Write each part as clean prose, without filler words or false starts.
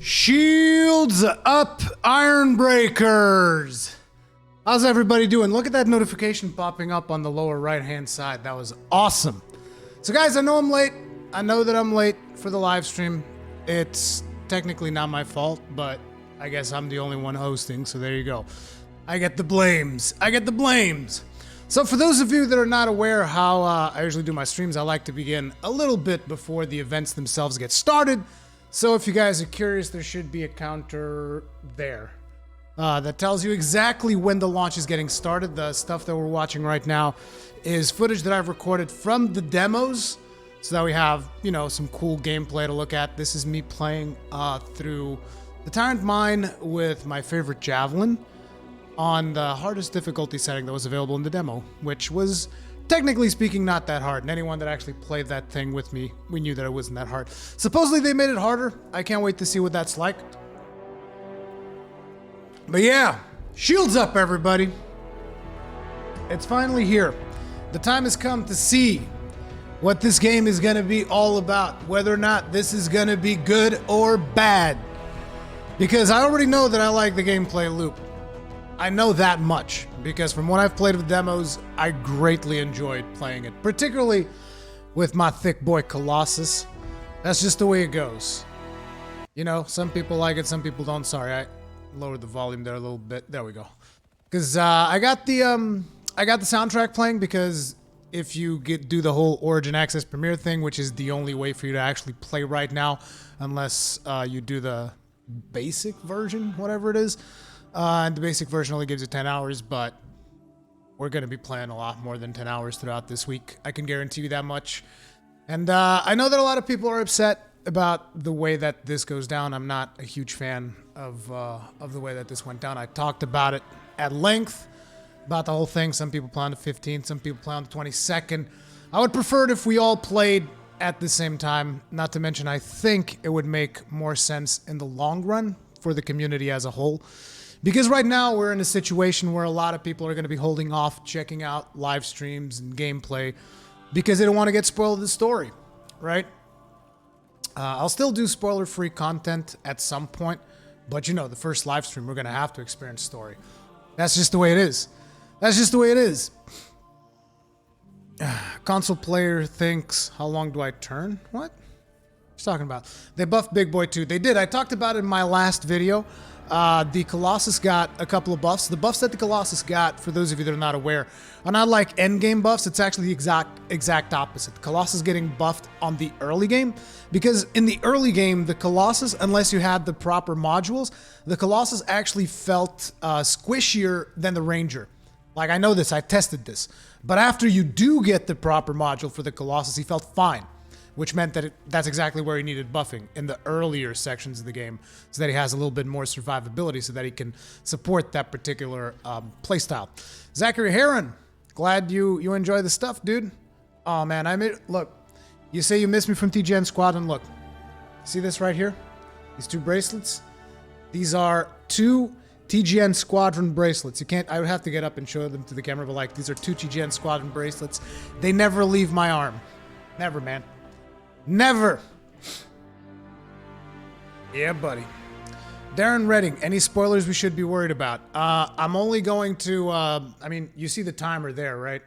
Shields up, Iron Breakers! How's everybody doing? Look at that notification popping up on the lower right-hand side. That was awesome. So guys, I know I'm late. I know that I'm late for the live stream. It's technically not my fault, but I guess I'm the only one hosting, so there you go. I get the blames. I get the blames. So for those of you that are not aware how I usually do my streams, I like to begin a little bit before the events themselves get started. So if you guys are curious, there should be a counter there that tells you exactly when the launch is getting started. The stuff that we're watching right now is footage that I've recorded from the demos, so that we have, you know, some cool gameplay to look at. This is me playing through the Tyrant Mine with my favorite Javelin on the hardest difficulty setting that was available in the demo, which was, technically speaking, not that hard. And anyone that actually played that thing with me, we knew that it wasn't that hard. Supposedly they made it harder. I can't wait to see what that's like. But yeah, shields up, everybody. It's finally here. The time has come to see what this game is going to be all about, whether or not this is going to be good or bad. Because I already know that I like the gameplay loop. I know that much, because from what I've played with demos, I greatly enjoyed playing it, particularly with my thick boy Colossus. That's just the way it goes. You know, some people like it, some people don't. Sorry, I lowered the volume there a little bit. There we go. Because I got the soundtrack playing, because if you do the whole Origin Access Premiere thing, which is the only way for you to actually play right now, unless you do the basic version, whatever it is. And the basic version only gives you 10 hours, but we're going to be playing a lot more than 10 hours throughout this week. I can guarantee you that much. And I know that a lot of people are upset about the way that this goes down. I'm not a huge fan of the way that this went down. I talked about it at length, about the whole thing. Some people play on the 15th, some people play on the 22nd. I would prefer it if we all played at the same time. Not to mention, I think it would make more sense in the long run for the community as a whole. Because right now we're in a situation where a lot of people are going to be holding off checking out live streams and gameplay because they don't want to get spoiled the story, right? I'll still do spoiler-free content at some point, but you know, the first live stream we're going to have to experience story. That's just the way it is. That's just the way it is. Console player thinks, how long do I turn? What? What you talking about? They buffed Big Boy 2. They did. I talked about it in my last video. The Colossus got a couple of buffs. The buffs that the Colossus got, for those of you that are not aware, are not like endgame buffs. It's actually the exact opposite. The Colossus getting buffed on the early game, because in the early game, the Colossus, unless you had the proper modules, the Colossus actually felt squishier than the Ranger. Like, I know this, I tested this. But after you do get the proper module for the Colossus, he felt fine. Which meant that that's exactly where he needed buffing, in the earlier sections of the game, so that he has a little bit more survivability, so that he can support that particular playstyle. Zachary Heron, glad you enjoy the stuff, dude. Oh man, look, you say you miss me from TGN Squadron. Look, see this right here? These two bracelets? These are two TGN Squadron bracelets. You can't, I would have to get up and show them to the camera, but like, these are two TGN Squadron bracelets. They never leave my arm. Never, man. Never. Yeah, buddy. Darren Redding, any spoilers we should be worried about? I'm only going to, I mean, you see the timer there, right?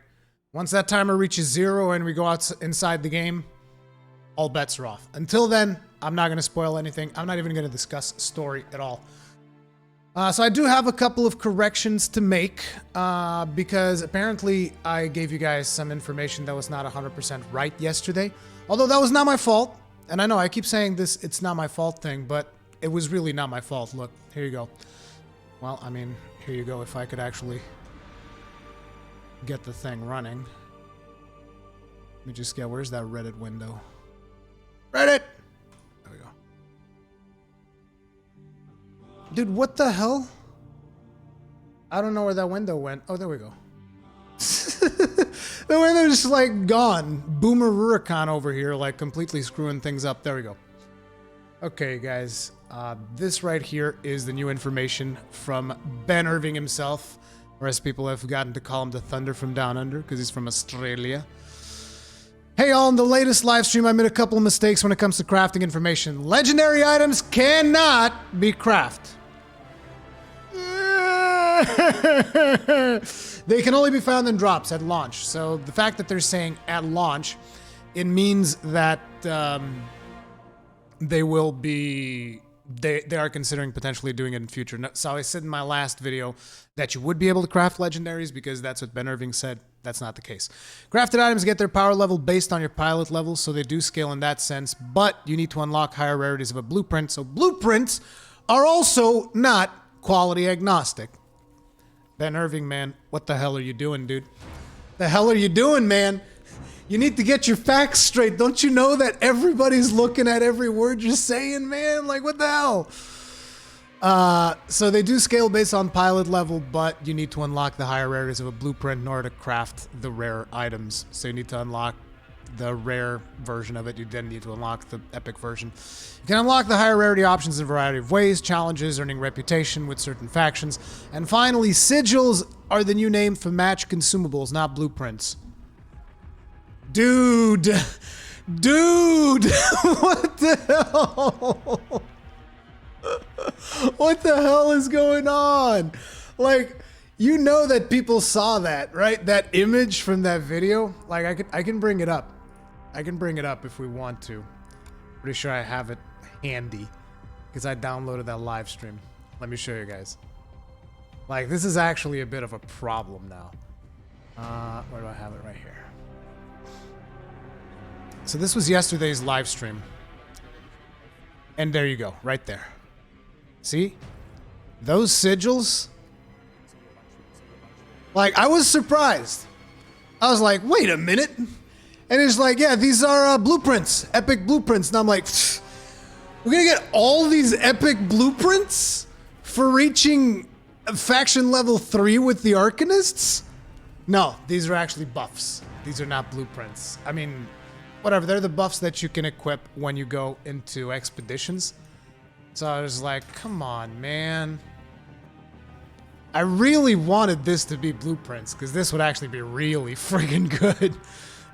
Once that timer reaches 0 and we go out inside the game, all bets are off. Until then, I'm not going to spoil anything. I'm not even going to discuss story at all. So I do have a couple of corrections to make, because apparently I gave you guys some information that was not 100% right yesterday. Although that was not my fault. And I know I keep saying this, it's not my fault thing, but it was really not my fault. Look, here you go. Well, I mean, here you go. If I could actually get the thing running. Let me just get, where's that Reddit window? Reddit! There we go. Dude, what the hell? I don't know where that window went. Oh, there we go. The window's just like gone. Boomer Rurikon over here, like completely screwing things up. There we go. Okay, guys. This right here is the new information from Ben Irving himself, or as people have gotten to call him, the Thunder from Down Under, because he's from Australia. Hey all, in the latest live stream I made a couple of mistakes when it comes to crafting information. Legendary items cannot be crafted. They can only be found in drops at launch. So the fact that they're saying at launch, it means that they will be... They are considering potentially doing it in future. So I said in my last video that you would be able to craft legendaries because that's what Ben Irving said. That's not the case. Crafted items get their power level based on your pilot level, so they do scale in that sense, but you need to unlock higher rarities of a blueprint, so blueprints are also not quality agnostic. Ben Irving, man, what the hell are you doing, dude? The hell are you doing, man? You need to get your facts straight. Don't you know that everybody's looking at every word you're saying, man? Like, what the hell? So they do scale based on pilot level, but you need to unlock the higher rarities of a blueprint in order to craft the rare items. So you need to unlock the rare version of it. You then need to unlock the epic version. You can unlock the higher rarity options in a variety of ways, challenges, earning reputation with certain factions. And finally, sigils are the new name for match consumables, not blueprints. Dude, what the hell? What the hell is going on? Like, you know that people saw that, right? That image from that video. Like, I can bring it up. I can bring it up if we want to. Pretty sure I have it handy because I downloaded that live stream. Let me show you guys. Like, this is actually a bit of a problem now. Where do I have it? Right here. So this was yesterday's live stream. And there you go, right there. See? Those sigils? Like, I was surprised. I was like, wait a minute. And it's like, yeah, these are blueprints, epic blueprints. And I'm like, we're gonna get all these epic blueprints for reaching faction level 3 with the Arcanists? No, these are actually buffs. These are not blueprints. I mean... whatever, they're the buffs that you can equip when you go into expeditions. So I was like, come on, man. I really wanted this to be blueprints, because this would actually be really friggin' good.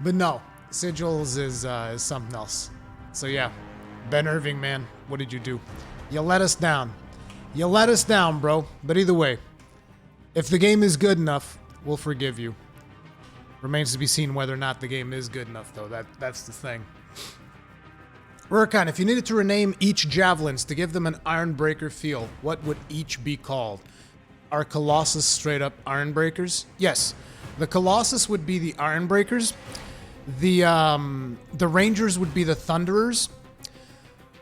But no, sigils is something else. So yeah, Ben Irving, man, what did you do? You let us down. You let us down, bro. But either way, if the game is good enough, we'll forgive you. Remains to be seen whether or not the game is good enough, though. That's the thing. Rurikhan, if you needed to rename each Javelins to give them an Ironbreaker feel, what would each be called? Are Colossus straight up Ironbreakers? Yes. The Colossus would be the Ironbreakers. The Rangers would be the Thunderers.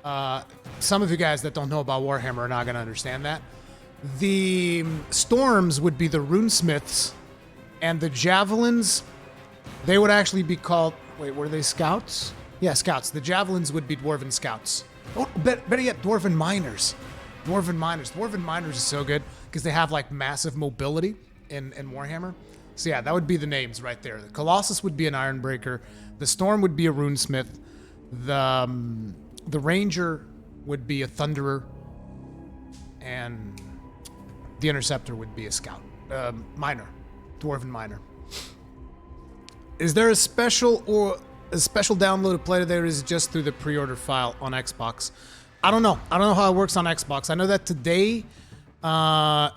Some of you guys that don't know about Warhammer are not going to understand that. The Storms would be the Runesmiths. And the Javelins, they would actually be called... wait, were they Scouts? Yeah, Scouts. The Javelins would be Dwarven Scouts. Oh, better yet, Dwarven Miners. Dwarven Miners. Dwarven Miners is so good because they have, like, massive mobility in Warhammer. So, yeah, that would be the names right there. The Colossus would be an Ironbreaker. The Storm would be a Runesmith. The Ranger would be a Thunderer. And the Interceptor would be a Scout. Miner. Dwarven Miner. Is there a special download to play today, or is it just through the pre-order file on Xbox? I don't know. I don't know how it works on Xbox. I know that today,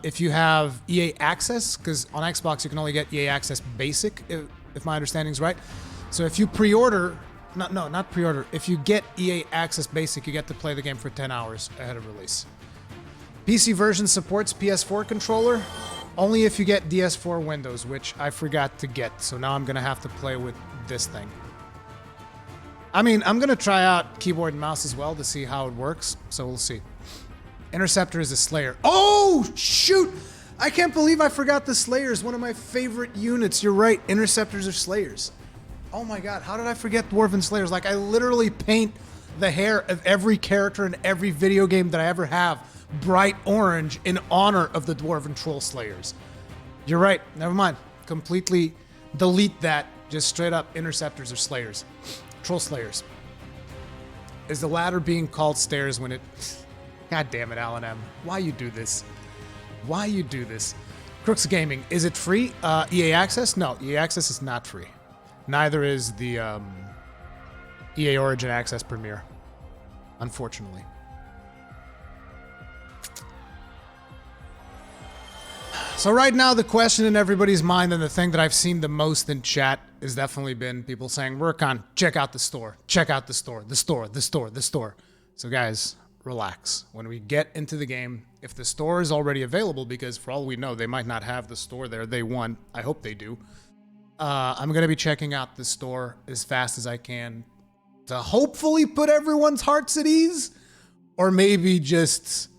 if you have EA Access, because on Xbox you can only get EA Access Basic, if my understanding is right. So if you pre-order, not pre-order, if you get EA Access Basic, you get to play the game for 10 hours ahead of release. PC version supports PS4 controller. Only if you get DS4 Windows, which I forgot to get, so now I'm going to have to play with this thing. I mean, I'm going to try out keyboard and mouse as well to see how it works, so we'll see. Interceptor is a Slayer. Oh, shoot! I can't believe I forgot the Slayers, one of my favorite units. You're right, Interceptors are Slayers. Oh my god, how did I forget Dwarven Slayers? Like, I literally paint the hair of every character in every video game that I ever have bright orange in honor of the Dwarven Troll Slayers. You're right. Never mind. Completely delete that. Just straight up Interceptors or Slayers. Troll Slayers. Is the ladder being called stairs when it... God damn it, Alan M. Why you do this? Why you do this? Crooks Gaming. Is it free? EA Access? No, EA Access is not free. Neither is the EA Origin Access premiere. Unfortunately. So right now, the question in everybody's mind and the thing that I've seen the most in chat has definitely been people saying, Rurkan, check out the store. Check out the store. The store. The store. The store. So guys, relax. When we get into the game, if the store is already available, because for all we know, they might not have the store there day one. I hope they do. I'm going to be checking out the store as fast as I can to hopefully put everyone's hearts at ease, or maybe just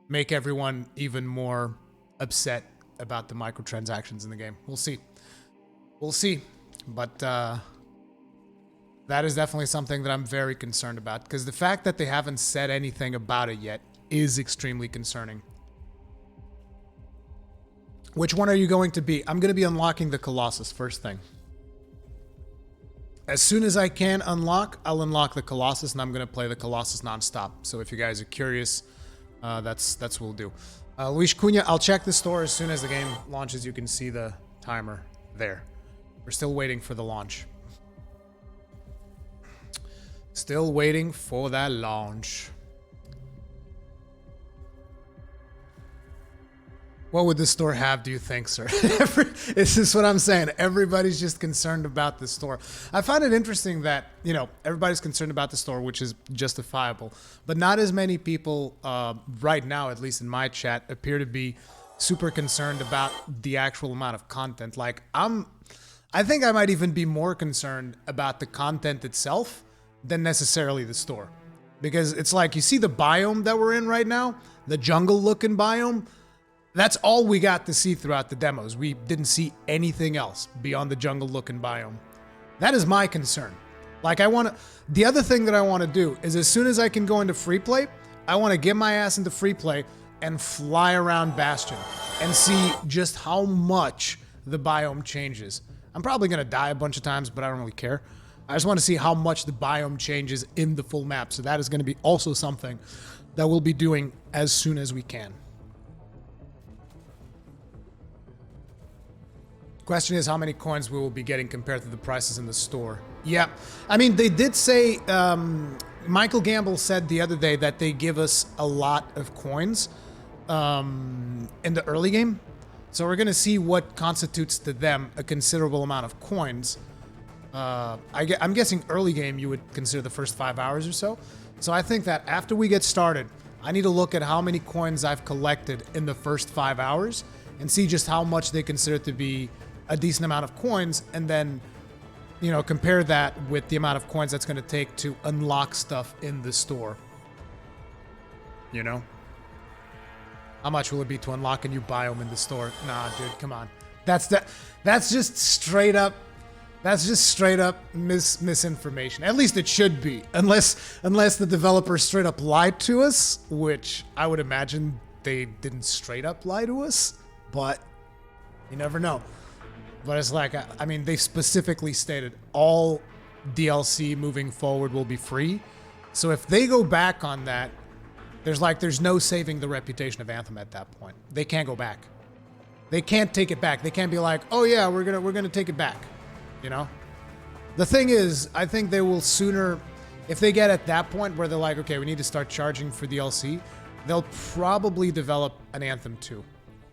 make everyone even more upset about the microtransactions in the game. We'll see. We'll see. But that is definitely something that I'm very concerned about, because the fact that they haven't said anything about it yet is extremely concerning. Which one are you going to be? I'm going to be unlocking the Colossus first thing. As soon as I can unlock, I'll unlock the Colossus, and I'm going to play the Colossus nonstop. So if you guys are curious, that's what we'll do. Luis Cunha, I'll check the store as soon as the game launches. You can see the timer there. We're still waiting for the launch. Still waiting for that launch. What would the store have, do you think, sir? This is what I'm saying. Everybody's just concerned about the store. I find it interesting that, you know, everybody's concerned about the store, which is justifiable. But not as many people right now, at least in my chat, appear to be super concerned about the actual amount of content. Like, I think I might even be more concerned about the content itself than necessarily the store. Because it's like, you see the biome that we're in right now? The jungle-looking biome? That's all we got to see throughout the demos. We didn't see anything else beyond the jungle-looking biome. That is my concern. Like, the other thing that I want to do is, as soon as I can go into free play, I want to get my ass into free play and fly around Bastion and see just how much the biome changes. I'm probably going to die a bunch of times, but I don't really care. I just want to see how much the biome changes in the full map. So that is going to be also something that we'll be doing as soon as we can. Question is how many coins we will be getting compared to the prices in the store. Yeah, I mean, they did say, Michael Gamble said the other day that they give us a lot of coins in the early game. So we're going to see what constitutes to them a considerable amount of coins. I'm guessing early game you would consider the first 5 hours or so. So I think that after we get started, I need to look at how many coins I've collected in the first 5 hours and see just how much they consider to be a decent amount of coins, and then, you know, compare that with the amount of coins that's going to take to unlock stuff in the store. You know? How much will it be to unlock a new biome in the store? Nah, dude, come on. That's just straight up misinformation. At least it should be. Unless the developer straight up lied to us, which I would imagine they didn't straight up lie to us, but you never know. But it's like, I mean, they specifically stated all DLC moving forward will be free. So if they go back on that, there's no saving the reputation of Anthem at that point. They can't go back. They can't take it back. They can't be like, oh yeah, we're gonna take it back. You know? The thing is, I think they will sooner, if they get at that point where they're like, okay, we need to start charging for DLC, they'll probably develop an Anthem 2.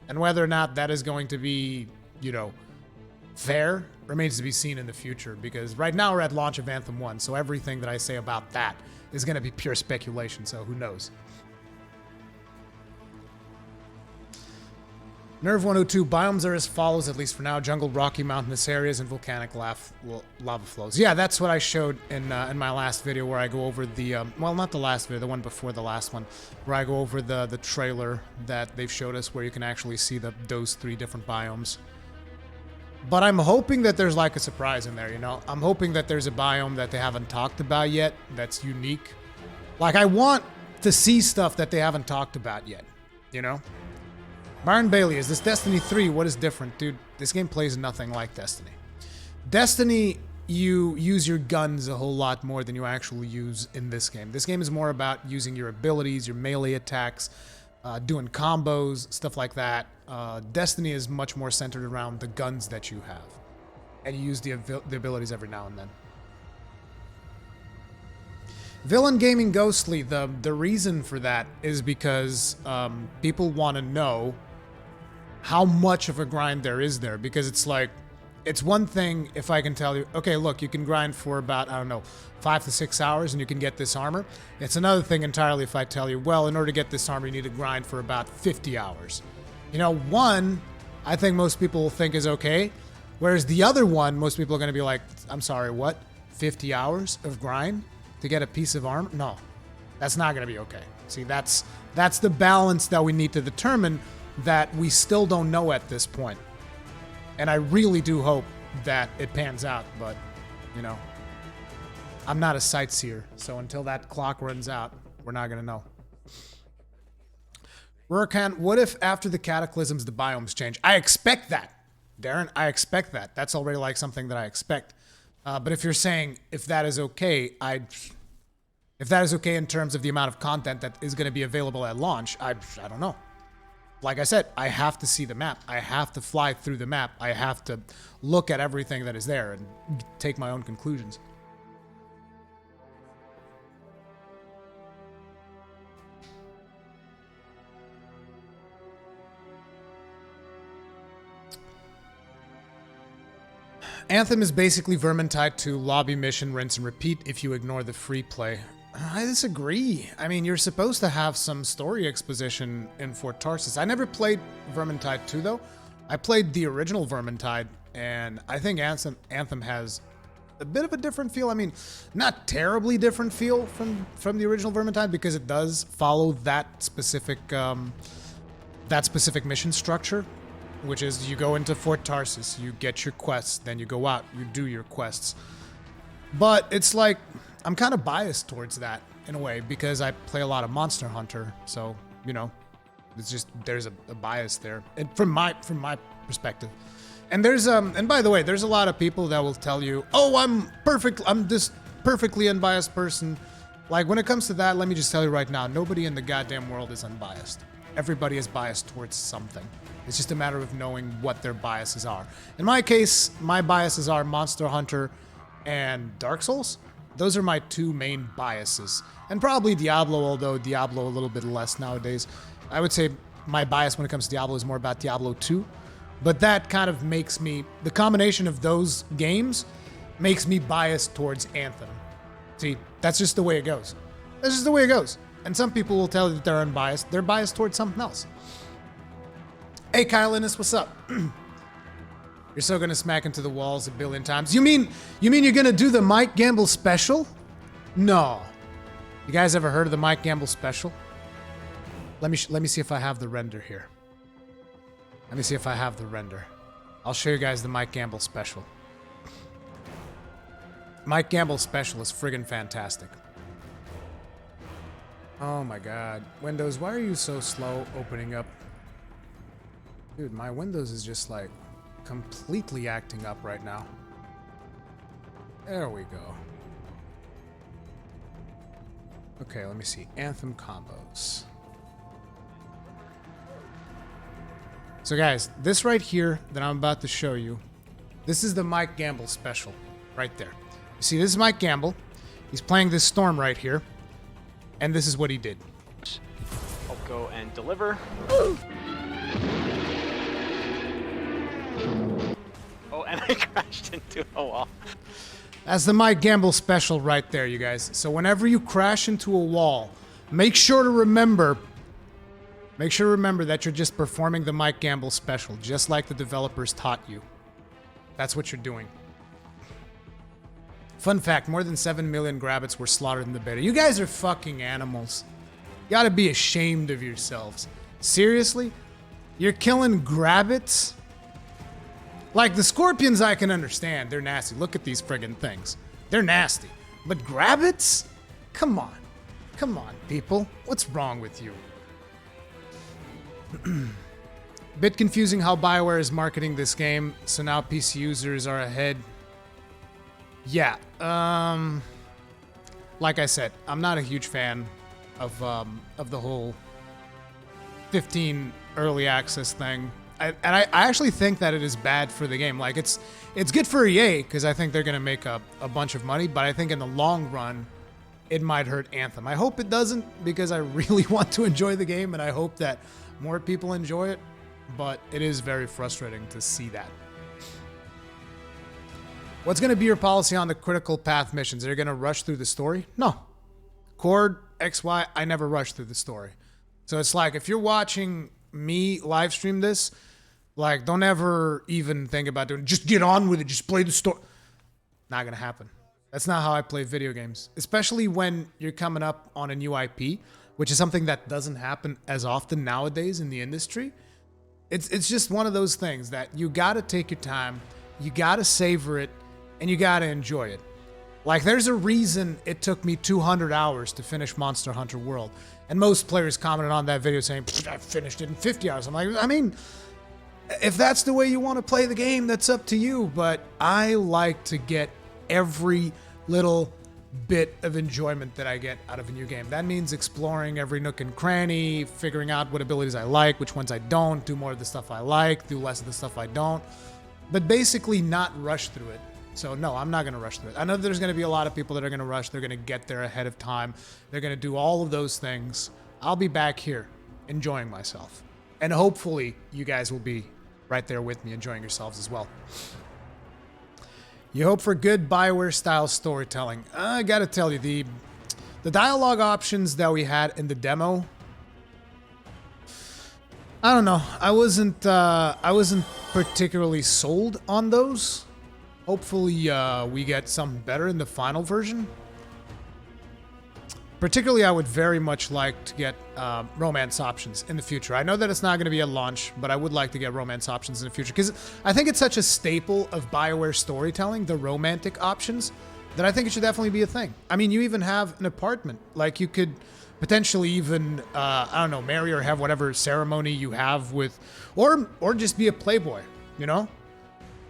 And whether or not that is going to be, you know, fair remains to be seen in the future, because right now we're at launch of Anthem 1, so everything that I say about that is going to be pure speculation, so who knows. Nerve 102, biomes are as follows, at least for now: jungle, rocky, mountainous areas, and volcanic lava flows. Yeah, that's what I showed in my last video, where I go over the, well, not the last video, the one before the last one, where I go over the trailer that they've showed us, where you can actually see those 3 different biomes. But I'm hoping that there's like a surprise in there, you know? I'm hoping that there's a biome that they haven't talked about yet that's unique. Like, I want to see stuff that they haven't talked about yet, you know? Byron Bailey, is this Destiny 3? What is different? Dude, this game plays nothing like Destiny. Destiny, you use your guns a whole lot more than you actually use in this game. This game is more about using your abilities, your melee attacks, doing combos, stuff like that. Destiny is much more centered around the guns that you have, and you use the abilities every now and then. Villain Gaming Ghostly, the reason for that is because people want to know how much of a grind there is there, because it's like, it's one thing if I can tell you, okay, look, you can grind for about, I don't know, 5 to 6 hours and you can get this armor. It's another thing entirely if I tell you, well, in order to get this armor, you need to grind for about 50 hours. You know, one, I think most people will think is okay, whereas the other one, most people are going to be like, I'm sorry, what? 50 hours of grind to get a piece of armor? No, that's not going to be okay. See, that's the balance that we need to determine that we still don't know at this point. And I really do hope that it pans out, but, you know, I'm not a sightseer, so until that clock runs out, we're not going to know. Rurkan, what if after the cataclysms the biomes change? I expect that, Darren. I expect that. That's already like something that I expect. But if you're saying if that is okay, if that is okay in terms of the amount of content that is going to be available at launch, I don't know. Like I said, I have to see the map. I have to fly through the map. I have to look at everything that is there and take my own conclusions. Anthem is basically Vermintide 2, lobby mission, rinse and repeat if you ignore the free play. I disagree. I mean, you're supposed to have some story exposition in Fort Tarsis. I never played Vermintide 2, though. I played the original Vermintide, and I think Anthem has a bit of a different feel. I mean, not terribly different feel from the original Vermintide, because it does follow that specific mission structure, which is you go into Fort Tarsis, you get your quests, then you go out, you do your quests. But it's like, I'm kind of biased towards that in a way because I play a lot of Monster Hunter, so you know, it's just there's a bias there, and from my perspective. And there's and by the way, there's a lot of people that will tell you, "Oh, I'm this perfectly unbiased person." Like when it comes to that, let me just tell you right now, nobody in the goddamn world is unbiased. Everybody is biased towards something. It's just a matter of knowing what their biases are. In my case, my biases are Monster Hunter and Dark Souls. Those are my two main biases. And probably Diablo, although Diablo a little bit less nowadays. I would say my bias when it comes to Diablo is more about Diablo 2. But that kind of makes me, the combination of those games makes me biased towards Anthem. See, that's just the way it goes. That's just the way it goes. And some people will tell you that they're unbiased. They're biased towards something else. Hey, Kyle Innes, what's up? You're so gonna smack into the walls a billion times. You mean you're gonna do the Mike Gamble special? No. You guys ever heard of the Mike Gamble special? Let me see if I have the render here. Let me see if I have the render. I'll show you guys the Mike Gamble special. Mike Gamble special is friggin' fantastic. Oh my god. Windows, why are you so slow opening up? Dude, my Windows is just like completely acting up right now. There we go. Okay, let me see. Anthem combos. So guys, this right here that I'm about to show you, this is the Mike Gamble special right there. You see, this is Mike Gamble. He's playing this storm right here. And this is what he did. I'll go and deliver. Oh, and I crashed into a wall. That's the Mike Gamble special right there, you guys. So whenever you crash into a wall, make sure to remember that you're just performing the Mike Gamble special, just like the developers taught you. That's what you're doing. Fun fact, more than 7 million grabbits were slaughtered in the beta. You guys are fucking animals. You gotta be ashamed of yourselves. Seriously? You're killing grabbits? Like, the scorpions I can understand. They're nasty. Look at these friggin' things. They're nasty. But grabbits? Come on. Come on, people. What's wrong with you? Bit confusing how BioWare is marketing this game, so now PC users are ahead. Yeah, like I said, I'm not a huge fan of the whole 15 early access thing. I actually think that it is bad for the game. Like, it's good for EA, because I think they're going to make a bunch of money, but I think in the long run, it might hurt Anthem. I hope it doesn't, because I really want to enjoy the game and I hope that more people enjoy it, but it is very frustrating to see that. What's going to be your policy on the critical path missions? Are you going to rush through the story? No. Chord, XY, I never rush through the story. So it's like, if you're watching me live stream this, like, don't ever even think about doing it. Just get on with it. Just play the story. Not going to happen. That's not how I play video games, especially when you're coming up on a new IP, which is something that doesn't happen as often nowadays in the industry. It's just one of those things that you got to take your time, you got to savor it, and you got to enjoy it. Like, there's a reason it took me 200 hours to finish Monster Hunter World. And most players commented on that video saying, I finished it in 50 hours. I'm like, I mean, if that's the way you want to play the game, that's up to you. But I like to get every little bit of enjoyment that I get out of a new game. That means exploring every nook and cranny, figuring out what abilities I like, which ones I don't, do more of the stuff I like, do less of the stuff I don't. But basically not rush through it. So no, I'm not going to rush through it. I know there's going to be a lot of people that are going to rush. They're going to get there ahead of time. They're going to do all of those things. I'll be back here enjoying myself. And hopefully you guys will be right there with me enjoying yourselves as well. You hope for good BioWare style storytelling. I got to tell you, the dialogue options that we had in the demo, I don't know. I wasn't particularly sold on those. Hopefully, we get something better in the final version. Particularly, I would very much like to get romance options in the future. I know that it's not going to be at launch, but I would like to get romance options in the future, because I think it's such a staple of BioWare storytelling, the romantic options, that I think it should definitely be a thing. I mean, you even have an apartment. Like, you could potentially even, I don't know, marry or have whatever ceremony you have with, or just be a playboy, you know?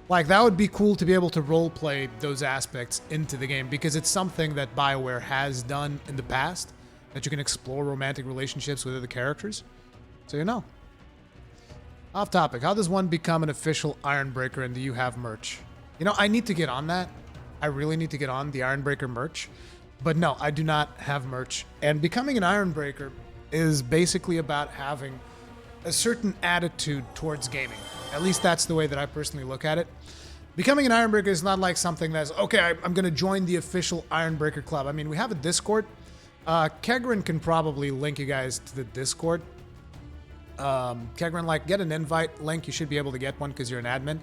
Like, that would be cool to be able to roleplay those aspects into the game, because it's something that BioWare has done in the past, that you can explore romantic relationships with other characters. So, you know. Off topic, how does one become an official Ironbreaker, and do you have merch? You know, I need to get on that. I really need to get on the Ironbreaker merch. But no, I do not have merch. And becoming an Ironbreaker is basically about having a certain attitude towards gaming. At least that's the way that I personally look at it. Becoming an Ironbreaker is not like something that's, okay, I'm going to join the official Ironbreaker club. I mean, we have a Discord. Kegrin can probably link you guys to the Discord. Kegrin, like, get an invite link. You should be able to get one because you're an admin.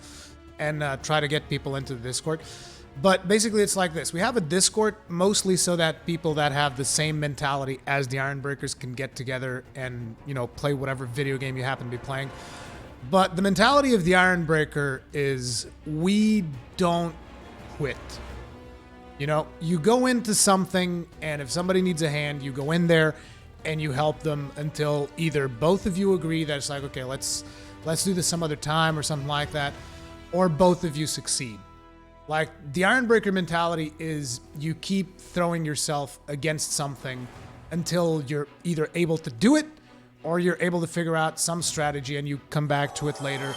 And try to get people into the Discord. But basically, it's like this. We have a Discord mostly so that people that have the same mentality as the Ironbreakers can get together and, you know, play whatever video game you happen to be playing. But the mentality of the Ironbreaker is we don't quit. You know, you go into something, and if somebody needs a hand, you go in there and you help them until either both of you agree that it's like, okay, let's do this some other time or something like that, or both of you succeed. Like, the Ironbreaker mentality is you keep throwing yourself against something until you're either able to do it or you're able to figure out some strategy and you come back to it later.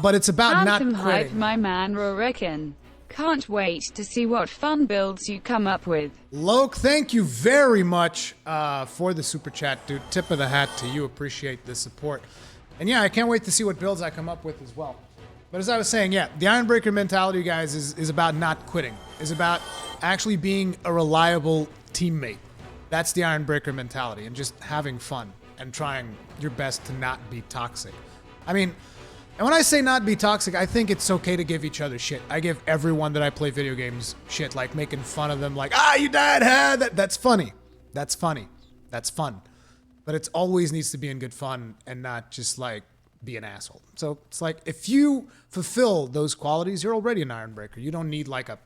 But it's about Anthem not hype, quitting. my man Rorikin. Can't wait to see what fun builds you come up with. Loke, thank you very much for the super chat, dude. Tip of the hat to you. Appreciate the support. And yeah, I can't wait to see what builds I come up with as well. But as I was saying, yeah, the Ironbreaker mentality, guys, is about not quitting. Is about actually being a reliable teammate. That's the Ironbreaker mentality, and just having fun and trying your best to not be toxic. I mean, and when I say not be toxic, I think it's okay to give each other shit. I give everyone that I play video games shit, like making fun of them, like, you died, that's funny. That's funny. That's fun. But it always needs to be in good fun and not just like be an asshole. So it's like, if you fulfill those qualities, you're already an Ironbreaker. You don't need like a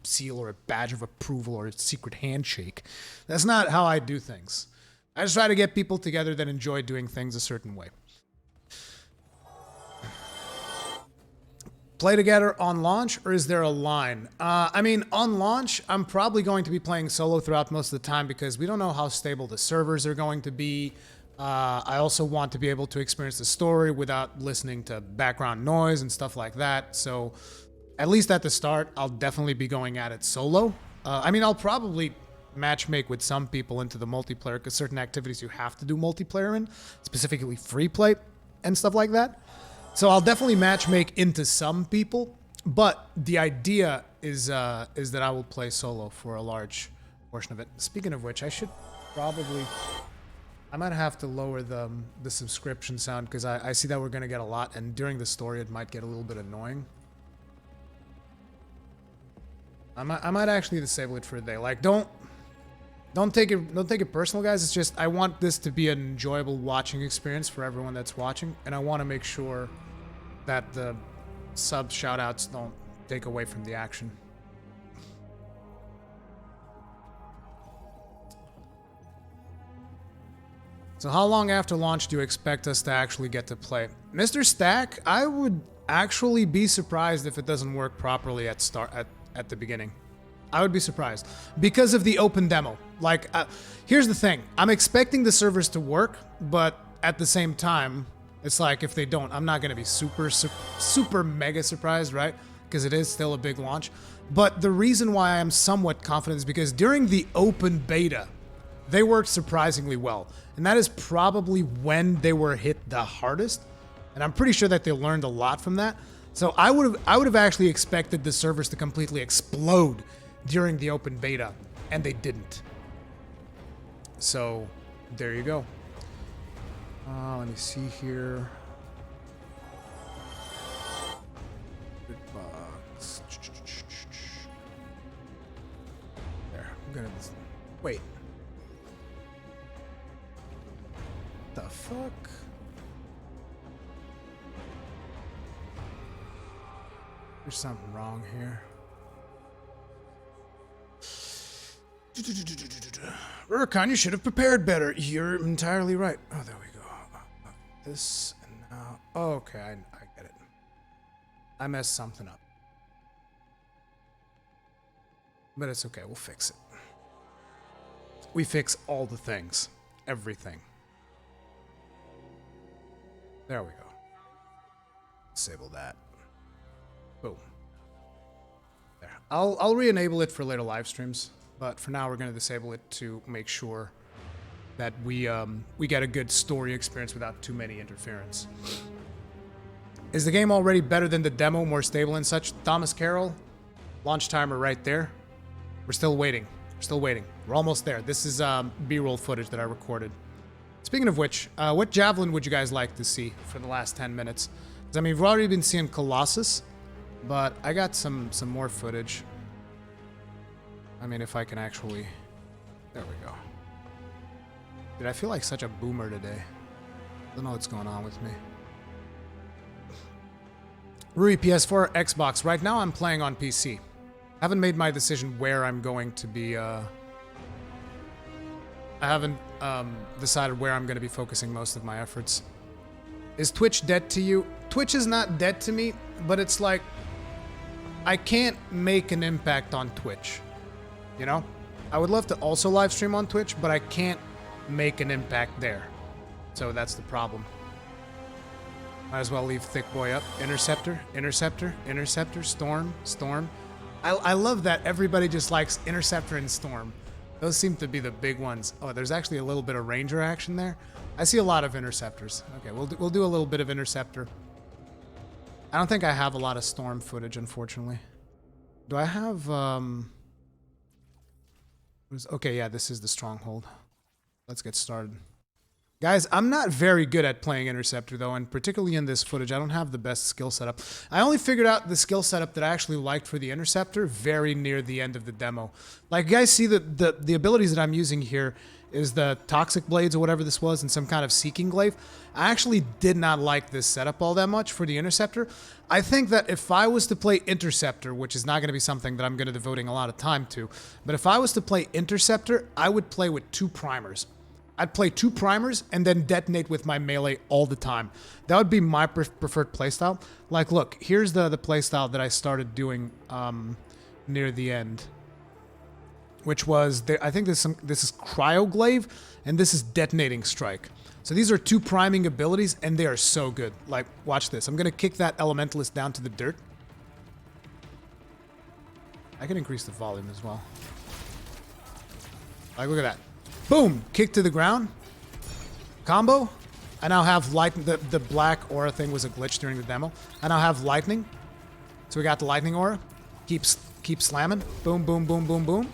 seal or a badge of approval or a secret handshake. That's not how I do things. I just try to get people together that enjoy doing things a certain way. Play together on launch, or is there a line? I mean, on launch, I'm probably going to be playing solo throughout most of the time because we don't know how stable the servers are going to be. I also want to be able to experience the story without listening to background noise and stuff like that. So at least at the start, I'll definitely be going at it solo. I mean, I'll probably matchmake with some people into the multiplayer because certain activities you have to do multiplayer in, specifically free play and stuff like that. So I'll definitely matchmake into some people, but the idea is that I will play solo for a large portion of it. Speaking of which, I should probably... I might have to lower the subscription sound because I see that we're going to get a lot, and during the story it might get a little bit annoying. I might actually disable it for a day. Like, don't take it personal, guys. It's just I want this to be an enjoyable watching experience for everyone that's watching, and I want to make sure that the sub shoutouts don't take away from the action. So how long after launch do you expect us to actually get to play? Mr. Stack, I would actually be surprised if it doesn't work properly at the beginning. I would be surprised because of the open demo. Like, here's the thing. I'm expecting the servers to work, but at the same time, it's like if they don't, I'm not going to be super mega surprised, right? Because it is still a big launch. But the reason why I'm somewhat confident is because during the open beta, they worked surprisingly well. And that is probably when they were hit the hardest. And I'm pretty sure that they learned a lot from that. So I would have actually expected the servers to completely explode during the open beta, and they didn't. So there you go. Let me see here. Good box. There. I'm gonna wait. The fuck? There's something wrong here. Rurikhan, you should have prepared better. You're entirely right. Oh, there we go. This and now. Oh, okay, I get it. I messed something up. But it's okay, we'll fix it. We fix all the things. Everything. There we go. Disable that. Boom. There. I'll re-enable it for later live streams, but for now we're going to disable it to make sure that we get a good story experience without too many interference. Is the game already better than the demo, more stable and such? Thomas Carroll, launch timer right there. We're still waiting. We're still waiting. We're almost there. This is B-roll footage that I recorded. Speaking of which, what Javelin would you guys like to see for the last 10 minutes? Because, I mean, we've already been seeing Colossus, but I got some more footage. I mean, if I can actually... There we go. Dude, I feel like such a boomer today. I don't know what's going on with me. Rui, PS4 or Xbox? Right now I'm playing on PC. I haven't made my decision where I'm going to be... I haven't decided where I'm going to be focusing most of my efforts. Is Twitch dead to you? Twitch is not dead to me, but it's like... I can't make an impact on Twitch. You know? I would love to also live stream on Twitch, but I can't make an impact there. So that's the problem. Might as well leave Thick Boy up. Interceptor, Interceptor, Interceptor, Storm, Storm. I love that everybody just likes Interceptor and Storm. Those seem to be the big ones. Oh, there's actually a little bit of Ranger action there. I see a lot of Interceptors. Okay, we'll do a little bit of Interceptor. I don't think I have a lot of Storm footage, unfortunately. Do I have, okay, yeah, this is the Stronghold. Let's get started. Guys, I'm not very good at playing Interceptor, though, and particularly in this footage, I don't have the best skill setup. I only figured out the skill setup that I actually liked for the Interceptor very near the end of the demo. Like, you guys see the abilities that I'm using here is the Toxic Blades or whatever this was and some kind of Seeking Glaive. I actually did not like this setup all that much for the Interceptor. I think that if I was to play Interceptor, which is not going to be something that I'm going to be devoting a lot of time to, but if I was to play Interceptor, I would play with 2 primers. I'd play 2 primers and then detonate with my melee all the time. That would be my preferred playstyle. Like, look, here's the playstyle that I started doing near the end, which was, I think this is Cryo Glaive, and this is Detonating Strike. So these are 2 priming abilities, and they are so good. Like, watch this. I'm going to kick that Elementalist down to the dirt. I can increase the volume as well. Like, look at that. Boom! Kick to the ground. Combo. I now have lightning. The black aura thing was a glitch during the demo. I now have lightning. So we got the lightning aura. Keep slamming. Boom, boom, boom, boom, boom.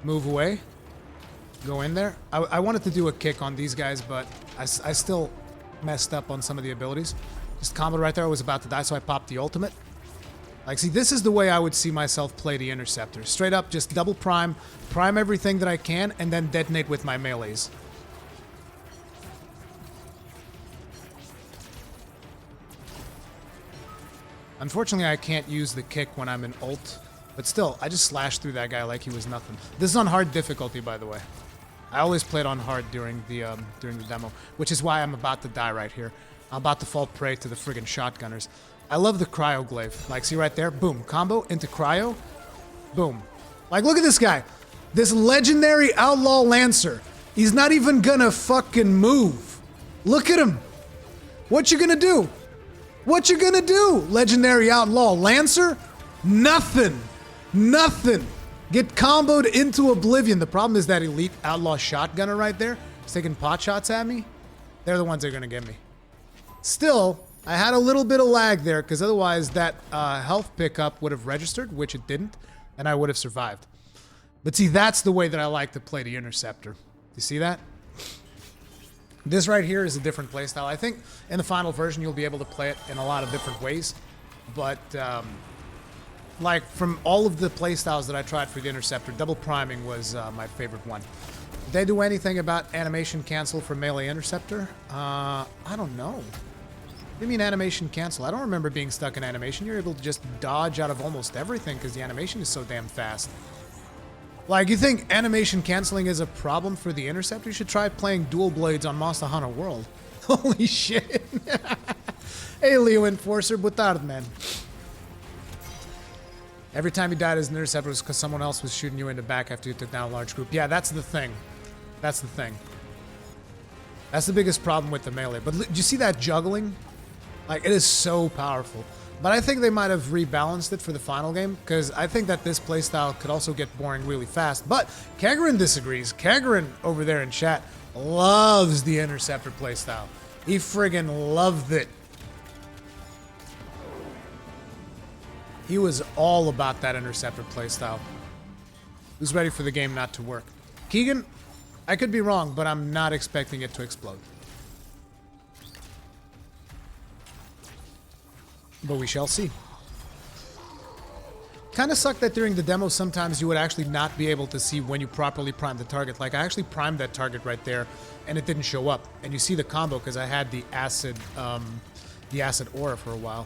Move away. Go in there. I wanted to do a kick on these guys, but I still messed up on some of the abilities. Just combo right there. I was about to die, so I popped the ultimate. Like, see, this is the way I would see myself play the Interceptor. Straight up, just double prime everything that I can, and then detonate with my melees. Unfortunately, I can't use the kick when I'm in ult, but still, I just slashed through that guy like he was nothing. This is on hard difficulty, by the way. I always played on hard during the demo, which is why I'm about to die right here. I'm about to fall prey to the friggin' shotgunners. I love the cryo glaive. Like, see right there? Boom. Combo into cryo. Boom. Like, look at this guy. This legendary outlaw lancer. He's not even gonna fucking move. Look at him. What you gonna do? What you gonna do? Legendary outlaw lancer? Nothing. Nothing. Get comboed into oblivion. The problem is that elite outlaw shotgunner right there is taking pot shots at me. They're the ones that are gonna get me. Still, I had a little bit of lag there, because otherwise that health pickup would have registered, which it didn't, and I would have survived. But see, that's the way that I like to play the Interceptor. You see that? This right here is a different playstyle. I think in the final version you'll be able to play it in a lot of different ways. But, like, from all of the playstyles that I tried for the Interceptor, double priming was my favorite one. Did they do anything about animation cancel for melee Interceptor? I don't know. What do you mean animation cancel? I don't remember being stuck in animation. You're able to just dodge out of almost everything because the animation is so damn fast. Like, you think animation canceling is a problem for the Interceptor? You should try playing dual blades on Monster Hunter World. Holy shit. Hey, Leo Enforcer, boa tarde, man. Every time you died as an Interceptor was because someone else was shooting you in the back after you took down a large group. Yeah, that's the thing. That's the thing. That's the biggest problem with the melee. But do you see that juggling? Like, it is so powerful. But I think they might have rebalanced it for the final game, because I think that this playstyle could also get boring really fast. But Kagrin disagrees. Kagrin over there in chat loves the Interceptor playstyle. He friggin' loved it. He was all about that Interceptor playstyle. Who's ready for the game not to work? Keegan, I could be wrong, but I'm not expecting it to explode. But we shall see. Kind of sucked that during the demo sometimes you would actually not be able to see when you properly prime the target. Like, I actually primed that target right there and it didn't show up. And you see the combo because I had the acid aura for a while.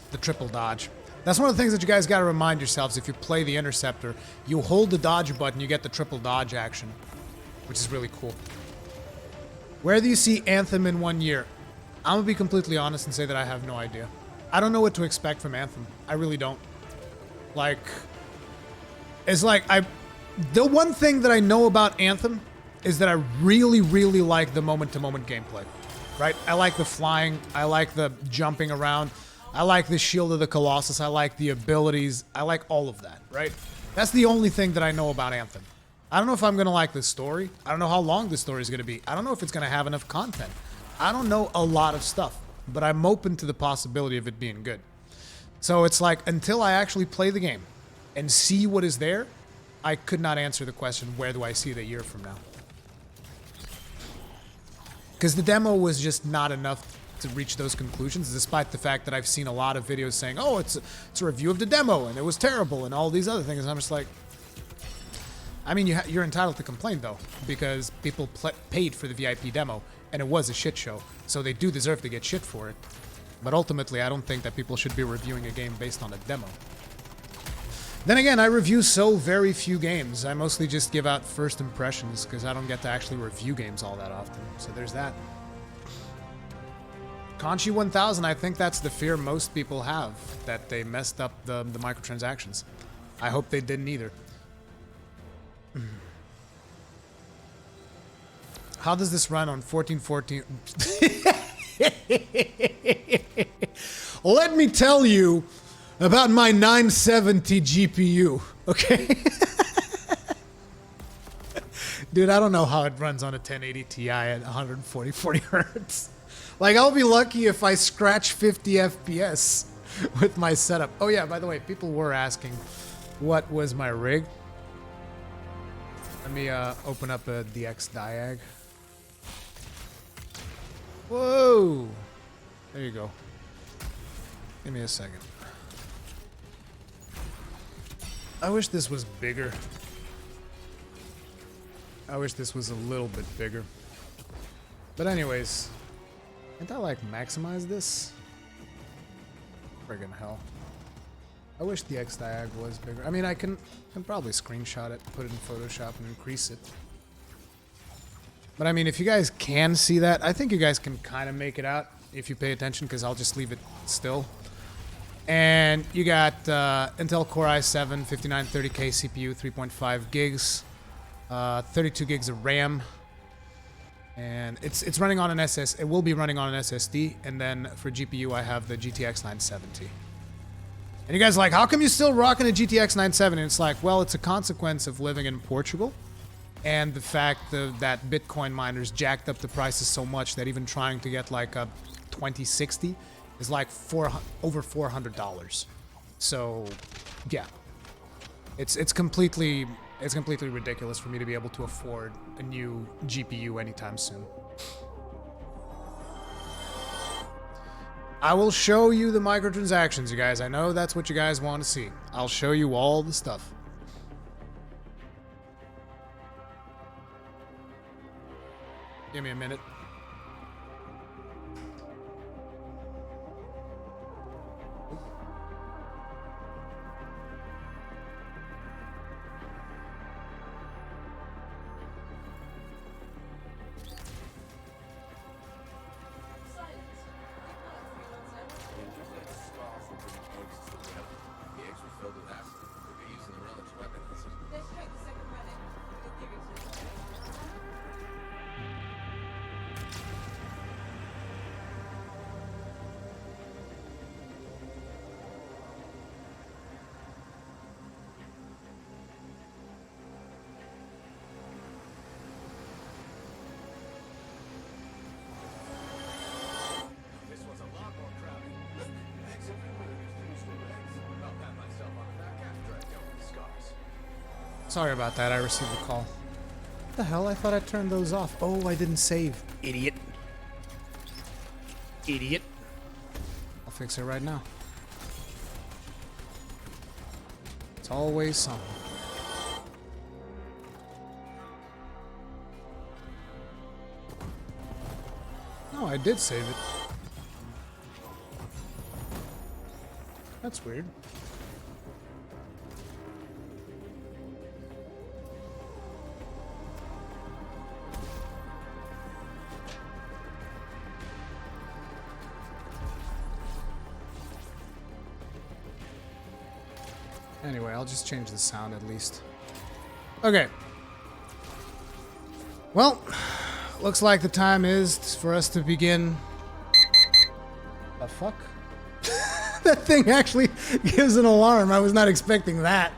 The triple dodge. That's one of the things that you guys got to remind yourselves. If you play the Interceptor, you hold the dodge button, you get the triple dodge action, which is really cool. Where do you see Anthem in 1 year? I'm gonna be completely honest and say that I have no idea. I don't know what to expect from Anthem. I really don't. Like, it's like the one thing that I know about Anthem is that I really, really like the moment-to-moment gameplay, right? I like the flying. I like the jumping around. I like the Shield of the Colossus. I like the abilities. I like all of that, right? That's the only thing that I know about Anthem. I don't know if I'm gonna like the story. I don't know how long the story is gonna be. I don't know if it's gonna have enough content. I don't know a lot of stuff, but I'm open to the possibility of it being good. So it's like, until I actually play the game and see what is there, I could not answer the question, where do I see it a year from now? Because the demo was just not enough to reach those conclusions, despite the fact that I've seen a lot of videos saying, oh, it's a review of the demo, and it was terrible, and all these other things. I'm just like, I mean, you're entitled to complain, though, because people paid for the VIP demo, and it was a shit show, so they do deserve to get shit for it. But ultimately, I don't think that people should be reviewing a game based on a demo. Then again, I review so very few games. I mostly just give out first impressions, because I don't get to actually review games all that often. So there's that. Conchi 1000, I think that's the fear most people have, that they messed up the microtransactions. I hope they didn't either. How does this run on 1414? Let me tell you about my 970 GPU. Okay. Dude, I don't know how it runs on a 1080 Ti at 140 hertz. Like, I'll be lucky if I scratch 50 FPS with my setup. Oh yeah, by the way, people were asking what was my rig. Let me open up a DX diag. Whoa! There you go. Give me a second. I wish this was bigger. I wish this was a little bit bigger. But anyways, can't I like maximize this? Friggin' hell. I wish the X diag was bigger. I mean, I can probably screenshot it, put it in Photoshop and increase it. But I mean, if you guys can see that, I think you guys can kind of make it out if you pay attention, because I'll just leave it still. And you got Intel Core i7 5930K CPU, 3.5 gigs, 32 gigs of RAM, and it's running on an SS. It will be running on an SSD, and then for GPU I have the GTX 970. And you guys are like, how come you still rocking a GTX 970? And it's like, well, it's a consequence of living in Portugal, and the fact that Bitcoin miners jacked up the prices so much that even trying to get like a 2060 is like over $400. So, yeah, it's completely ridiculous for me to be able to afford a new GPU anytime soon. I will show you the microtransactions, you guys. I know that's what you guys want to see. I'll show you all the stuff. Give me a minute. Sorry about that, I received a call. What the hell? I thought I turned those off. Oh, I didn't save. Idiot. Idiot. I'll fix it right now. It's always something. No, I did save it. That's weird. Anyway, I'll just change the sound at least. Okay. Well, looks like the time is for us to begin. The fuck? That thing actually gives an alarm. I was not expecting that.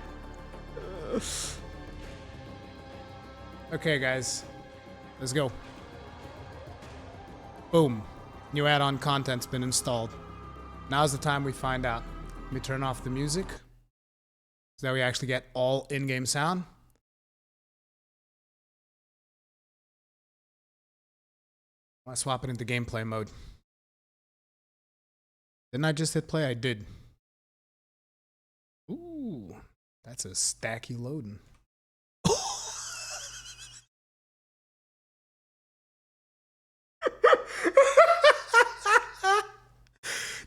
Okay, guys. Let's go. Boom. New add-on content's been installed. Now's the time we find out. Let me turn off the music, so that we actually get all in-game sound. I swap it into gameplay mode. Didn't I just hit play? I did. Ooh, that's a stacky loading.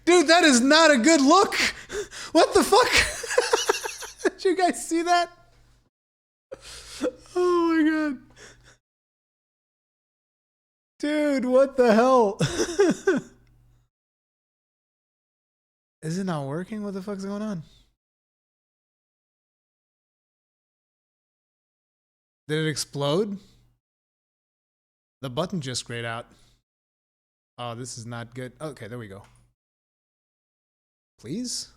Dude, that is not a good look. What the fuck? Did you guys see that? Oh my god. Dude, what the hell? Is it not working? What the fuck's going on? Did it explode? The button just grayed out. Oh, this is not good. Okay, there we go. Please?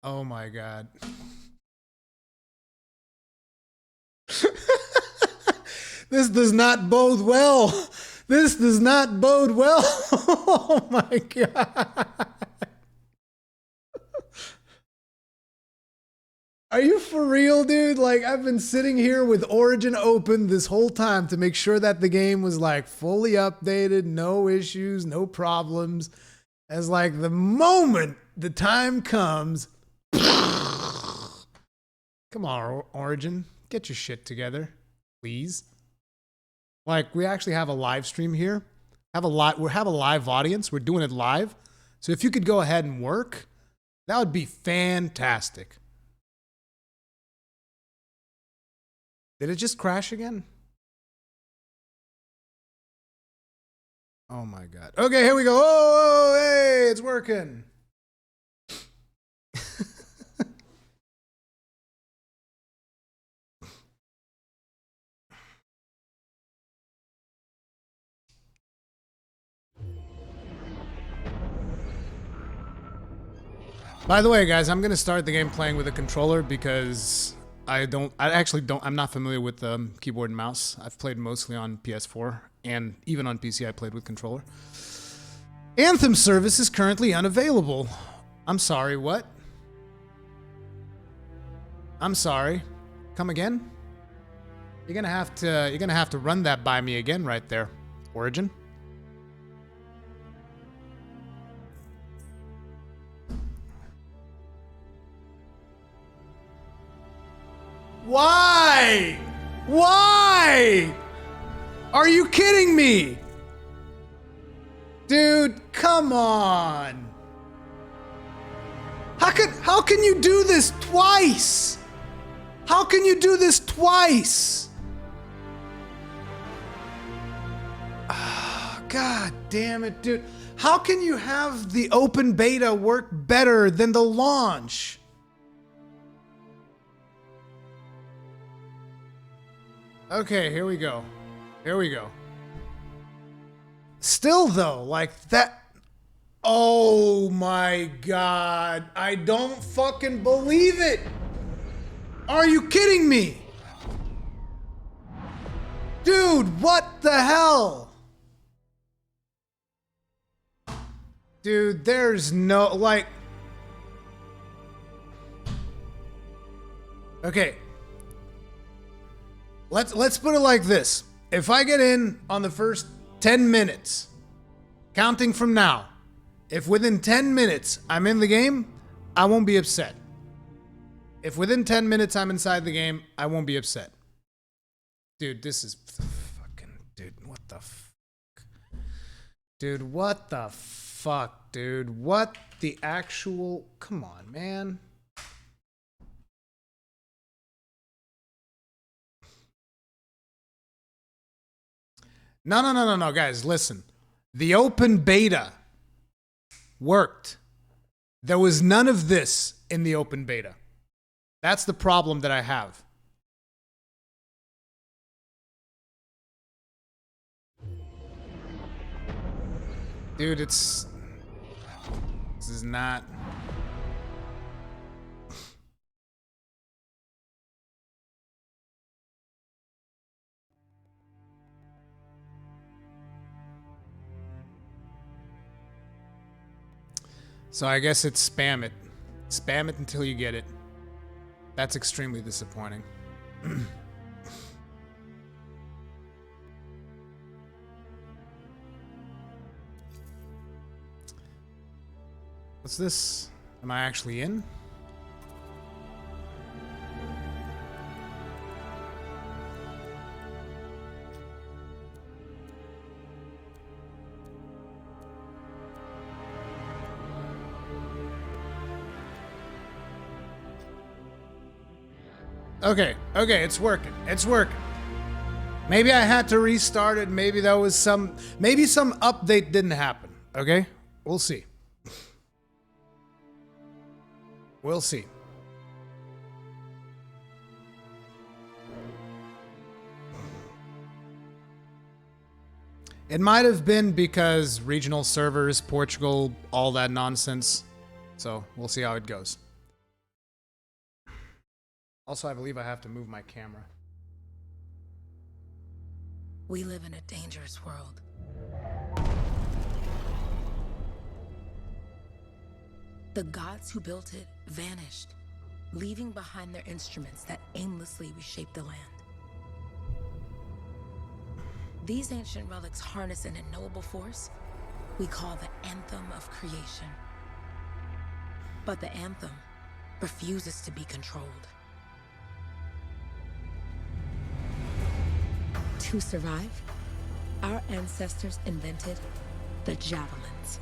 Oh my god. This does not bode well. This does not bode well. Oh my god. Are you for real, dude? Like, I've been sitting here with Origin open this whole time to make sure that the game was like fully updated, no issues, no problems. As like the moment the time comes, come on, Origin, get your shit together, please. Like, we actually have a live stream here. We have a live audience. We're doing it live. So if you could go ahead and work, that would be fantastic. Did it just crash again? Oh my god. Okay, here we go. Oh, hey, it's working. By the way, guys, I'm gonna start the game playing with a controller because I'm not familiar with the keyboard and mouse. I've played mostly on PS4 and even on PC I played with controller. Anthem service is currently unavailable. I'm sorry, what? I'm sorry. Come again? You're gonna have to run that by me again right there, Origin. Why? Why? Are you kidding me? Dude, come on. How can you do this twice? How can you do this twice? Oh, God damn it, dude. How can you have the open beta work better than the launch? Okay, here we go. Here we go. Still though, like that. Oh my god. I don't fucking believe it. Are you kidding me? Dude, what the hell? Dude, there's no, like. Okay. Let's put it like this. If I get in on the first 10 minutes, counting from now, if within 10 minutes I'm in the game, I won't be upset. If within 10 minutes I'm inside the game, I won't be upset. Dude, this is fucking... Dude, what the fuck? Dude, what the fuck, dude? What the actual... Come on, man. No, guys, listen. The open beta worked. There was none of this in the open beta. That's the problem that I have. Dude, this is not... So I guess it's spam it. Spam it until you get it. That's extremely disappointing. What's this? Am I actually in? Okay, it's working. It's working. Maybe I had to restart it. Maybe that was maybe some update didn't happen. Okay? We'll see. We'll see. It might have been because regional servers, Portugal, all that nonsense. So we'll see how it goes. Also, I believe I have to move my camera. We live in a dangerous world. The gods who built it vanished, leaving behind their instruments that aimlessly reshaped the land. These ancient relics harness an unknowable force we call the Anthem of Creation. But the Anthem refuses to be controlled. To survive, our ancestors invented the Javelins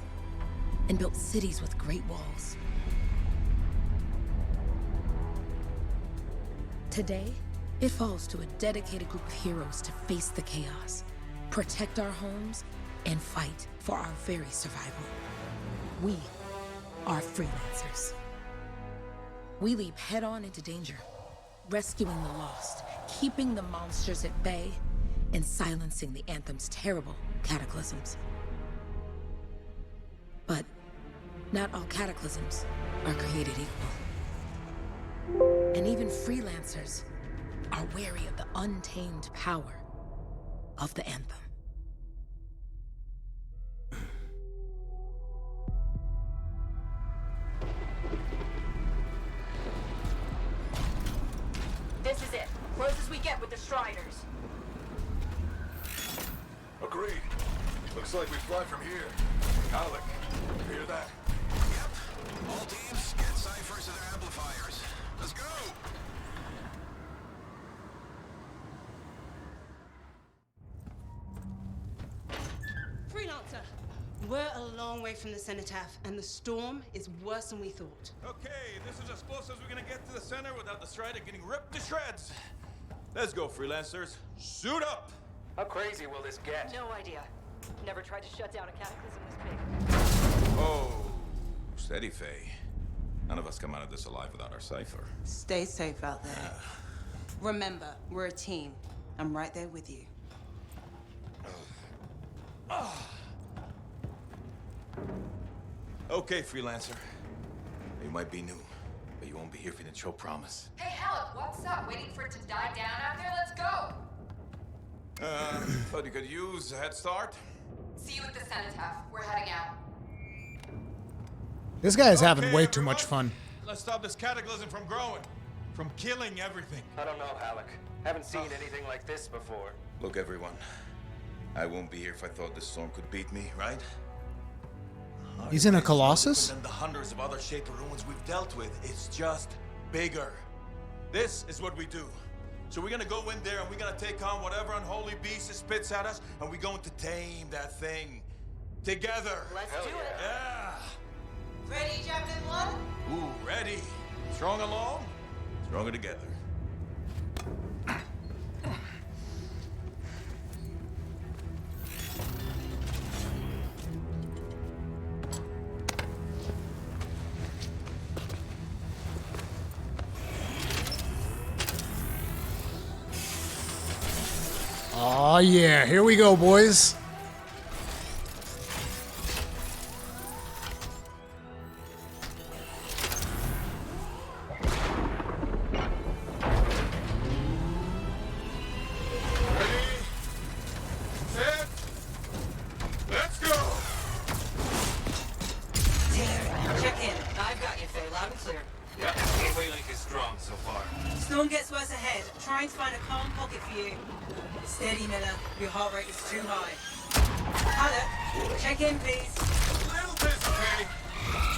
and built cities with great walls. Today, it falls to a dedicated group of heroes to face the chaos, protect our homes, and fight for our very survival. We are freelancers. We leap head-on into danger, rescuing the lost, keeping the monsters at bay, and silencing the Anthem's terrible cataclysms. But not all cataclysms are created equal. And even freelancers are wary of the untamed power of the Anthem. This is it. Close as we get with the Striders. Agreed. Looks like we fly from here. Alec, you hear that? Yep. All teams, get ciphers to their amplifiers. Let's go! Freelancer, we're a long way from the cenotaph, and the storm is worse than we thought. Okay, this is as close as we're gonna get to the center without the Strider getting ripped to shreds. Let's go, freelancers. Suit up! How crazy will this get? No idea. Never tried to shut down a cataclysm this big. Oh, steady, Faye. None of us come out of this alive without our cipher. Stay safe out there. Remember, we're a team. I'm right there with you. Okay, freelancer. You might be new, but you won't be here if you didn't show promise. Hey, Alec, what's up? Waiting for it to die down out there? Let's go! Thought you could use a head start. See you at the cenotaph. We're heading out. This guy is having Okay, way too everyone. much fun. Let's stop this cataclysm from growing, from killing everything. I don't know, Alec. Haven't seen anything like this before. Look, everyone. I won't be here if I thought this storm could beat me, right? He's in a It's Colossus? different than the hundreds of other shaper ruins we've dealt with. It's just bigger. This is what we do. So we're gonna go in there and we're gonna take on whatever unholy beast it spits at us, and we're going to tame that thing together. Let's do it. Yeah. Ready, Javelin 1? Ooh, ready. Strong along, stronger together. Oh yeah, here we go, boys. Ready, set, let's go. Check in. I've got you, Faye. Loud and clear. Yeah, gateway link is strong so far. Storm gets worse ahead. Trying to find a calm pocket for you. Steady, Miller. Your heart rate is too high. Hello. Check in, please. A little busy, Kenny.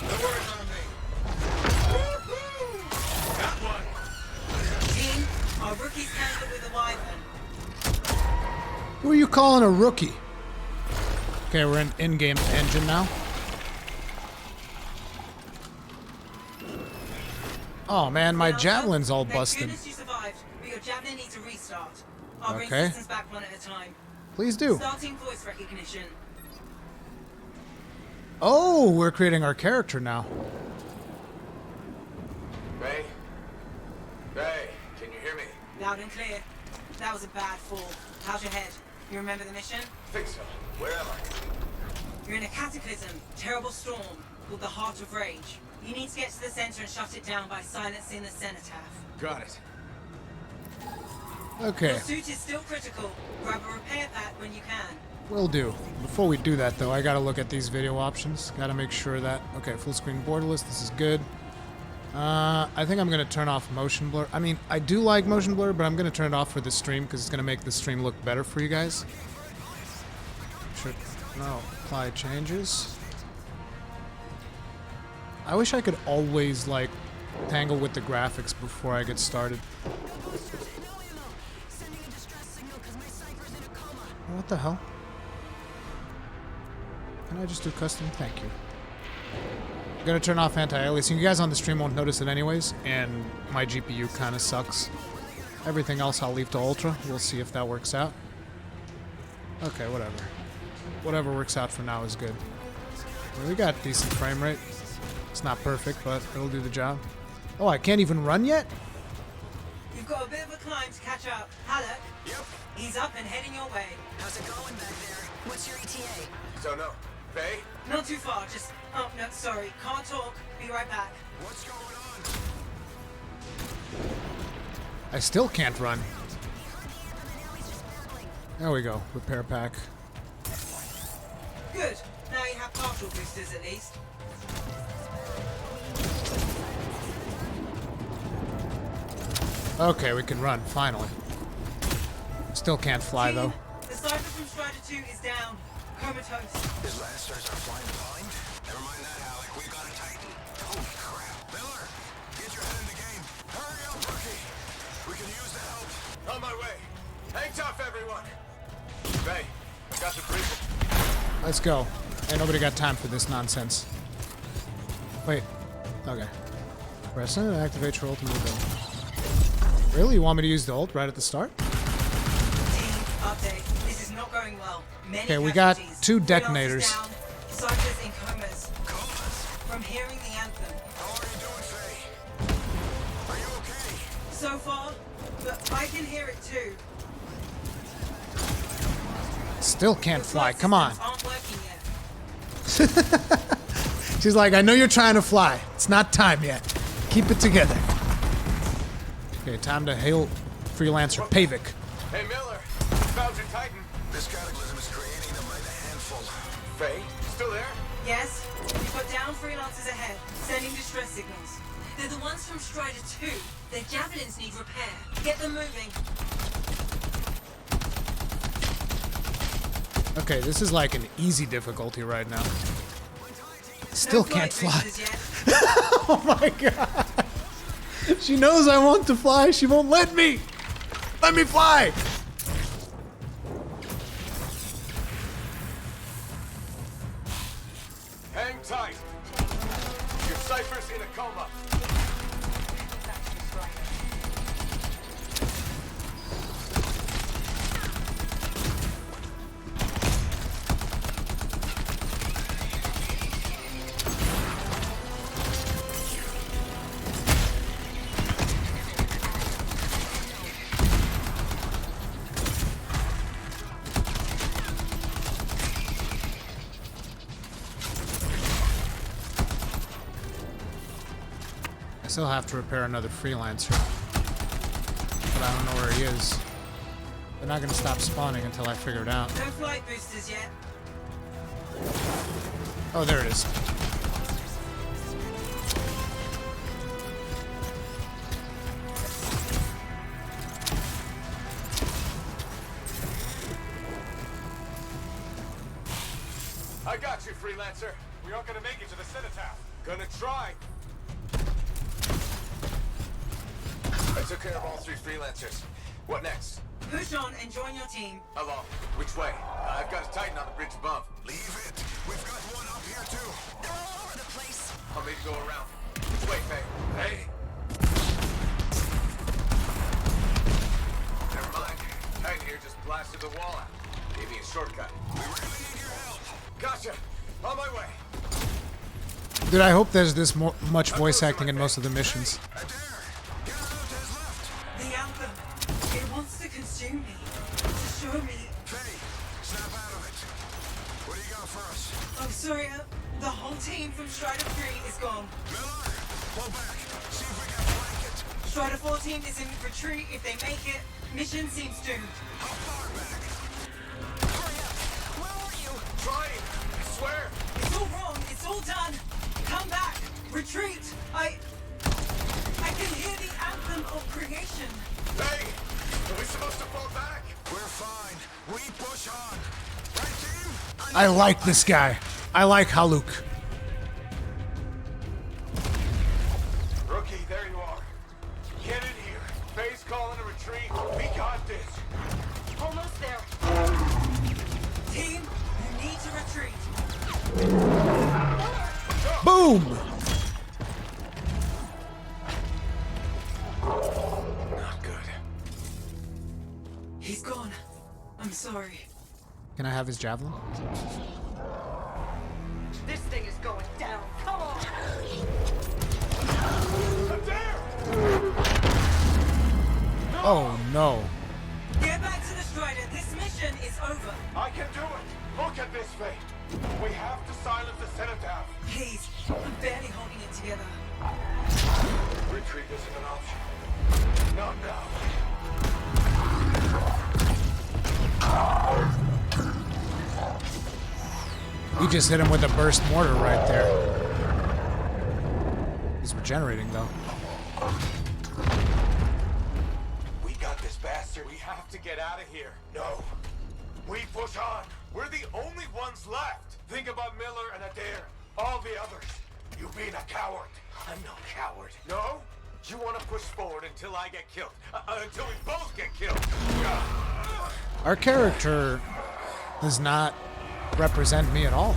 The word's on me. Got one. Team, our rookies handle with a wyvern. Who are you calling a rookie? Okay, we're in in-game engine now. Oh man, my javelin's all Thank busted. goodness you survived, but your javelin needs a restart. I'll bring Okay. systems back one at a time. Please do. Starting voice recognition. Oh, we're creating our character now. Ray? Ray, can you hear me? Loud and clear. That was a bad fall. How's your head? You remember the mission? Think so. Where am I? You're in a cataclysm, terrible storm, called the Heart of Rage. You need to get to the center and shut it down by silencing the cenotaph. Got it. Okay. Your suit is still critical. Grab a repair pack when you can. Will do. Before we do that, though, I gotta look at these video options. Gotta make sure that... Okay, full screen borderless. This is good. I think I'm gonna turn off motion blur. I mean, I do like motion blur, but I'm gonna turn it off for the stream because it's gonna make the stream look better for you guys. No, apply changes. I wish I could always, like, tangle with the graphics before I get started. What the hell? Can I just do custom? Thank you. I'm gonna turn off anti-aliasing. You guys on the stream won't notice it anyways, and my GPU kind of sucks. Everything else I'll leave to ultra. We'll see if that works out. Okay, whatever. Whatever works out for now is good. Well, we got decent frame rate. It's not perfect, but it'll do the job. Oh, I can't even run yet? You've got a bit of a climb to catch up. Halleck? Yep. He's up and heading your way. How's it going back there? What's your ETA? Don't know. Faye? Not too far, just... Oh, no, sorry. Can't talk. Be right back. What's going on? I still can't run. There we go. Repair pack. Good. Now you have partial boosters at least. Okay, we can run, finally. Still can't fly, though. The Cypher from Strider 2 is down. Comatose. His Lancers are flying blind? Never mind that, Alec. We've got a Titan. Holy crap. Miller, get your head in the game. Hurry up, rookie. We can use the help. On my way. Hang tough, everyone. Faye, I got the briefing. Let's go. Ain't nobody got time for this nonsense. Wait. Okay. Press it and activate your ultimate ability. Really? You want me to use the ult right at the start? Team update. This is not going well. Many Okay, we got casualties. 2 Freelancers detonators. down. Cyphers in comas. Comas? From hearing the anthem. How are you doing, Faye? Are you okay? So far, but I can hear it too. Still can't The fly. flight Come on. systems aren't working yet. She's like, I know you're trying to fly. It's not time yet. Keep it together. Okay, time to hail Freelancer Pavik. Hey, Miller. Found your Titan. This cataclysm is creating them by the handful. Faye, still there? Yes, we've got down freelancers ahead, sending distress signals. They're the ones from Strider 2. Their javelins need repair. Get them moving. Okay, this is like an easy difficulty right now. Still No flight can't fly. boosters yet. Oh my god. She knows I want to fly. She won't let me. Let me fly. Hang tight. Your Cypher's in a coma. I still have to repair another Freelancer. But I don't know where he is. They're not gonna stop spawning until I figure it out. No flight boosters yet. Oh, there it is. I got you, Freelancer. We aren't gonna make it to the cenotaph. Gonna try. I took care of all 3 freelancers. What next? Push on and join your team. How long? Which way? I've got a Titan on the bridge above. Leave it. We've got one up here, too. They're all over the place. I'll maybe go around. Which way, Faye? Hey! Never mind. Titan here just blasted the wall out. Gave me a shortcut. We really need your help. Gotcha! On my way! Dude, I hope there's this much voice acting in most of the missions. Adair, get out to his left. The anthem. It wants to consume me. To show me. Faye, snap out of it. What do you got for us? I'm sorry, the whole team from Strider 3 is gone. Miller, pull back. See if we can flank it. Strider 4 team is in retreat. If they make it, Mission seems doomed. How far back? Hurry up! Where were you? Trying! I swear! It's all wrong. It's all done. Come back. Retreat. I can hear the anthem of creation. Hey! Are we supposed to fall back? We're fine. We push on. Right, team? I like this guy. I like Haluk. Rookie, there you are. Get in here. Base calling a retreat. We got this. Almost there. Team, you need to retreat. Boom! Not good. He's gone. I'm sorry. Can I have his javelin? This thing is going down. Come on. Oh no. Get back to the Strider. This mission is over. I can do it. Look at this thing. We have to silence the Cenotaph. Please, I'm barely holding it together. Retreat isn't an option. Not now. He just hit him with a burst mortar right there. He's regenerating though. We got this bastard. We have to get out of here. No. We push on. We're the only ones left. Think about Miller and Adair. All the others. You being a coward. I'm no coward. No? You want to push forward until I get killed. Until we both get killed. Our character does not represent me at all.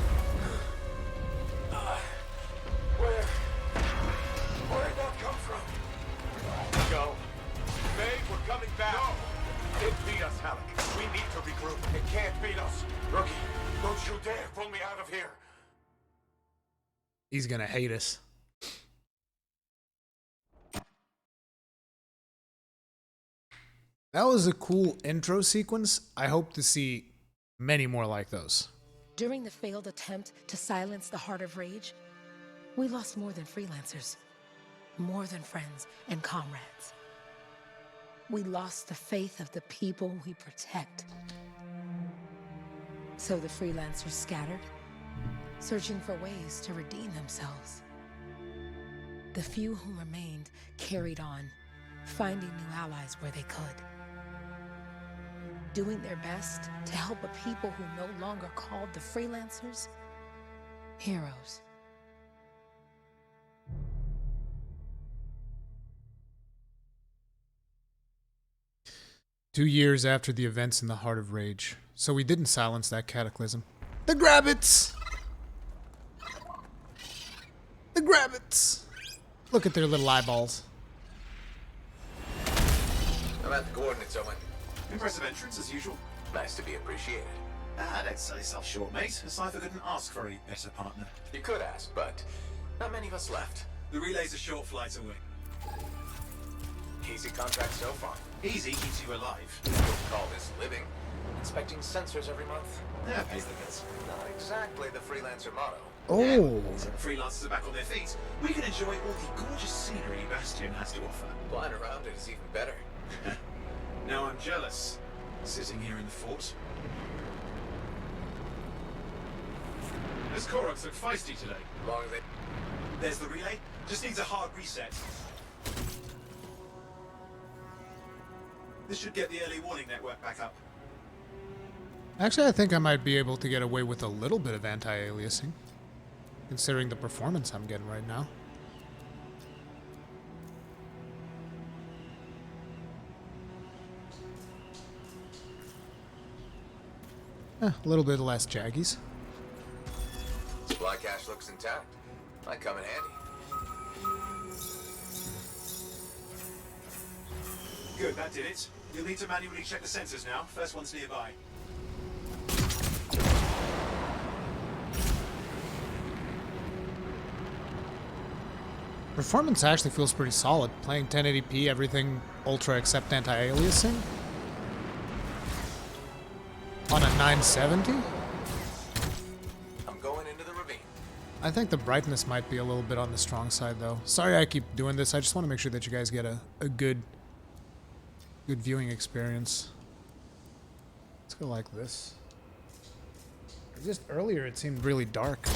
Where'd that come from? Go. May, we're coming back. No. It beat us, Halleck. We need to regroup. It can't beat us. Rookie, don't you dare pull me out of here. He's gonna hate us. That was a cool intro sequence. I hope to see many more like those. During the failed attempt to silence the Heart of Rage, we lost more than freelancers, more than friends and comrades. We lost the faith of the people we protect. So the freelancers scattered, searching for ways to redeem themselves. The few who remained carried on, finding new allies where they could. Doing their best to help a people who no longer called the freelancers heroes. Two years after the events in the Heart of Rage. So we didn't silence that cataclysm. The Grabbits! The Grabbits! Look at their little eyeballs. I'm at the coordinates, Owen. Impressive entrance, as usual. Nice to be appreciated. Don't sell yourself short, mate. A cipher couldn't ask for a better partner. You could ask, but not many of us left. The relay's a short flight away. Easy contract so far. Easy keeps you alive. Wouldn't call this living. Inspecting sensors every month. Yeah, pays the bills. Not exactly the freelancer motto. Oh. So the freelancers are back on their feet. We can enjoy all the gorgeous scenery Bastion has to offer. Flying around it is even better. Now I'm jealous, sitting here in the fort. Those Koroks look feisty today. Long as they... There's the relay. Just needs a hard reset. This should get the early warning network back up. Actually, I think I might be able to get away with a little bit of anti-aliasing, considering the performance I'm getting right now. A little bit less jaggies. Supply cache looks intact. Might come in handy. Good, that did it. You'll need to manually check the sensors now. First one's nearby. Performance actually feels pretty solid. Playing 1080p, everything ultra except anti-aliasing. On a 970? I'm going into the ravine. I think the brightness might be a little bit on the strong side though. Sorry I keep doing this, I just want to make sure that you guys get a good good viewing experience. Let's go like this. Just earlier it seemed really dark.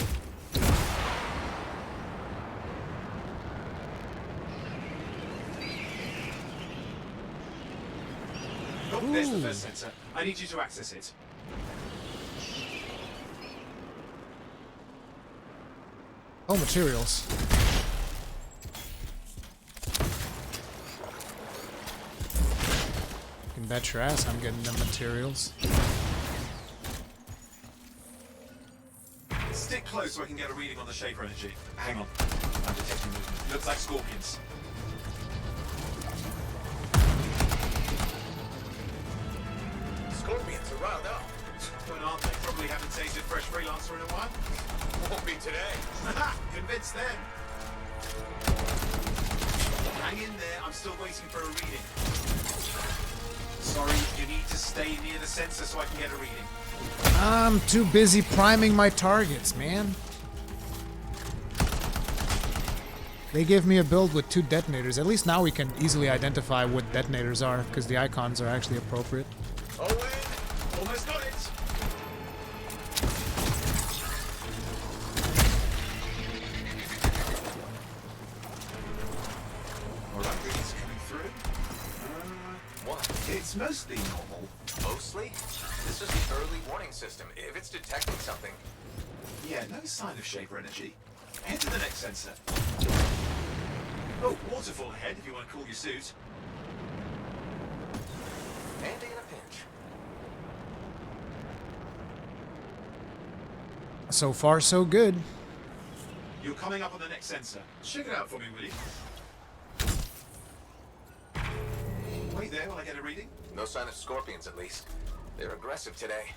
Oh, there's the first sensor. I need you to access it. Oh, materials. You can bet your ass I'm getting the materials. Stick close so I can get a reading on the Shaper energy. Hang on. I'm detecting movement. Looks like scorpions. Scorpions are riled up. When aren't they? Probably haven't tasted fresh Freelancer in a while. Won't be today. Convince them. Hang in there. I'm still waiting for a reading. Sorry, you need to stay near the sensor so I can get a reading. I'm too busy priming my targets, man. They give me a build with 2 detonators. At least now we can easily identify what detonators are, because the icons are actually appropriate. Oh, wait. Almost got it. Alright, readings coming through. What? It's mostly normal. Mostly? This is the early warning system. If it's detecting something... Yeah, no sign of Shaper energy. Head to the next sensor. Oh, waterfall ahead if you want to cool your suit. Handy in a pinch. So far, so good. You're coming up on the next sensor. Check it out for me, will you? Wait there while I get a reading. No sign of scorpions, at least. They're aggressive today.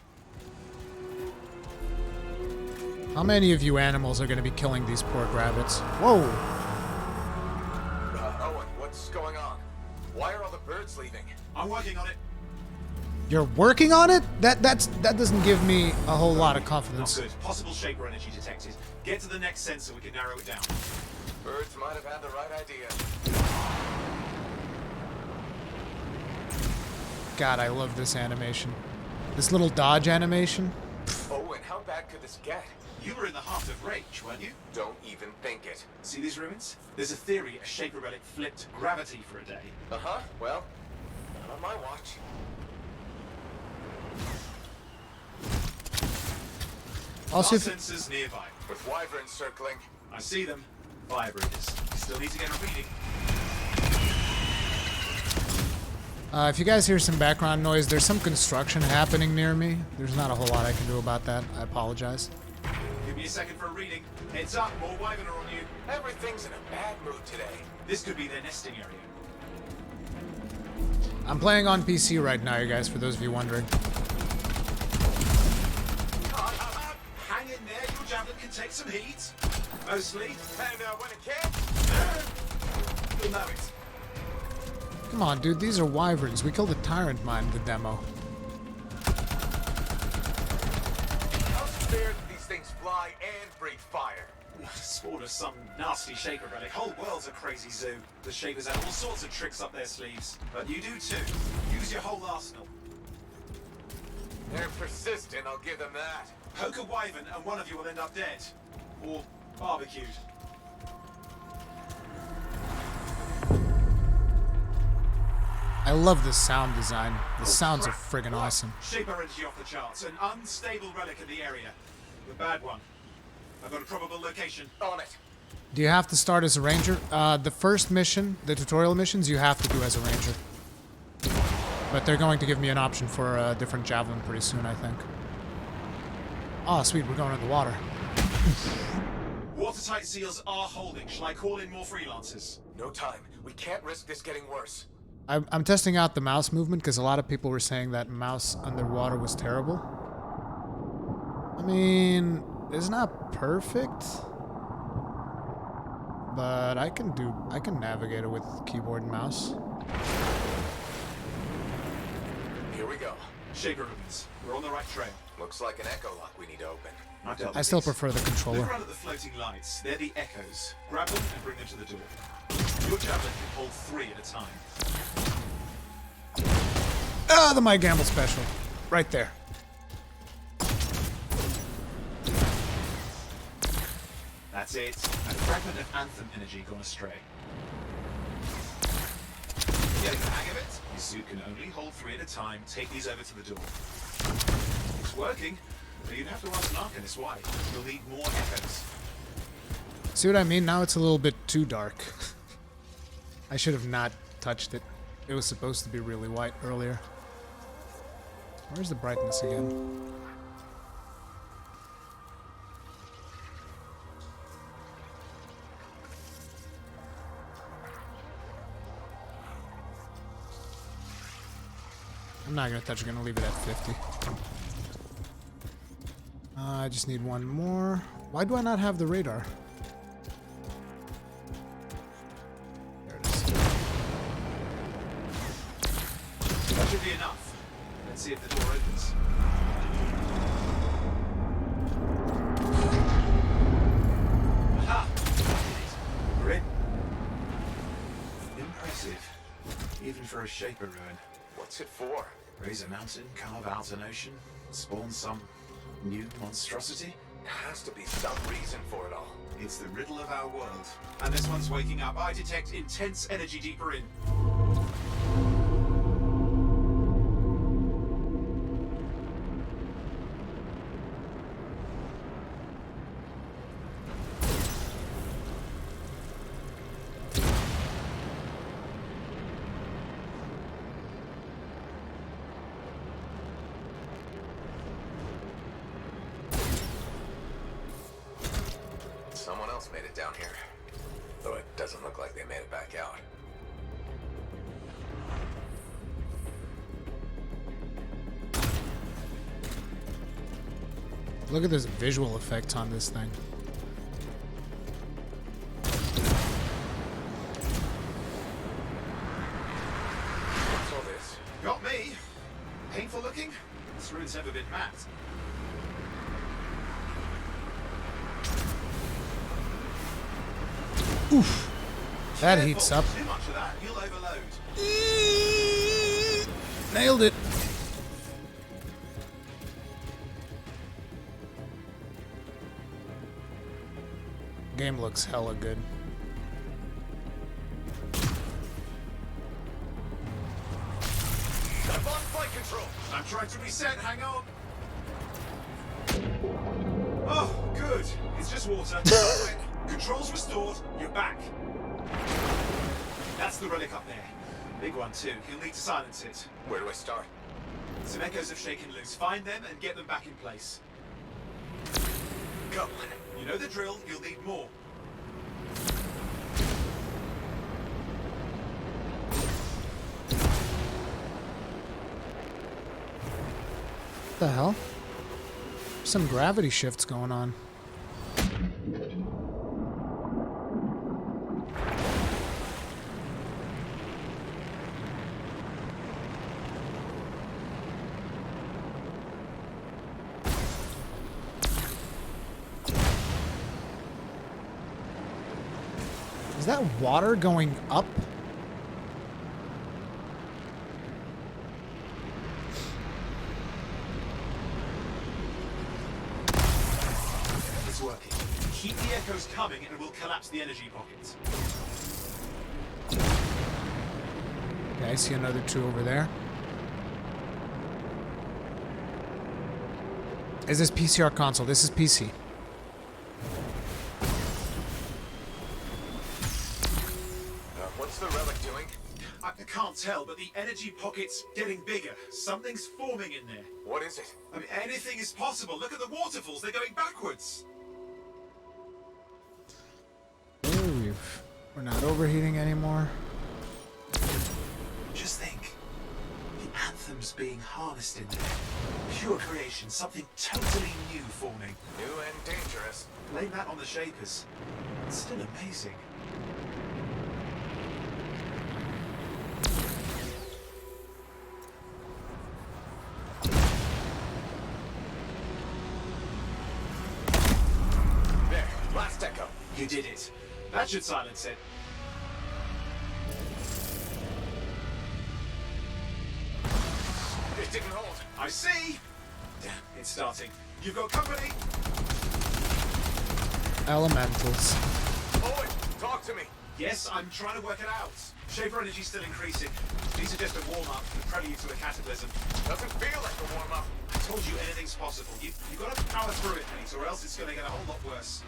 How many of you animals are going to be killing these poor rabbits? Whoa! Owen, what's going on? Why are all the birds leaving? I'm working on it. You're working on it? That doesn't give me a whole lot of confidence. Not good. Possible Shaper energy detected. Get to the next sensor, we can narrow it down. Birds might have had the right idea. God, I love this animation. This little dodge animation. Owen, how bad could this get? You were in the heart of rage, weren't you? Don't even think it. See these ruins? There's a theory a Shaper relic flipped gravity for a day. Uh-huh. Well, not on my watch. Also, sensors nearby. With wyverns circling. I see them. Fire breathers. Still need to get a reading. if you guys hear some background noise, there's some construction happening near me. There's not a whole lot I can do about that. I apologize. Give me a second for a reading. Heads up, more wyvern are on you. Everything's in a bad mood today. This could be their nesting area. I'm playing on PC right now, you guys, for those of you wondering. Hang in there, your Javelin can take some heat. Mostly. And when it can, You'll know it. Come on, dude, these are wyverns. We killed a tyrant mine in the demo. how spared these things fly and breathe fire? Spawned of some nasty Shaper relic. Whole world's a crazy zoo. The Shapers have all sorts of tricks up their sleeves. But you do too. Use your whole arsenal. They're persistent, I'll give them that. Poke a wyvern and one of you will end up dead. Or barbecued. I love the sound design. The sounds are friggin' awesome. Shaper energy off the charts. An unstable relic in the area. The bad one. I've got a probable location. On it. Do you have to start as a ranger? The first mission, the tutorial missions, you have to do as a ranger. But they're going to give me an option for a different Javelin pretty soon, I think. Oh, sweet, we're going in the water. Watertight seals are holding. Shall I call in more freelancers? No time. We can't risk this getting worse. I'm testing out the mouse movement because a lot of people were saying that mouse underwater was terrible. I mean, it's not perfect, but I can navigate it with keyboard and mouse. Here we go. Shaper ruins. We're on the right trail. Looks like an echo lock we need to open. I've dealt I with still these. prefer the Look controller. around at the floating lights. They're the echoes. Grab them and bring them to the door. Your Javelin can hold 3 at a time. Ah, the My Gamble special. Right there. That's it. A fragment of Anthem energy gone astray. Getting the hang of it? Your suit can only hold 3 at a time. Take these over to the door. It's working, but you'd have to ask an Arcanist why. You'll need more echoes. See what I mean? Now it's a little bit too dark. I should have not touched it. It was supposed to be really white earlier. Where's the brightness again? I'm not gonna touch it, I'm gonna leave it at 50. I just need one more. Why do I not have the radar? There it is. That should be enough. Let's see if the door opens. Aha! We're in. Impressive. Even for a Shaper ruin. What's it for? Raise a mountain, carve out an ocean, spawn some new monstrosity? There has to be some reason for it all. It's the riddle of our world. And this one's waking up. I detect intense energy deeper in. Someone else made it down here. Though it doesn't look like they made it back out. Look at this visual effect on this thing. What's all this? Got me. Painful looking? This ruin's never been mapped. Oof. That Careful. heats up. Too much of that, you'll overload. Nailed it. Game looks hella good. I've lost flight control! I'm trying to reset, hang on. Oh, good. It's just water. Controls restored, you're back. That's the relic up there. Big one too. You'll need to silence it. Where do I start? Some echoes have shaken loose. Find them and get them back in place. Javelin. You know the drill, you'll need more. What the hell? Some gravity shifts going on. Is that water going up? It's working. Keep the echoes coming and we'll collapse the energy pockets. Okay, I see another two over there. Is this PC or console? This is PC. What's the relic doing? I can't tell, but the energy pocket's getting bigger. Something's forming in there. What is it? I mean, anything is possible. Look at the waterfalls. They're going backwards. Oh, we're not overheating anymore. Just think. The anthem's being harnessed in there. Pure creation. Something totally new forming. New and dangerous. Blame that on the Shapers. It's still amazing. There, last echo. You did it. That should silence it. didn't hold. I see. Damn, it's starting. You've got company. Elementals. Owen, talk to me. Yes, I'm trying to work it out. Shaper energy's still increasing. These are just a warm-up, the prelude to a cataclysm. Doesn't feel like a warm-up. I told you anything's possible. You've got to power through it, mate, or else it's going to get a whole lot worse.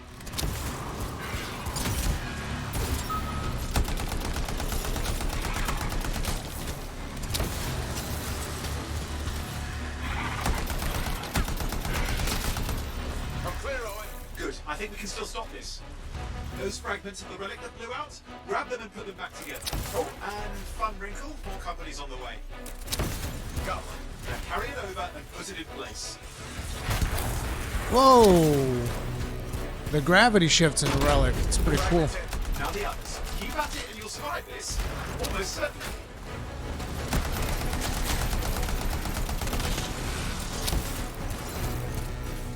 I'm clear, Owen. Good. I think we can still stop this. Those fragments of the relic that blew out, grab them and put them back together. Oh, and fun wrinkle, more company's on the way. Go. Now carry it over and put it in place. Whoa! The gravity shifts in the relic. It's pretty cool. Now the others. Keep at it and you'll survive this. Almost certainly.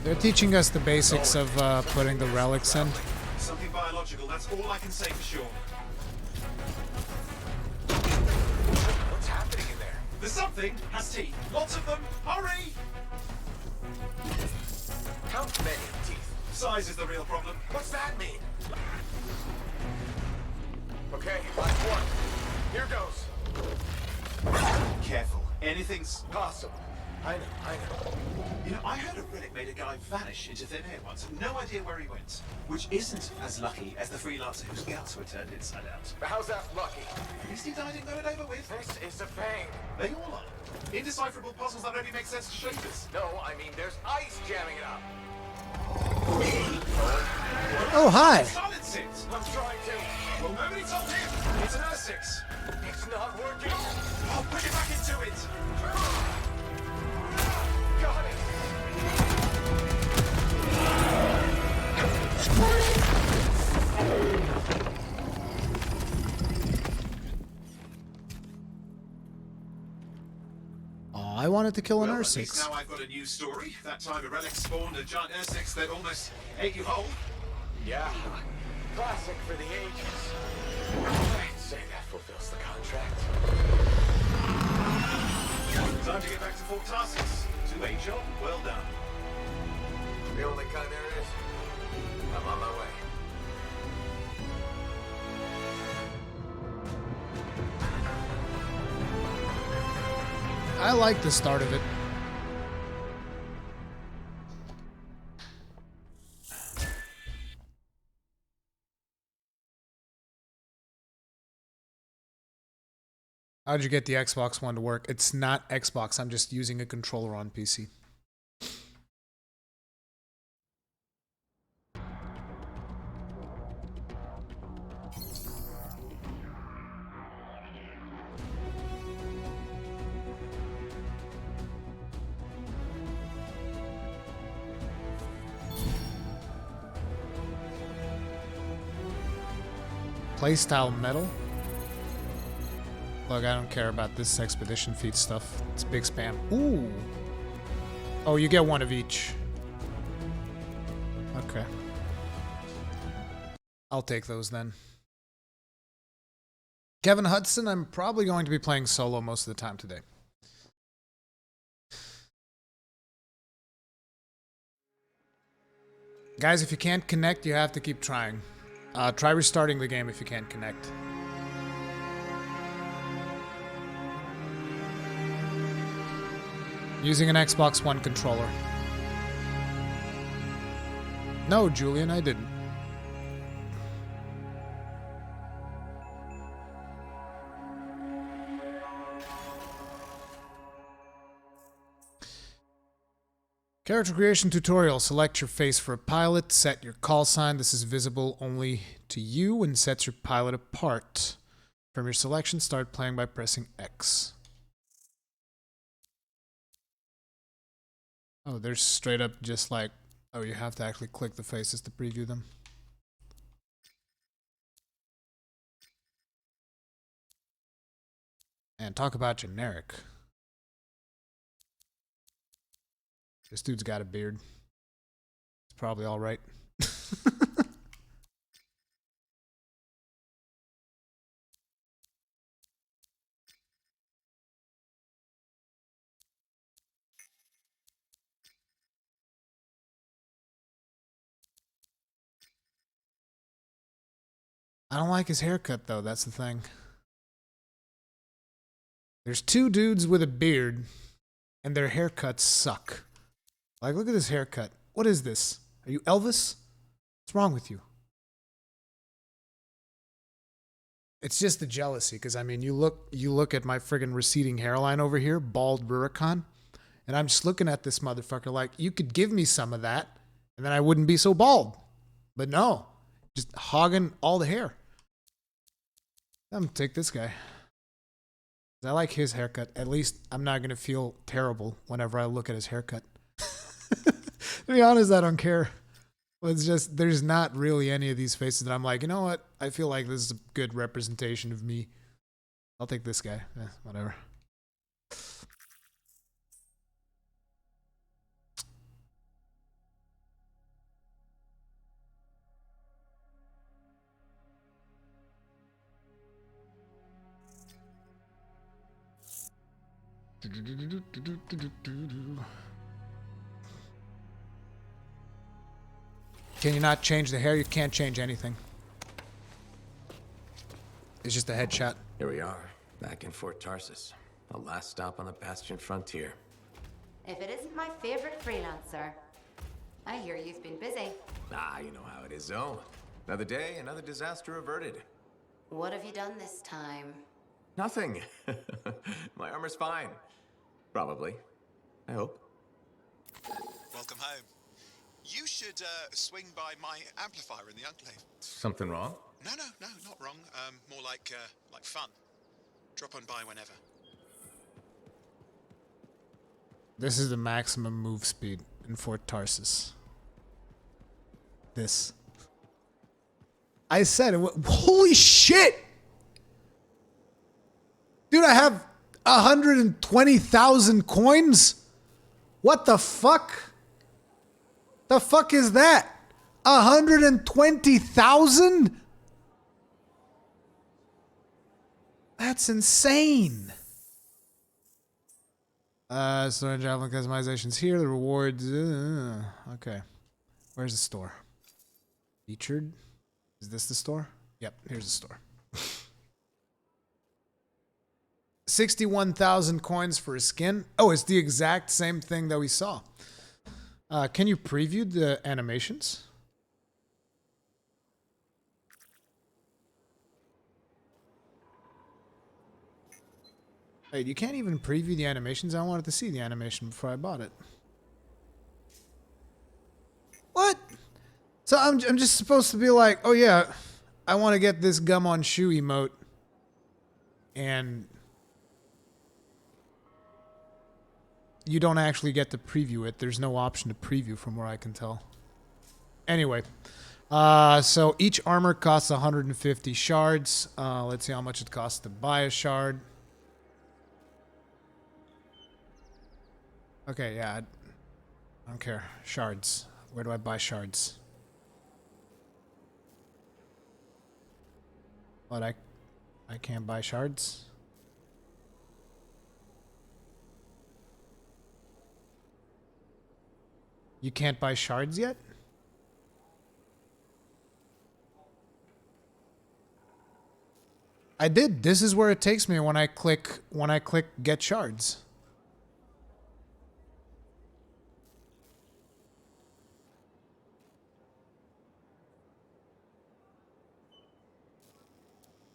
They're teaching us the basics of putting the relics in. Something biological, that's all I can say for sure. What's happening in there? The something has teeth. Lots of them. Hurry! How many teeth? Size is the real problem. What's that mean? Okay, last one. Here goes. Careful. Anything's Possible. I know. You know, I heard a relic made a guy vanish into thin air once. No idea where he went. Which isn't as lucky as the freelancer whose scouts were turned inside out. How's that lucky? At least he died and got it over with. This is a pain. They all are. Indecipherable puzzles that only make sense to shapers. No, I mean there's ice jamming it up. Oh, hi! Silence it! I'm trying to. Well, nobody told him. It's an Earth-6. It's not working. I'll put it back into it. Got it. Oh, I wanted to kill an Well, at least R6. now I've got a new story. That time a relic spawned a giant Earth-6 that almost ate you whole. Yeah. Classic for the ages. I'd say that fulfills the contract. Time to get back to Fort Tarsus. To a job well done. The only kind there is. I'm on my way. I like the start of it. How'd you get the Xbox One to work? It's not Xbox. I'm just using a controller on PC. Playstyle metal? Look, I don't care about this expedition feat stuff. It's big spam. Ooh! Oh, you get one of each. Okay. I'll take those then. Kevin Hudson, I'm probably going to be playing solo most of the time today. Guys, if you can't connect, you have to keep trying. Try restarting the game if you can't connect. Using an Xbox One controller. No, Julian, I didn't. Character creation tutorial. Select your face for a pilot. Set your call sign. This is visible only to you and sets your pilot apart. From your selection, start playing by pressing X. Oh, they're straight up just like... Oh, you have to actually click the faces to preview them. And talk about generic. This dude's got a beard. It's probably all right. I don't like his haircut, though. That's the thing. There's two dudes with a beard, and their haircuts suck. Like, look at this haircut. What is this? Are you Elvis? What's wrong with you? It's just the jealousy, because, I mean, you look at my friggin' receding hairline over here, bald Rurikon, and I'm just looking at this motherfucker like, you could give me some of that, and then I wouldn't be so bald. But no, just hogging all the hair. I'm gonna take this guy. I like his haircut. At least I'm not going to feel terrible whenever I look at his haircut. To be honest, I don't care. It's just, there's not really any of these faces that I'm like, you know what? I feel like this is a good representation of me. I'll take this guy. Whatever. Can you not change the hair? You can't change anything. It's just a headshot. Here we are, back in Fort Tarsus. The last stop on the Bastion frontier. If it isn't my favorite freelancer. I hear you've been busy. Ah, you know how it is, Zoe. Another day, another disaster averted. What have you done this time? Nothing. My armor's fine. Probably. I hope. Welcome home. You should swing by my amplifier in the Enclave. Something wrong? No, not wrong. More like fun. Drop on by whenever. This is the maximum move speed in Fort Tarsus. This. I said it. Holy shit! Dude, I have 120,000 coins? What the fuck? The fuck is that? 120,000? That's insane. Store Javelin customizations here. The rewards. Okay. Where's the store? Featured? Is this the store? Yep, here's the store. 61,000 coins for a skin. Oh, it's the exact same thing that we saw. Can you preview the animations? Wait, you can't even preview the animations? I wanted to see the animation before I bought it. What? So I'm just supposed to be like, oh yeah, I want to get this gum on shoe emote. And you don't actually get to preview it. There's no option to preview from where I can tell. Anyway, so each armor costs 150 shards. Let's see how much it costs to buy a shard. Okay, yeah, I don't care. Shards. Where do I buy shards? What, I can't buy shards? You can't buy shards yet? I did. This is where it takes me when I click get shards.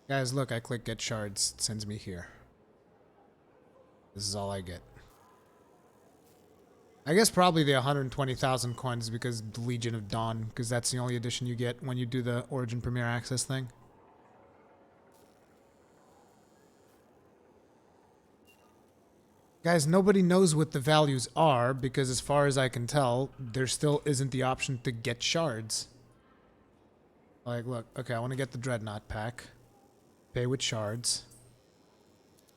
Guys, look, I click get shards. It sends me here. This is all I get. I guess probably the 120,000 coins because the Legion of Dawn, because that's the only edition you get when you do the Origin Premier Access thing. Guys, nobody knows what the values are because as far as I can tell, there still isn't the option to get shards. Like, look, okay, I want to get the Dreadnought pack. Pay with shards.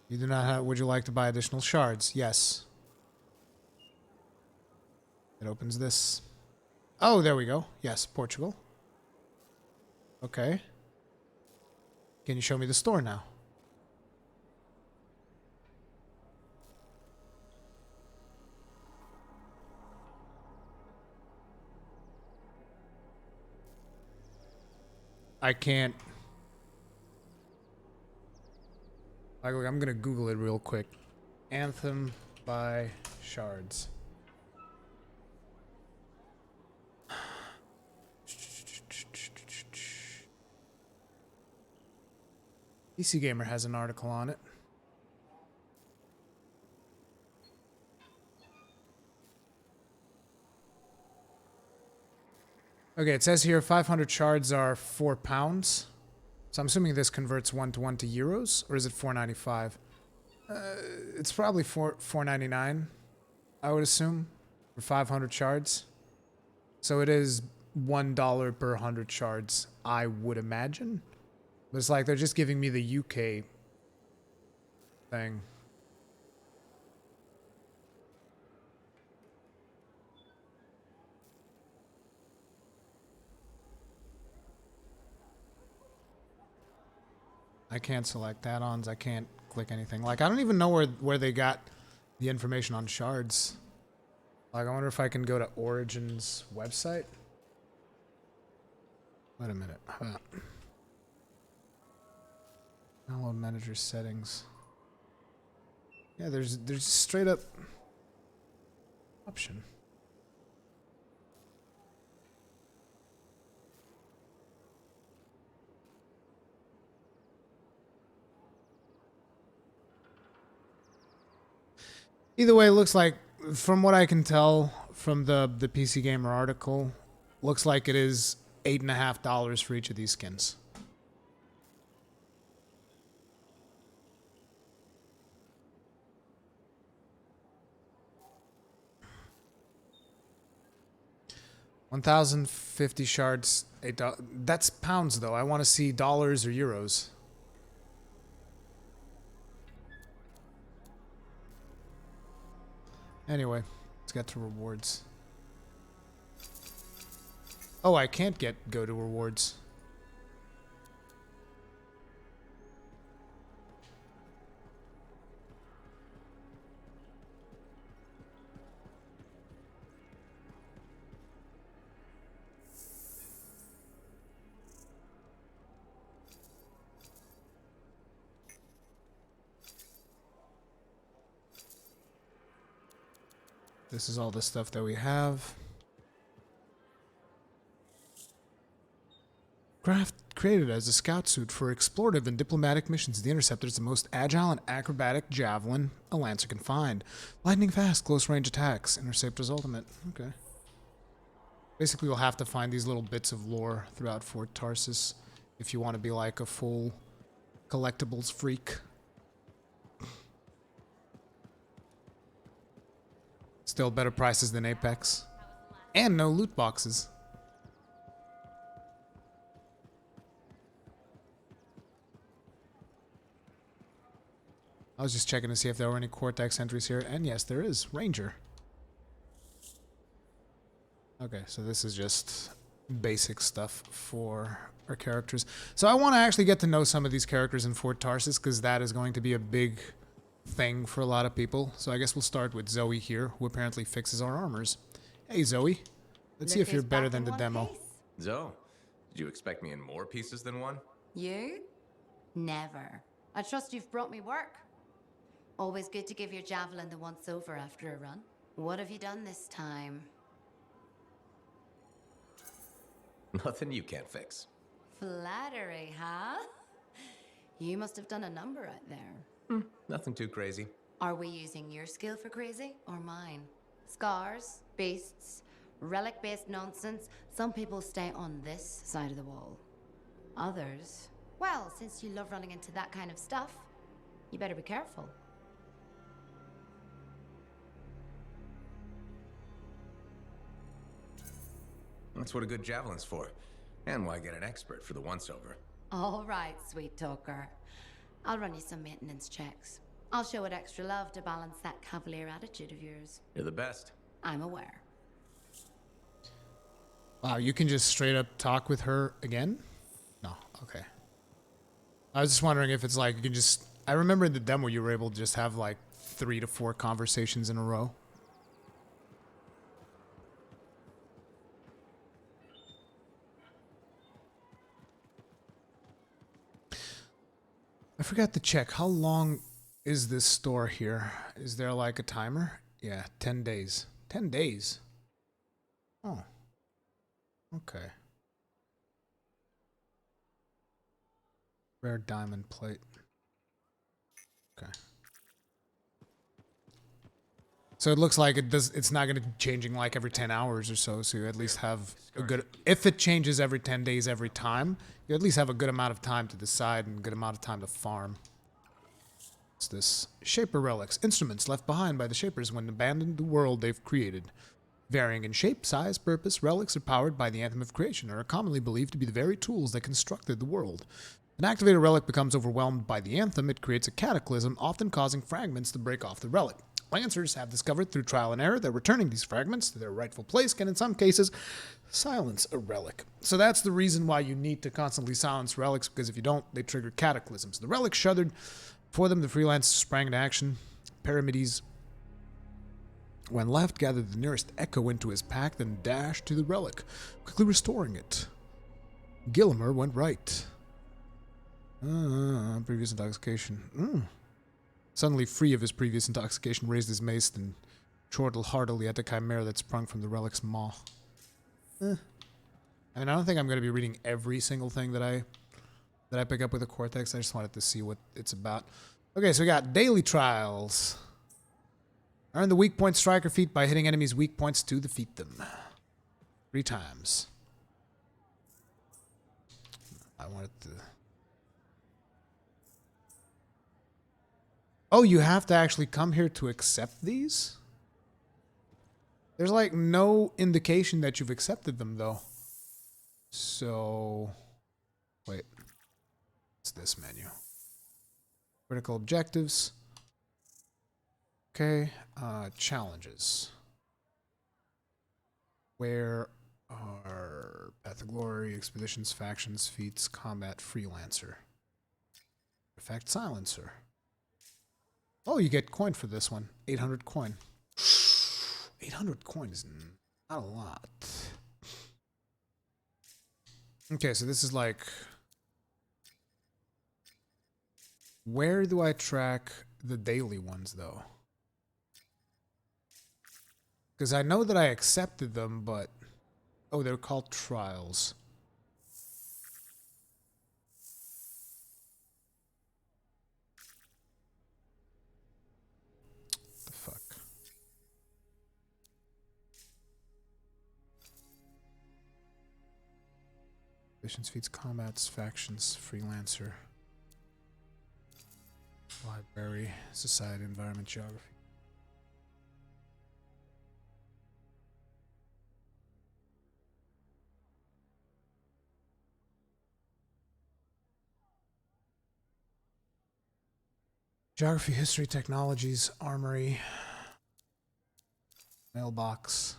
You do not have, would you like to buy additional shards? Yes. It opens this. Oh, there we go. Yes, Portugal. Okay. Can you show me the store now? I can't Like, I'm gonna Google it real quick. Anthem by Shards. PC Gamer has an article on it. Okay, it says here 500 shards are £4. So I'm assuming this converts 1-to-1 to euros, or is it 4.95? It's probably 4.99, I would assume, for 500 shards. So it is $1 per 100 shards, I would imagine. But it's like they're just giving me the UK thing. I can't select add-ons. I can't click anything. Like, I don't even know where they got the information on shards. Like, I wonder if I can go to Origin's website. Wait a minute. Download manager settings. Yeah, there's straight up option. Either way, it looks like, from what I can tell from the PC Gamer article, looks like it is $8.50 for each of these skins. $1,050 shards, $8. That's pounds, though. I want to see dollars or euros. Anyway, let's get to rewards. Oh, I can't go to rewards. This is all the stuff that we have. Created as a scout suit for explorative and diplomatic missions, the Interceptor is the most agile and acrobatic Javelin a Lancer can find. Lightning fast, close-range attacks. Interceptor's ultimate. Okay. Basically, you'll have to find these little bits of lore throughout Fort Tarsis if you want to be like a full collectibles freak. Still better prices than Apex. And no loot boxes. I was just checking to see if there were any Cortex entries here, and yes, there is. Ranger. Okay, so this is just basic stuff for our characters. So I want to actually get to know some of these characters in Fort Tarsis, because that is going to be a big thing for a lot of people. So I guess we'll start with Zoe here, who apparently fixes our armors. Hey, Zoe. Let's see if you're better than the demo. Zoe, did you expect me in more pieces than one? You? Never. I trust you've brought me work. Always good to give your Javelin the once-over after a run. What have you done this time? Nothing you can't fix. Flattery, huh? You must have done a number out there. Nothing too crazy. Are we using your skill for crazy or mine? Scars, beasts, relic-based nonsense. Some people stay on this side of the wall. Others, well, since you love running into that kind of stuff, you better be careful. That's what a good Javelin's for. And why get an expert for the once-over. All right, sweet talker. I'll run you some maintenance checks. I'll show it extra love to balance that cavalier attitude of yours. You're the best. I'm aware. Wow, you can just straight up talk with her again? No, okay. I was just wondering if it's like you can just... I remember in the demo you were able to just have like 3 to 4 conversations in a row. I forgot to check. How long is this store here? Is there like a timer? Yeah, 10 days. 10 days? Oh. Okay. Rare diamond plate. Okay. So it looks like it's not going to be changing like every 10 hours or so, so you at least have a good... If it changes every 10 days every time, you at least have a good amount of time to decide and a good amount of time to farm. What's this? Shaper relics. Instruments left behind by the Shapers when abandoned the world they've created. Varying in shape, size, purpose, relics are powered by the Anthem of Creation and are commonly believed to be the very tools that constructed the world. If an activated relic becomes overwhelmed by the Anthem, it creates a cataclysm, often causing fragments to break off the relic. Lancers have discovered through trial and error that returning these fragments to their rightful place can, in some cases, silence a relic. So that's the reason why you need to constantly silence relics, because if you don't, they trigger cataclysms. The relic shuddered. For them, the Freelancers sprang into action. Pyramides, when left, gathered the nearest echo into his pack, then dashed to the relic, quickly restoring it. Gillimer went right. Previous intoxication. Suddenly free of his previous intoxication, raised his mace and chortled heartily at the chimera that sprung from the relic's maw. I mean, I don't think I'm going to be reading every single thing that I pick up with the Cortex. I just wanted to see what it's about. Okay, so we got daily trials. Earn the weak point striker feat by hitting enemies' weak points to defeat them. 3 times. I wanted to... Oh, you have to actually come here to accept these? There's like no indication that you've accepted them though. So... Wait. It's this menu. Critical objectives. Okay. Challenges. Where are Path of Glory, Expeditions, Factions, Feats, Combat, Freelancer. Effect Silencer. Oh, you get coin for this one. 800 coin. 800 coin is not a lot. Okay, so this is like... Where do I track the daily ones, though? Because I know that I accepted them, but... Oh, they're called trials. The fuck? Missions, feats, combats, factions, freelancer. Library, society, environment, geography. Geography, history, technologies, armory, mailbox.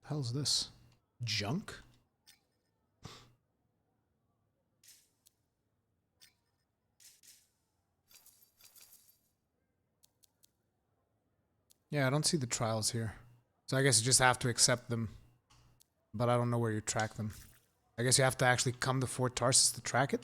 What the hell is this? Junk? Yeah, I don't see the trials here. So I guess you just have to accept them. But I don't know where you track them. I guess you have to actually come to Fort Tarsus to track it?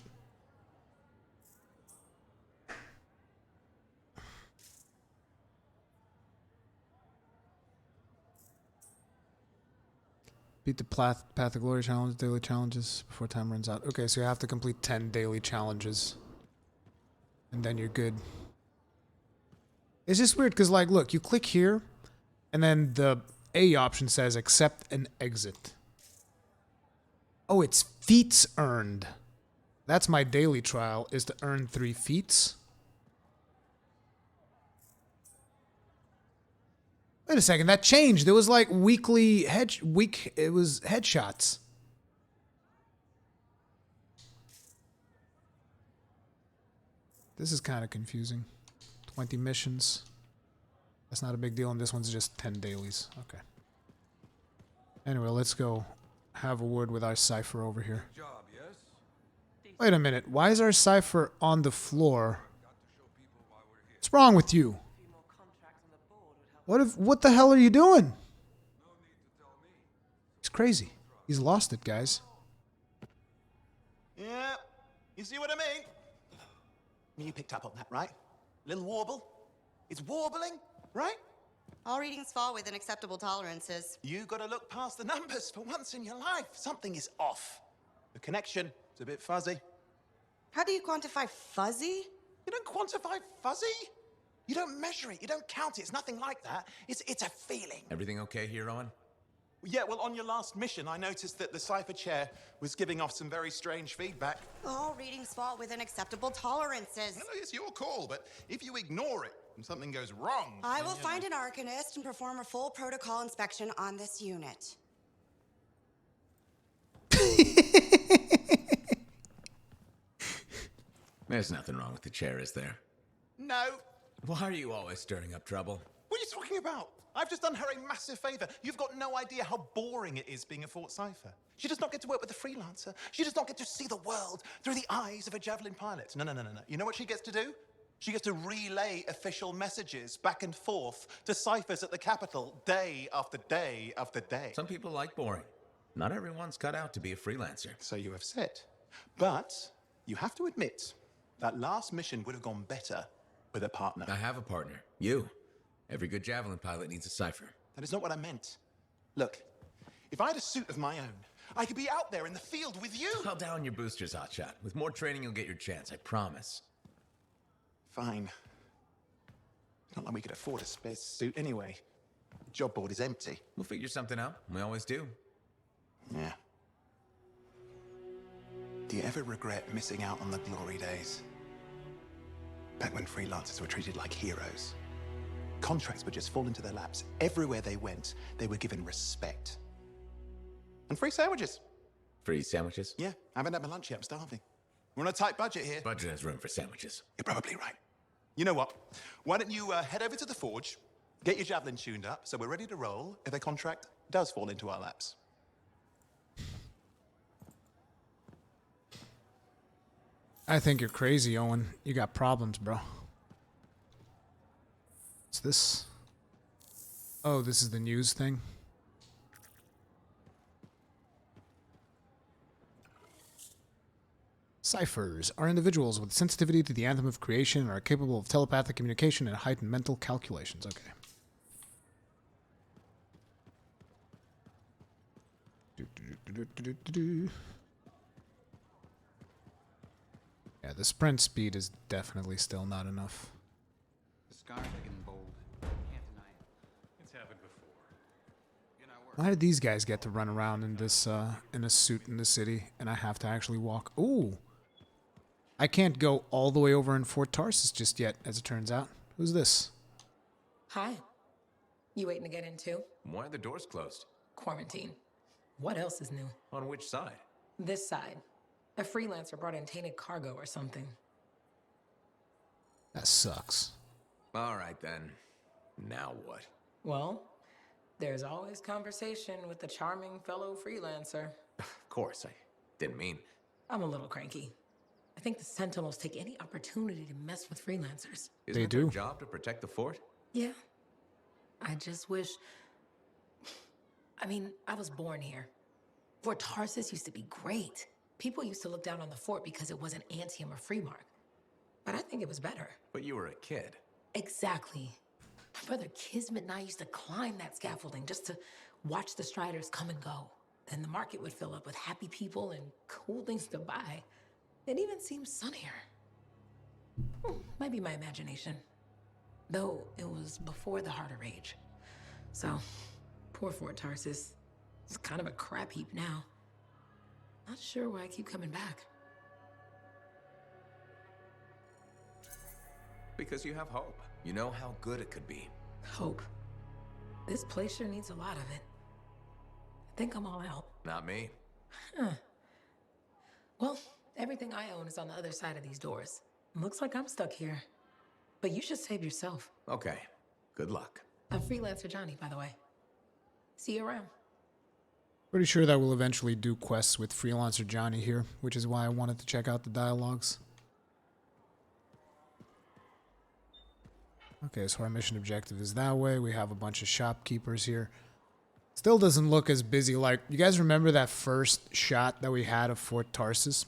Beat the Path of Glory challenge, daily challenges before time runs out. Okay, so you have to complete 10 daily challenges. And then you're good. It's just weird because, like, look, you click here, and then the A option says accept and exit. Oh, it's feats earned. That's my daily trial, is to earn 3 feats. Wait a second, that changed. It was like weekly it was headshots. This is kind of confusing. 20 missions. That's not a big deal, and this one's just 10 dailies. Okay. Anyway, let's go have a word with our Cypher over here. Wait a minute. Why is our Cypher on the floor? What's wrong with you? What the hell are you doing? He's crazy. He's lost it, guys. Yeah, you see what I mean? You picked up on that, right? Little warble? It's warbling, right? All readings fall within acceptable tolerances. You gotta look past the numbers for once in your life. Something is off. The connection is a bit fuzzy. How do you quantify fuzzy? You don't quantify fuzzy? You don't measure it, you don't count it, it's nothing like that. It's a feeling. Everything okay here, Owen? Yeah, well, on your last mission, I noticed that the Cypher chair was giving off some very strange feedback. All readings fall within acceptable tolerances. No, it's your call, but if you ignore it and something goes wrong... I will find an Arcanist and perform a full protocol inspection on this unit. There's nothing wrong with the chair, is there? No. Why are you always stirring up trouble? What are you talking about? I've just done her a massive favor. You've got no idea how boring it is being a Fort Cypher. She does not get to work with a freelancer. She does not get to see the world through the eyes of a Javelin pilot. No. You know what she gets to do? She gets to relay official messages back and forth to ciphers at the Capitol day after day after day. Some people like boring. Not everyone's cut out to be a freelancer. So you have said. But you have to admit, that last mission would have gone better with a partner. I have a partner. You. Every good Javelin pilot needs a cipher. That is not what I meant. Look, if I had a suit of my own, I could be out there in the field with you. I'll down your boosters, hotshot. With more training, you'll get your chance, I promise. Fine. Not like we could afford a spare suit anyway. The job board is empty. We'll figure something out. We always do. Yeah. Do you ever regret missing out on the glory days? Back when freelancers were treated like heroes. Contracts would just fall into their laps. Everywhere they went, they were given respect. And free sandwiches. Free sandwiches? Yeah, I haven't had my lunch yet. I'm starving. We're on a tight budget here. Budget has room for sandwiches. You're probably right. You know what? Why don't you head over to the forge, get your Javelin tuned up, so we're ready to roll if a contract does fall into our laps. I think you're crazy, Owen. You got problems, bro. What's this? Oh, this is the news thing. Ciphers are individuals with sensitivity to the anthem of creation and are capable of telepathic communication and heightened mental calculations. Okay. Yeah, the sprint speed is definitely still not enough. The scars are getting bold. Can't deny it. It's happened before. Why did these guys get to run around in this in a suit in the city, and I have to actually walk? Ooh, I can't go all the way over in Fort Tarsus just yet, as it turns out. Who's this? Hi. You waiting to get in too? Why are the doors closed? Quarantine. What else is new? On which side? This side. A freelancer brought in tainted cargo or something. That sucks. All right, then. Now what? Well, there's always conversation with the charming fellow freelancer. Of course, I didn't mean... I'm a little cranky. I think the Sentinels take any opportunity to mess with freelancers. Isn't it their job to protect the fort? Yeah. I just wish... I mean, I was born here. Fort Tarsus used to be great. People used to look down on the fort because it wasn't Antium or Freemark. But I think it was better. But you were a kid. Exactly. My brother Kismet and I used to climb that scaffolding just to watch the Striders come and go. Then the market would fill up with happy people and cool things to buy. It even seemed sunnier. Might be my imagination. Though it was before the Harder Age. So, poor Fort Tarsus. It's kind of a crap heap now. Not sure why I keep coming back. Because you have hope. You know how good it could be. Hope. This place sure needs a lot of it. I think I'm all out. Not me. Huh. Well, everything I own is on the other side of these doors. Looks like I'm stuck here. But you should save yourself. Okay. Good luck. I'm Freelancer Johnny, by the way. See you around. Pretty sure that we'll eventually do quests with Freelancer Johnny here, which is why I wanted to check out the dialogues. Okay, so our mission objective is that way. We have a bunch of shopkeepers here. Still doesn't look as busy. Like, you guys remember that first shot that we had of Fort Tarsus?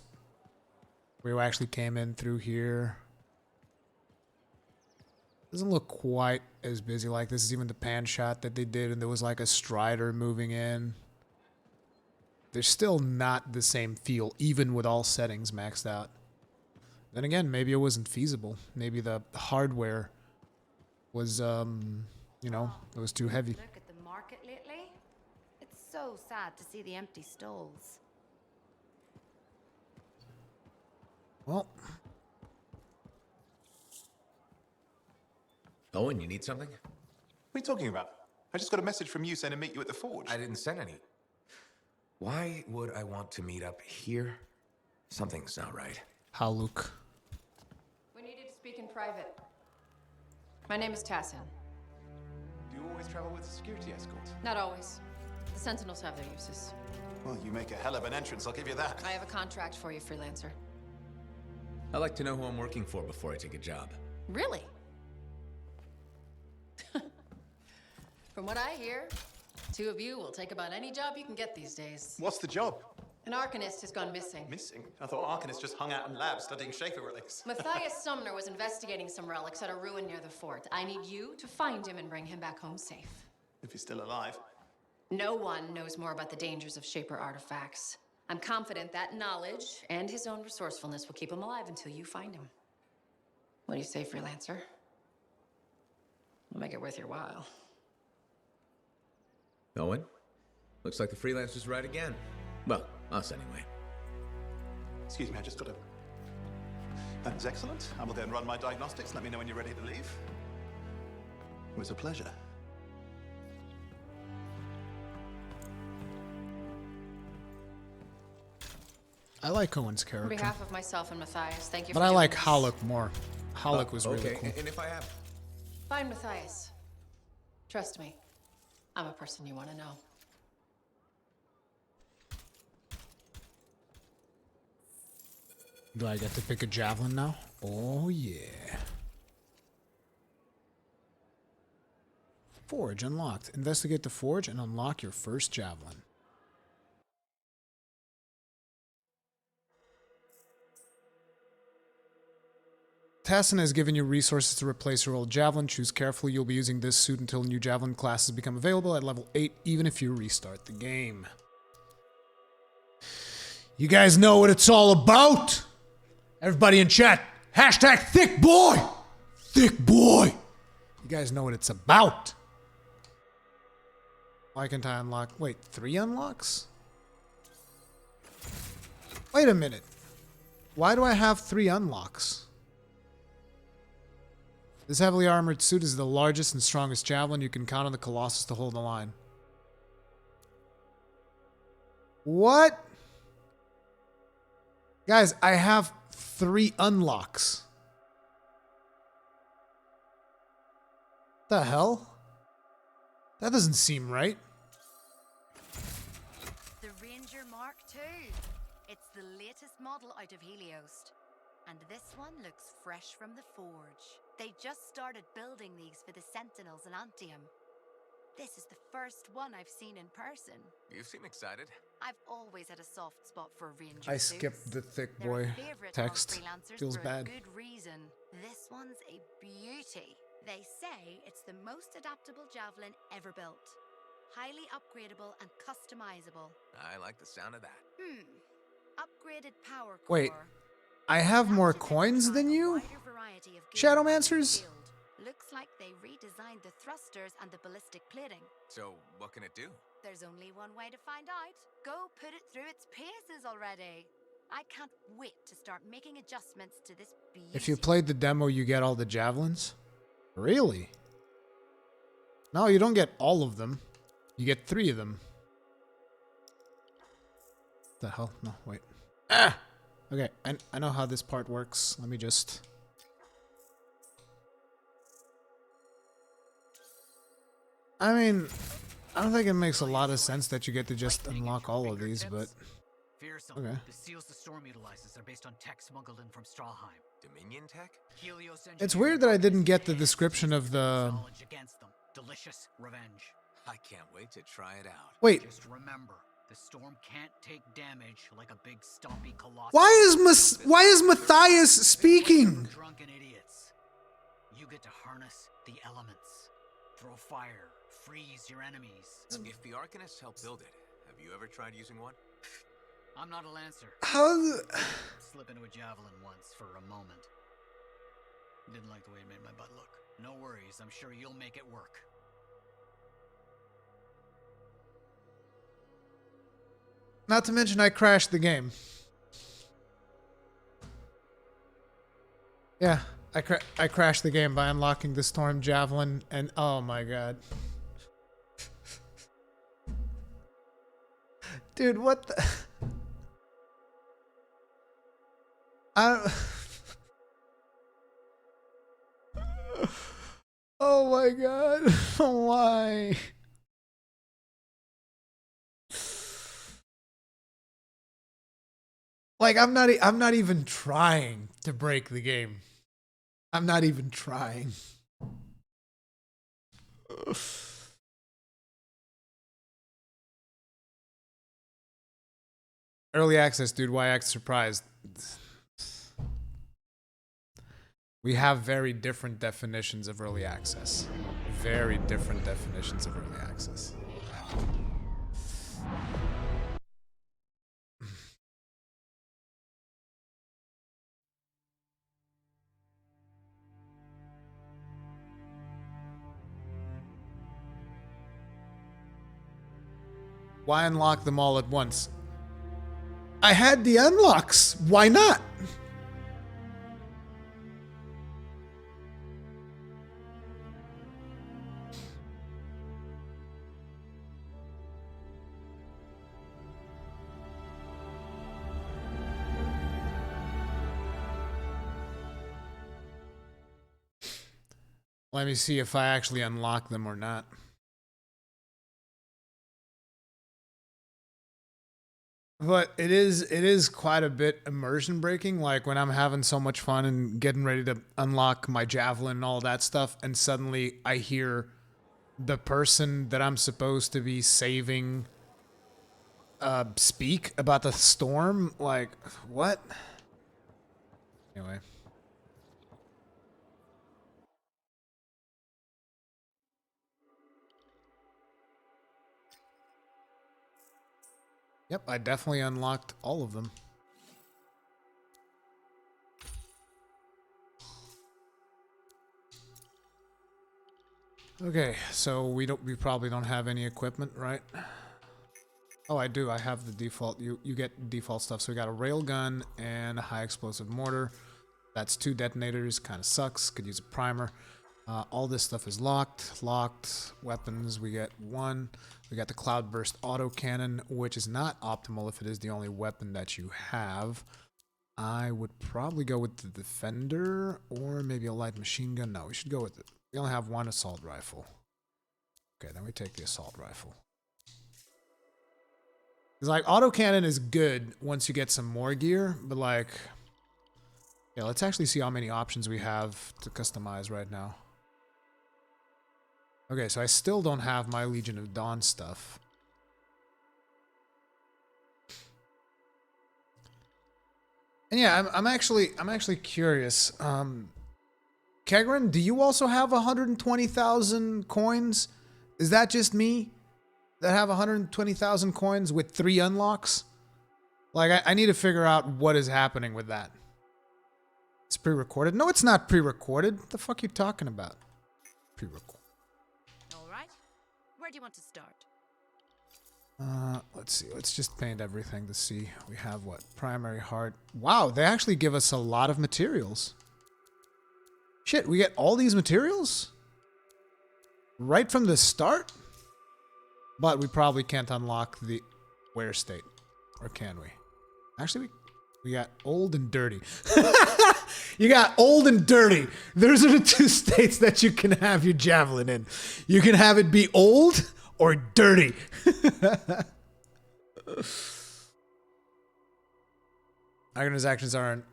We actually came in through here. Doesn't look quite as busy. Like this is even the pan shot that they did, and there was like a Strider moving in. There's still not the same feel, even with all settings maxed out. Then again, maybe it wasn't feasible. Maybe the hardware was, you know, it was too heavy. Look at the market lately. It's so sad to see the empty stalls. Well. Owen, you need something? What are you talking about? I just got a message from you saying to meet you at the forge. I didn't send any. Why would I want to meet up here? Something's not right. How, Luke? We needed to speak in private. My name is Tassin. Do you always travel with a security escort? Not always. The Sentinels have their uses. Well, you make a hell of an entrance, I'll give you that. I have a contract for you, Freelancer. I like to know who I'm working for before I take a job. Really? From what I hear, two of you will take about any job you can get these days. What's the job? An Arcanist has gone missing. Missing? I thought Arcanists just hung out in labs studying Schaefer relics. Matthias Sumner was investigating some relics at a ruin near the fort. I need you to find him and bring him back home safe. If he's still alive. No one knows more about the dangers of Shaper artifacts. I'm confident that knowledge and his own resourcefulness will keep him alive until you find him. What do you say, Freelancer? I'll make it worth your while. Owen? Looks like the Freelancer's right again. Well, us anyway. Excuse me, I just got to... That is excellent. I will then run my diagnostics. Let me know when you're ready to leave. It was a pleasure. I like Owen's On character. behalf of myself and Matthias, thank you But for I doing like this. Haluk more. Haluk was really Okay, cool. and if I have... Find Matthias. Trust me, I'm a person you want to know. Do I get to pick a Javelin now? Oh, yeah. Forge unlocked. Investigate the forge and unlock your first Javelin. Tassin has given you resources to replace your old Javelin. Choose carefully. You'll be using this suit until new Javelin classes become available at level 8, even if you restart the game. You guys know what it's all about? Everybody in chat, hashtag thick boy! Thick boy! You guys know what it's about. Why can't I unlock? Wait, 3 unlocks? Wait a minute. Why do I have 3 unlocks? This heavily armored suit is the largest and strongest Javelin. You can count on the Colossus to hold the line. What? Guys, I have 3 unlocks. The hell? That doesn't seem right. The Ranger Mark II. It's the latest model out of Helios. And this one looks fresh from the forge. They just started building these for the Sentinels in Antium. This is the first one I've seen in person. You seem excited. I've always had a soft spot for Ranger I suits. skipped the thick They're boy a favorite text. among freelancers Feels for bad. a good reason. This one's a beauty. They say it's the most adaptable Javelin ever built. Highly upgradable and customizable. I like the sound of that. Upgraded power core. Wait, I have more coins than you? Shadowmancers? Looks like they redesigned the thrusters and the ballistic plating. So, what can it do? There's only one way to find out. Go put it through its paces already. I can't wait to start making adjustments to this beauty. If you played the demo, you get all the Javelins? Really? No, you don't get all of them. You get 3 of them. The hell? No, wait. Ah! Okay, I know how this part works. Let me just... I mean, I don't think it makes a lot of sense that you get to just unlock all of these, but... Fearsome. Okay. The seals the storm utilizes are based on tech smuggled in from Strawheim. Dominion tech? Helios It's weird that I didn't get the description of the... knowledge against them. Delicious revenge. I can't wait to try it out. Wait. Just remember, the storm can't take damage like a big stompy colossus. Why is Matthias speaking? Drunken idiots. You get to harness the elements. Throw fire, freeze your enemies. If the Arcanists help build it, have you ever tried using one? I'm not a Lancer. How? Slip into a Javelin once for a moment. Didn't like the way it made my butt look. No worries, I'm sure you'll make it work. Not to mention I crashed the game. Yeah, I crashed the game by unlocking the Storm Javelin, and oh my god. Dude, what the... I don't... Oh my god. Why? Like, I'm not even trying to break the game. I'm not even trying. Early access, dude. Why act surprised? We have very different definitions of early access. Very different definitions of early access. Why unlock them all at once? I had the unlocks. Why not? Let me see if I actually unlock them or not. But it is quite a bit immersion breaking, like when I'm having so much fun and getting ready to unlock my Javelin and all that stuff, and suddenly I hear the person that I'm supposed to be saving speak about the storm. Like, what? Anyway. Yep, I definitely unlocked all of them. Okay, so we probably don't have any equipment, right? Oh, I do. I have the default. You get default stuff. So we got a railgun and a high explosive mortar. That's 2 detonators. Kind of sucks. Could use a primer. All this stuff is locked. Locked. Weapons, we get 1. We got the Cloudburst autocannon, which is not optimal if it is the only weapon that you have. I would probably go with the Defender or maybe a light machine gun. No, we should go with it. We only have 1 assault rifle. Okay, then we take the assault rifle. It's like autocannon is good once you get some more gear, but like, yeah, let's actually see how many options we have to customize right now. Okay, so I still don't have my Legion of Dawn stuff. And yeah, I'm actually curious. Kegren, do you also have 120,000 coins? Is that just me that have 120,000 coins with 3 unlocks? Like, I need to figure out what is happening with that. It's pre-recorded. No, it's not pre-recorded. What the fuck are you talking about? Pre-recorded. All right. Where do you want to start? Let's see. Let's just paint everything to see. We have what? Primary heart. Wow, they actually give us a lot of materials. Shit, we get all these materials? Right from the start? But we probably can't unlock the wear state. Or can we? Actually, we got old and dirty. You got old and dirty. Those are the 2 states that you can have your Javelin in. You can have it be old or dirty. Microtransactions are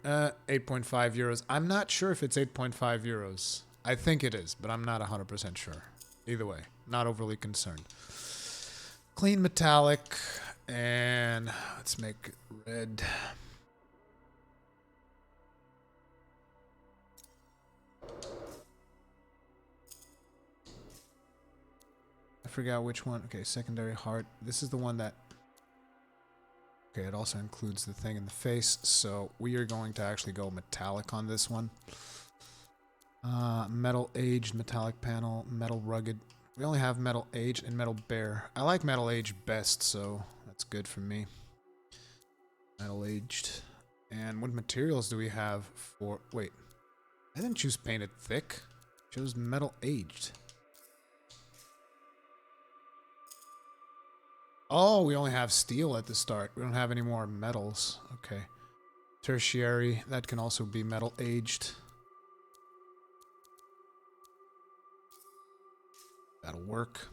8.5 euros. I'm not sure if it's 8.5 euros. I think it is, but I'm not 100% sure. Either way, not overly concerned. Clean metallic, and let's make it red. forgot which one. Okay, secondary heart. This is the one that... Okay, it also includes the thing in the face, so we are going to actually go metallic on this one. Metal aged, metallic panel, metal rugged. We only have metal aged and metal bare. I like metal aged best, so that's good for me. Metal aged. And what materials do we have for... Wait. I didn't choose painted thick. I chose metal aged. Oh, we only have steel at the start. We don't have any more metals. Okay. Tertiary. That can also be metal aged. That'll work.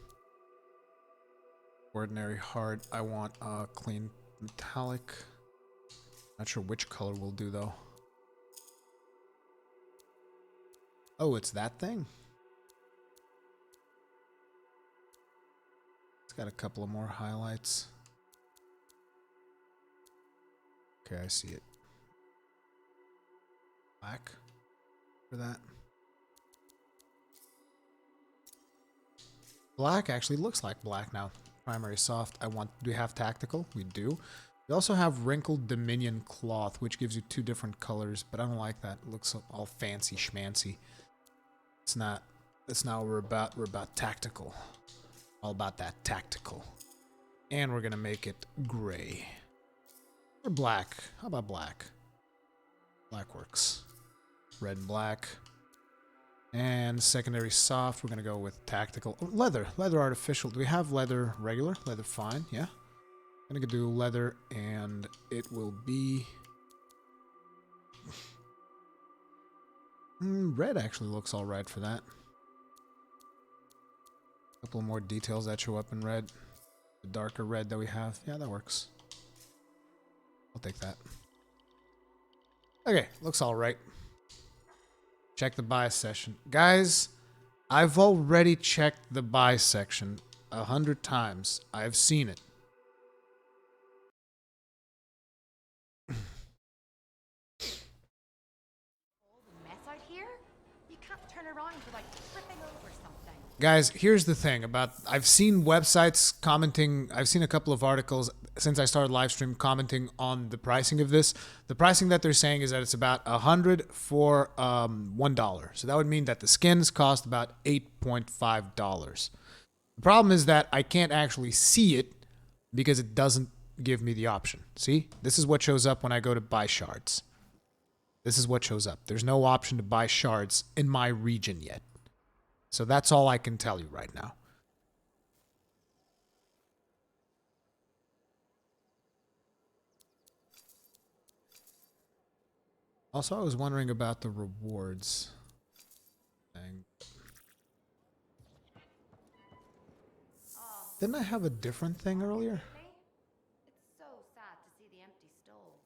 Ordinary hard. I want clean metallic. Not sure which color we'll do though. Oh, it's that thing? It's got a couple of more highlights. Okay, I see it. Black for that. Black actually looks like black now. Primary soft. Do we have tactical? We do. We also have wrinkled Dominion cloth, which gives you 2 different colors, but I don't like that. It looks all fancy schmancy. It's not. That's not what we're about. We're about tactical. All about that tactical. And we're gonna make it gray. Or black. How about black? Black works. Red and black. And secondary soft, we're gonna go with tactical. Oh, leather. Leather artificial. Do we have leather regular? Leather fine, yeah. I'm gonna do leather and it will be... red actually looks alright for that. A couple more details that show up in red. The darker red that we have. Yeah, that works. I'll take that. Okay, looks alright. Check the buy session. Guys, I've already checked the buy section 100 times. I've seen it. Guys, here's the thing about... I've seen websites commenting... I've seen a couple of articles since I started live stream commenting on the pricing of this. The pricing that they're saying is that it's about $100 for $1. So that would mean that the skins cost about $8.5. The problem is that I can't actually see it because it doesn't give me the option. See? This is what shows up when I go to buy shards. This is what shows up. There's no option to buy shards in my region yet. So that's all I can tell you right now. Also, I was wondering about the rewards thing. Didn't I have a different thing earlier? It's so sad to see the empty stalls.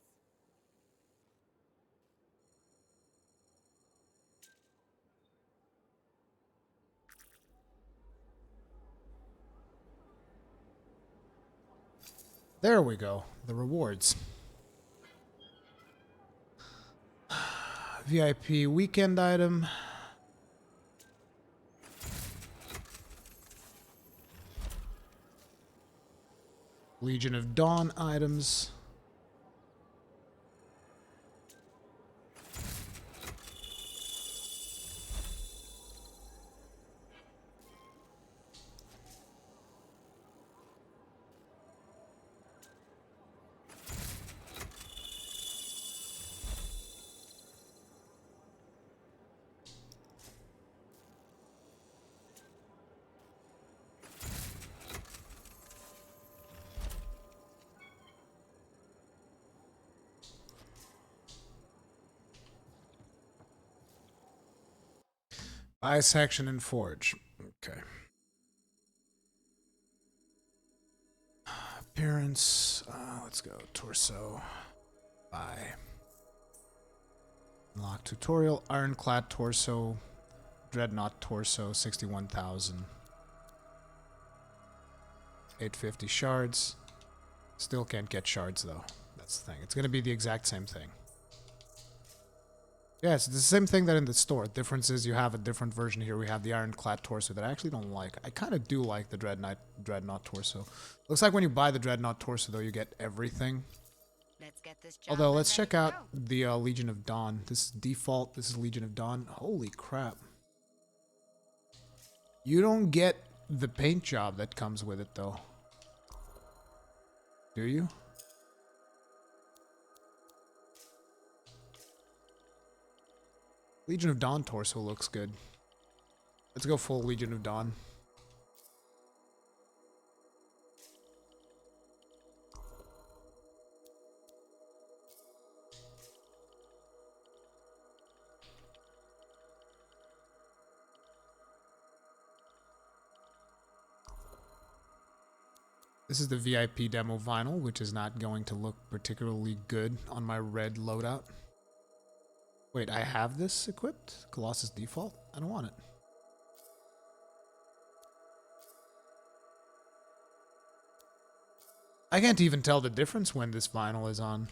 There we go. The rewards. VIP weekend item. Legion of Dawn items. Buy section and forge. Okay. Appearance. Let's go. Torso. Buy. Unlock tutorial. Ironclad torso. Dreadnought torso. 61,000. 850 shards. Still can't get shards though. That's the thing. It's going to be the exact same thing. Yeah, it's the same thing that in the store. Difference is you have a different version here. We have the ironclad torso that I actually don't like. I kind of do like the dreadnought torso. Looks like when you buy the dreadnought torso, though, you get everything. Let's get this Although, Javelin let's ready check to out go. the Legion of Dawn. This is default. This is Legion of Dawn. Holy crap. You don't get the paint job that comes with it, though. Do you? Legion of Dawn torso looks good. Let's go full Legion of Dawn. This is the VIP demo vinyl, which is not going to look particularly good on my red loadout. Wait, I have this equipped? Colossus default? I don't want it. I can't even tell the difference when this vinyl is on.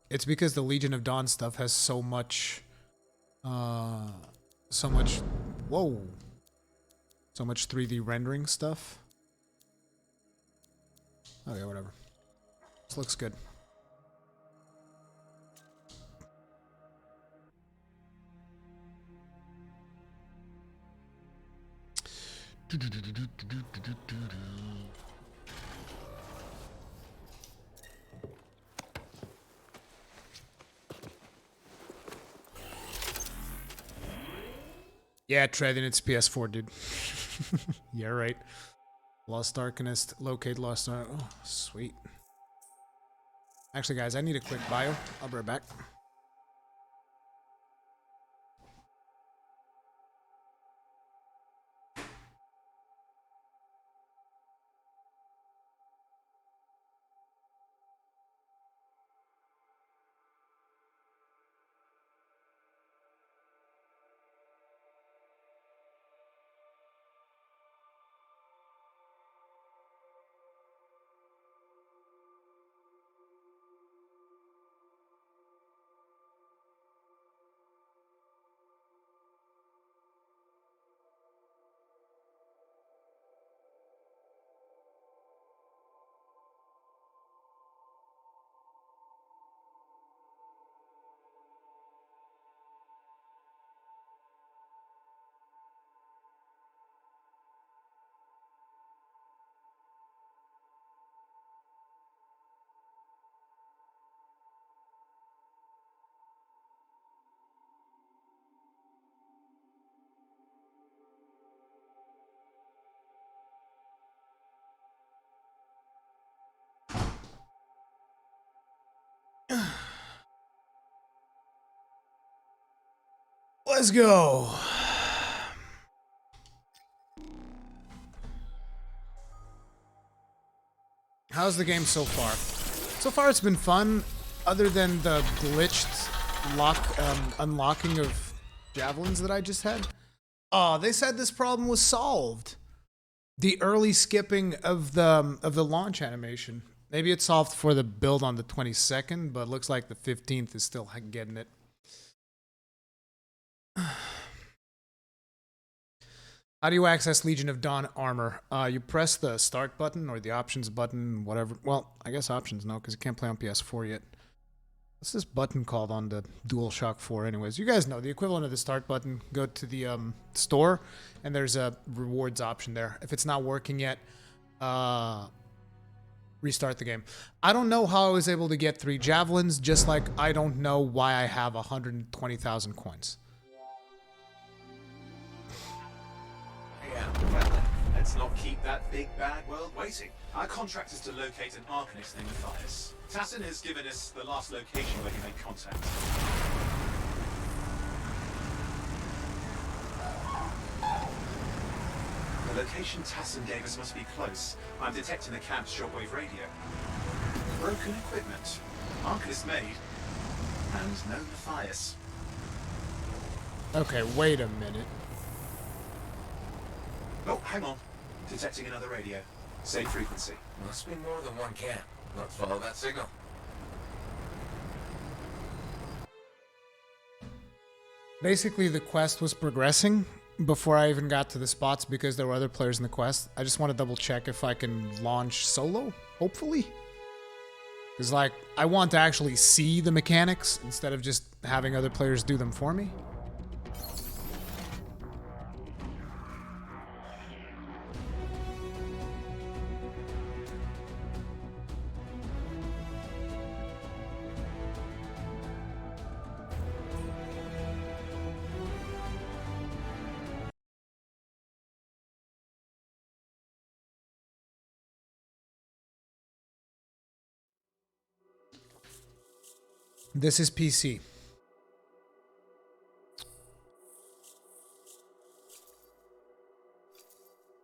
It's because the Legion of Dawn stuff has so much, whoa, so much 3D rendering stuff. Okay, whatever. This looks good. Yeah, Treading, it's PS4, dude. Yeah, right. Lost Arcanist, locate Lost Arc. Oh, sweet. Actually, guys, I need a quick bio. I'll be right back. Let's go. How's the game so far? So far it's been fun, other than the glitched unlocking of javelins that I just had. Oh, they said this problem was solved. The early skipping of the launch animation. Maybe it's solved for the build on the 22nd, but looks like the 15th is still getting it. How do you access Legion of Dawn armor? You press the start button or the options button, whatever. Well, I guess options no, because you can't play on PS4 yet. What's this button called on the DualShock 4 anyways? You guys know, the equivalent of the start button. Go to the store, and there's a rewards option there. If it's not working yet, restart the game. I don't know how I was able to get 3 javelins, just like I don't know why I have 120,000 coins. Yeah, let's not keep that big bad world waiting. Our contract is to locate an Arcanist named Matthias. Tassin has given us the last location where he made contact. The location Tassin gave us must be close. I'm detecting the camp's shortwave radio. Broken equipment. Arcanist made. And no Matthias. Okay, wait a minute. Oh, hang on. Detecting another radio. Same frequency. Must be more than one camp. Let's follow that signal. Basically, the quest was progressing before I even got to the spots because there were other players in the quest. I just want to double check if I can launch solo, hopefully. Because, like, I want to actually see the mechanics instead of just having other players do them for me. This is PC.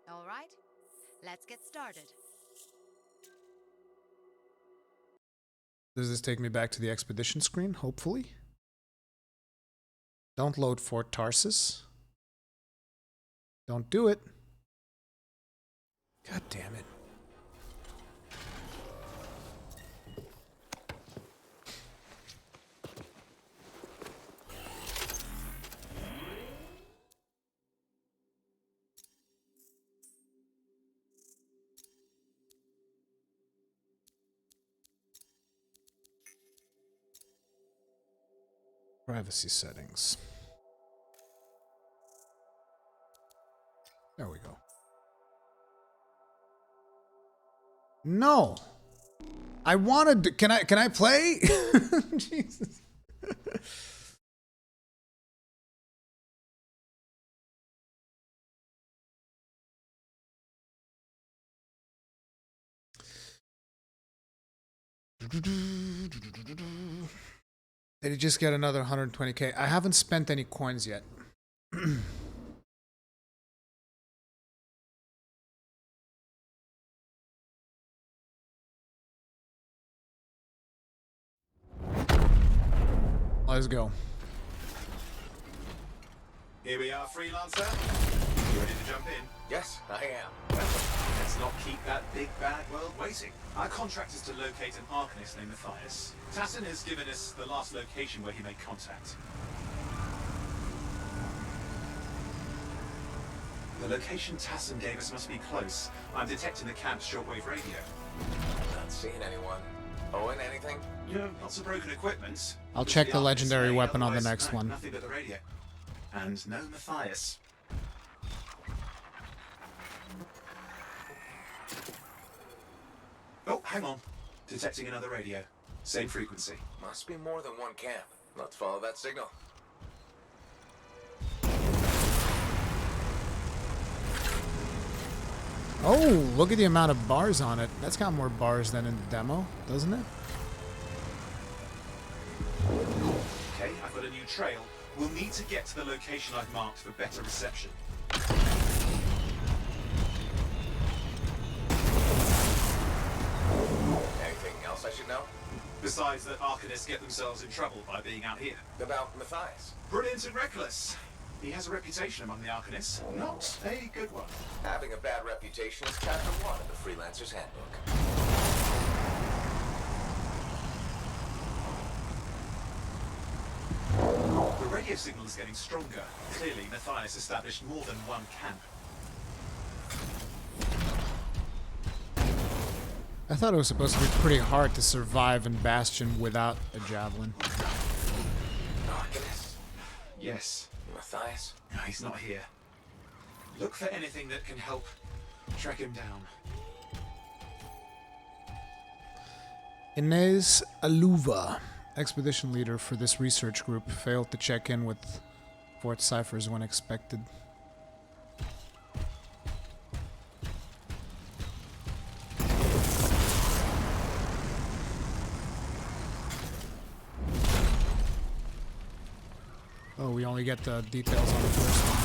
All right, let's get started. Does this take me back to the expedition screen? Hopefully. Don't load Fort Tarsus. Don't do it. God damn it. Privacy settings. There we go. No. I wanted to, can I play? Jesus. Did he just get another 120k? I haven't spent any coins yet. Let's go. Here we are, Freelancer. You ready to jump in? Yes, I am. Well, let's not keep that big bad world waiting. Our contract is to locate an Arcanist named Matthias. Tassin has given us the last location where he made contact. The location Tassin gave us must be close. I'm detecting the camp's shortwave radio. Not seeing anyone. Owen, anything? Yeah, lots of broken equipment. I'll check the Arcanist legendary may, weapon on the otherwise, next no, one. Nothing but the radio. And no Matthias. Oh, hang on. Detecting another radio. Same frequency. Must be more than one camp. Let's follow that signal. Oh, look at the amount of bars on it. That's got more bars than in the demo, doesn't it? Okay, I've got a new trail. We'll need to get to the location I've marked for better reception. Anything else I should know? Besides that Arcanists get themselves in trouble by being out here. About Matthias? Brilliant and reckless. He has a reputation among the Arcanists. Not a good one. Having a bad reputation is chapter 1 of the Freelancer's Handbook. The radio signal is getting stronger. Clearly, Matthias established more than one camp. I thought it was supposed to be pretty hard to survive in Bastion without a Javelin. Arcanist? Yes. Matthias? No, he's not here. Look for anything that can help track him down. Inez Aluva, expedition leader for this research group, failed to check in with Fort Cyphers when expected. Oh, we only get the details on the first one.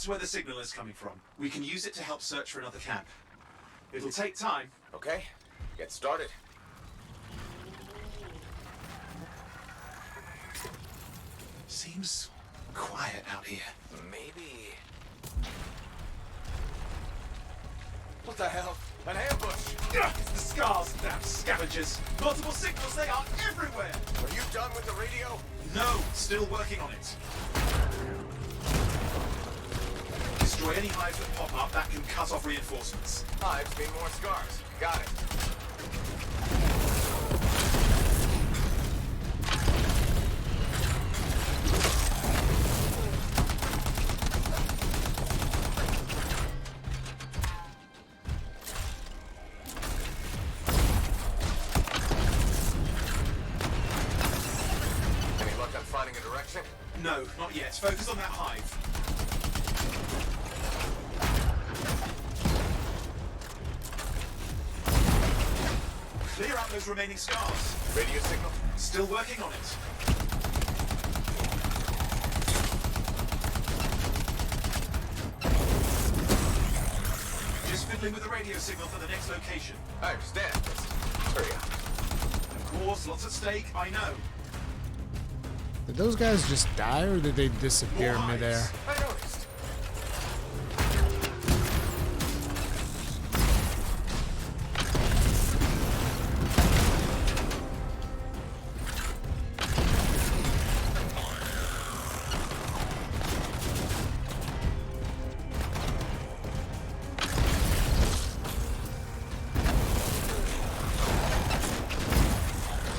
That's where the signal is coming from. We can use it to help search for another camp. It'll take time. Okay, get started. Seems quiet out here. Maybe... What the hell? An ambush! It's the Scars, damn scavengers! Multiple signals, they are everywhere! Are you done with the radio? No, still working on it. Destroy any hives that pop up, that can cut off reinforcements. Hives mean more Scars. Got it. Any luck on finding a direction? No, not yet. Focus on that hive. Clear out those remaining Scars. Radio signal? Still working on it. Just fiddling with the radio signal for the next location. I understand. Just hurry up. Of course, lots at stake, I know. Did those guys just die or did they disappear midair? I noticed.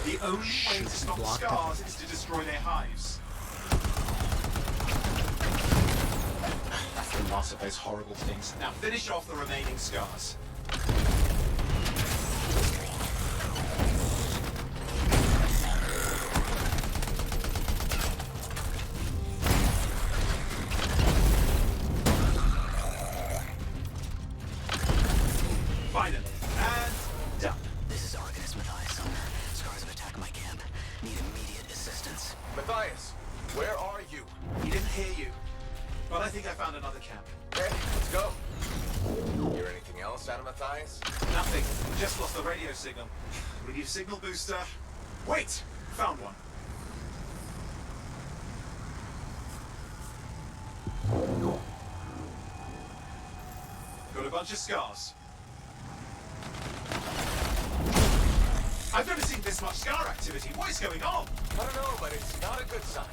The only way to stop the Scars is to destroy their hives. After lots of those horrible things, now finish off the remaining Scars. Finally, and done. This is Arcanist Matthias. Scars have attacked my camp. Need immediate assistance. Matthias, where are you? He didn't hear you, but I think I found another camp. Okay, let's go. Hear anything else out of Matthias? Nothing. Just lost the radio signal. We need a signal booster. Wait! Found one. Got a bunch of Scars. I've never seen this much Scar activity. What is going on? I don't know, but it's not a good sign.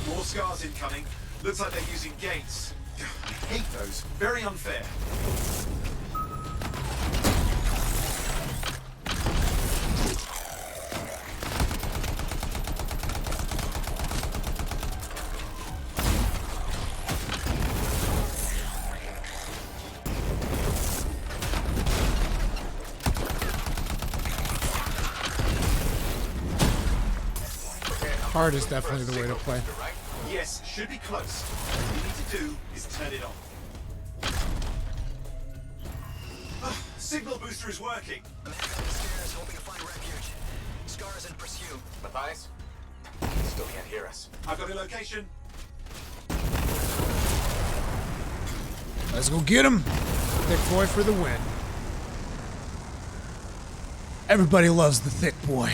More Scars incoming. Looks like they're using gates. I hate those. Very unfair. Hard is definitely the way to play. Yes, should be close. All you need to do is turn it on. Signal booster is working. I'm heading up the stairs, hoping to find refuge. Scars in pursuit. Matthias? Still can't hear us. I've got a location. Let's go get him. Thick boy for the win. Everybody loves the thick boy.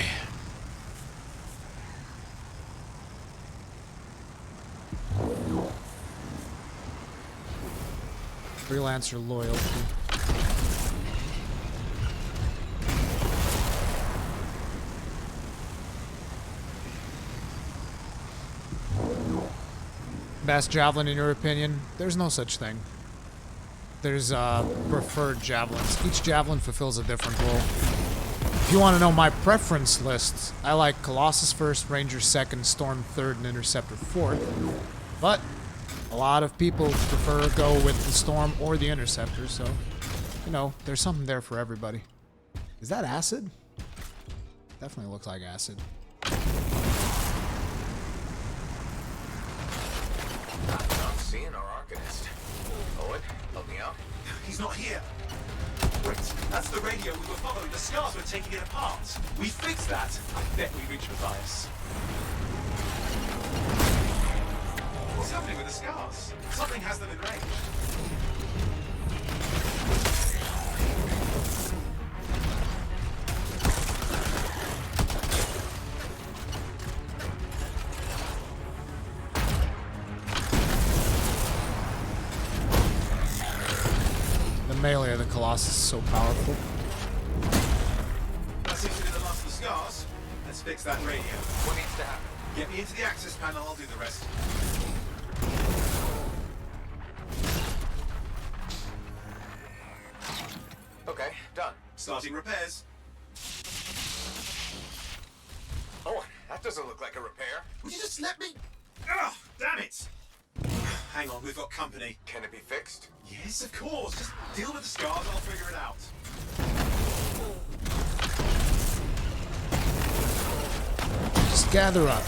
Freelancer loyalty. Best Javelin in your opinion? There's no such thing. There's preferred Javelins. Each Javelin fulfills a different role. If you want to know my preference list, I like Colossus first, Ranger second, Storm third, and Interceptor fourth. But a lot of people prefer to go with the Storm or the Interceptor, so, you know, there's something there for everybody. Is that acid? Definitely looks like acid. I'm seeing our Arcanist. He's not here. Wait, that's the radio we were following. The scars were taking it apart. We fixed that. I bet we reached Matthias. What's happening with the scars? Something has them enraged. The melee of the Colossus is so powerful. That seems to be the last of the scars. Let's fix that radio. What needs to happen? Get me into the access panel, I'll do the rest. Okay, done. Starting repairs. Oh, that doesn't look like a repair. Would you just let me? Oh, damn it! Hang on, we've got company. Can it be fixed? Yes, of course. Just deal with the scars, I'll figure it out. Just gather up.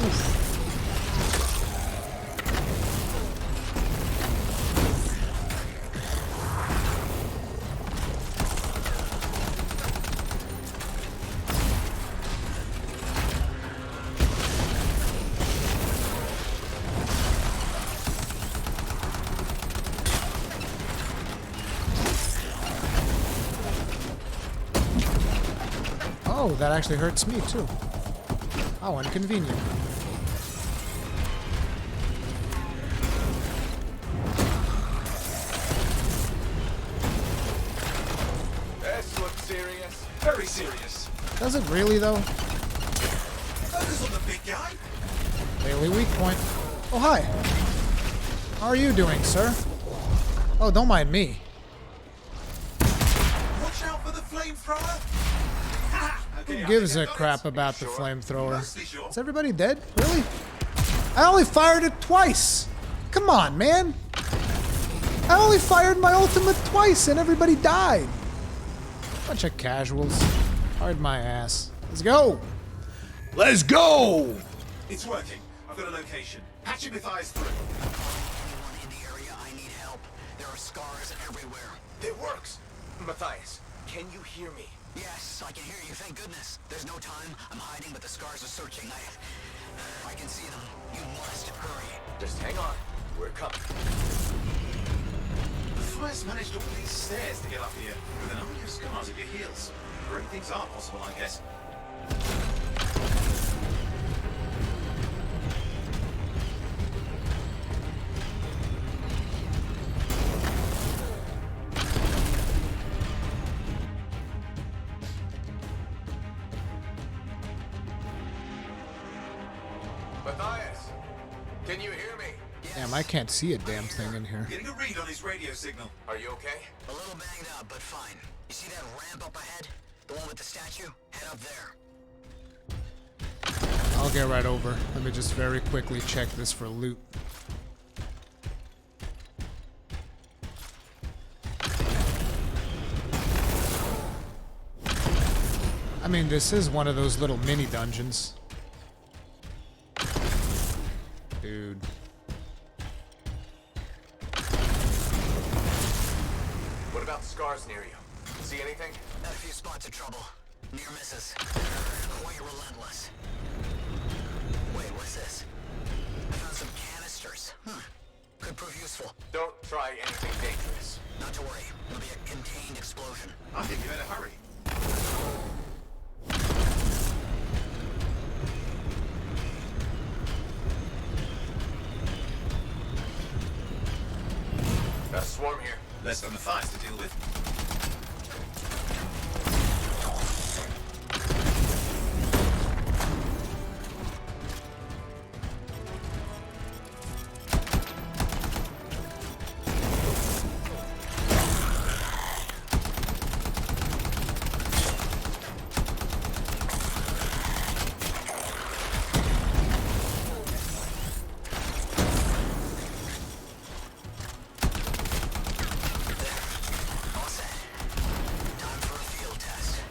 Oof. Oh, that actually hurts me too. How inconvenient. This looks serious. Very serious. Does it really though? Focus on the big guy. Daily weak point. Oh, hi. How are you doing, sir? Oh, don't mind me. Watch out for the flamethrower. Who gives a crap about the flamethrower? Is everybody dead? Really? I only fired it twice. Come on, man. I only fired my ultimate twice and everybody died. Bunch of casuals. Fired my ass. Let's go. Let's go. It's working. I've got a location. Patching Matthias through. Anyone in the area, I need help. There are scars everywhere. It works. Matthias, can you hear me? Yes, I can hear you, thank goodness. There's no time. I'm hiding, but the scars are searching. I can see them. You must hurry. Just hang on. We're coming. Matthias managed all these stairs to get up here with an army of scars at your heels. Great things are possible, I guess. Matthias, can you hear me? Damn, I can't see a damn thing in here. Getting a read on his radio signal. Are you okay? A little banged up, but fine. You see that ramp up ahead? The one with the statue? Head up there. I'll get right over. Let me just very quickly check this for loot. I mean, this is one of those little mini dungeons. Dude. What about scars near you? See anything? Had a few spots of trouble. Near misses. Quite relentless. Wait, what's this? I found some canisters. Could prove useful. Don't try anything dangerous. Not to worry. It'll be a contained explosion. I think you better hurry. Got a swarm here. Less than Matthias to deal with.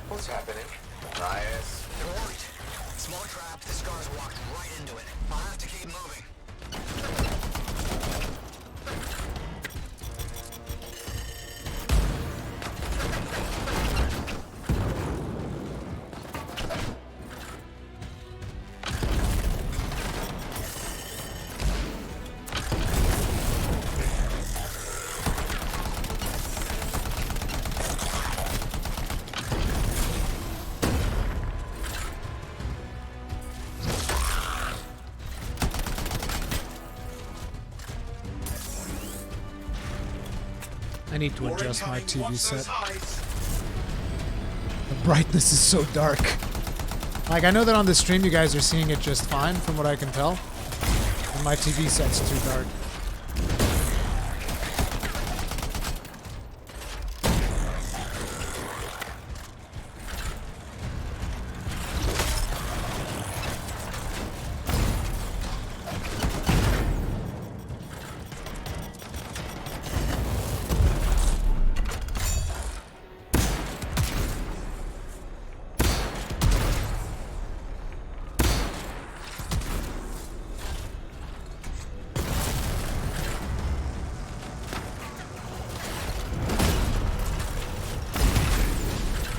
What's happening? Matthias. They're worried. Small trap, the scars walked right into it. I'll have to keep moving. I need to adjust my TV set. The brightness is so dark. Like, I know that on the stream you guys are seeing it just fine from what I can tell. But my TV set's too dark.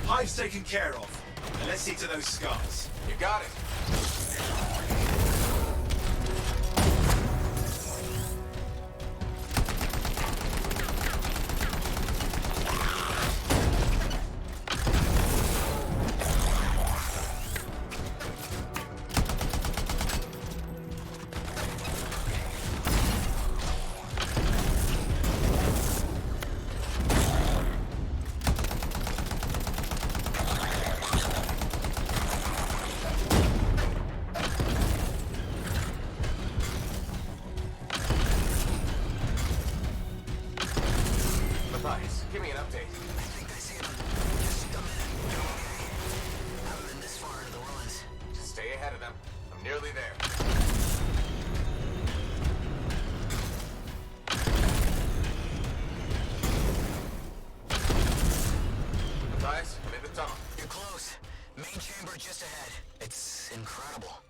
Hive's taken care of. And let's see to those scars. You got it. Give me an update. I think I see them. Just a minute. Haven't been this far into the ruins. Just stay ahead of them. I'm nearly there. Matthias, I'm in the tunnel. You're close. Main chamber just ahead. It's incredible.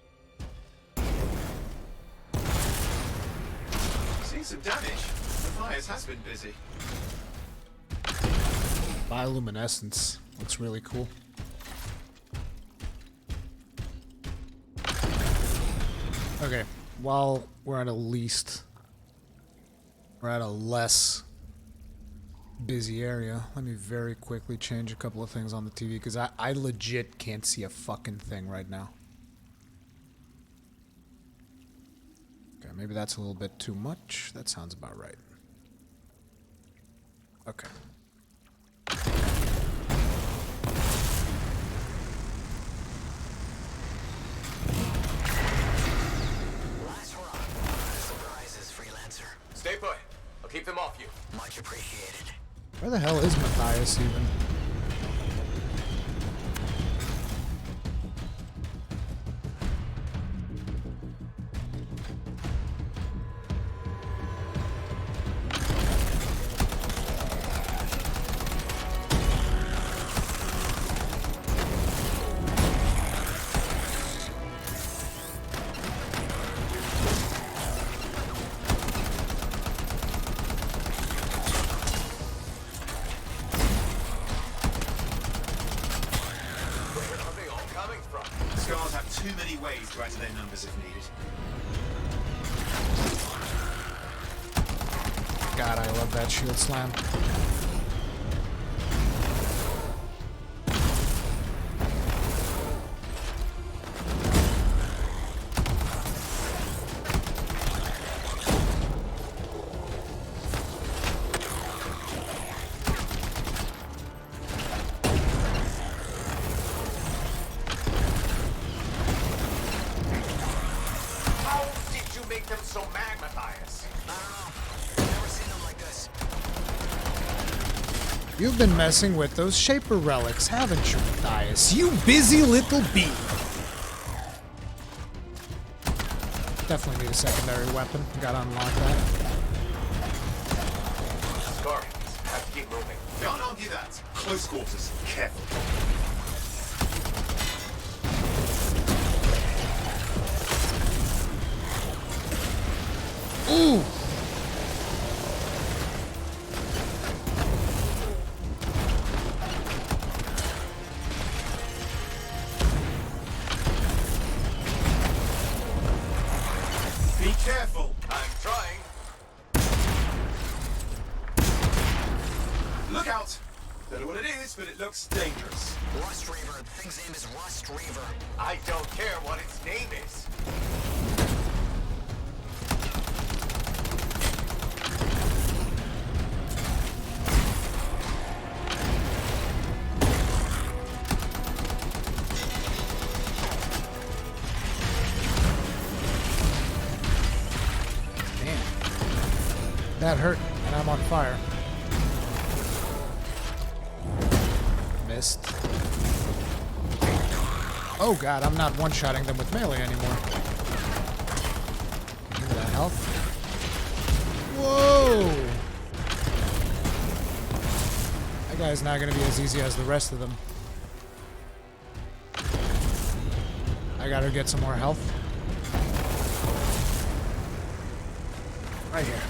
Seen some damage. Matthias has been busy. Bioluminescence looks really cool. Okay, while we're at a less busy area, let me very quickly change a couple of things on the TV because I legit can't see a fucking thing right now. Okay, maybe that's a little bit too much. That sounds about right. Okay. Last round. Surprises, Freelancer. Stay put. I'll keep them off you. Much appreciated. Where the hell is Matthias even? Scars have too many ways to add to their numbers if needed. God, I love that shield slam. You've been messing with those Shaper relics, haven't you, Matthias? You busy little bee! Definitely need a secondary weapon. Gotta unlock that. Scar, have to keep moving. Can't argue that. Close quarters. Careful. Ooh! Be careful. I'm trying. Look out. Don't know what it is, but it looks dangerous. Rust Reaver. The thing's name is Rust Reaver. I don't care what its name is. That hurt, and I'm on fire. Missed. Oh god, I'm not one-shotting them with melee anymore. Give me that health. Whoa! That guy's not gonna be as easy as the rest of them. I gotta get some more health. Right here.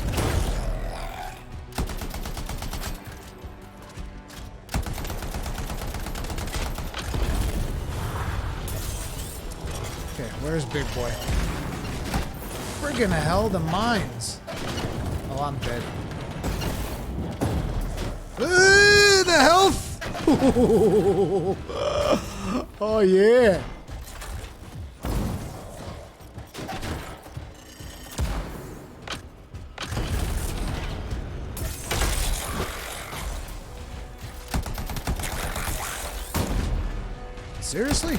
Okay, where's Big Boy? Friggin' hell, the mines. Oh, I'm dead. The health! Oh, yeah. Seriously?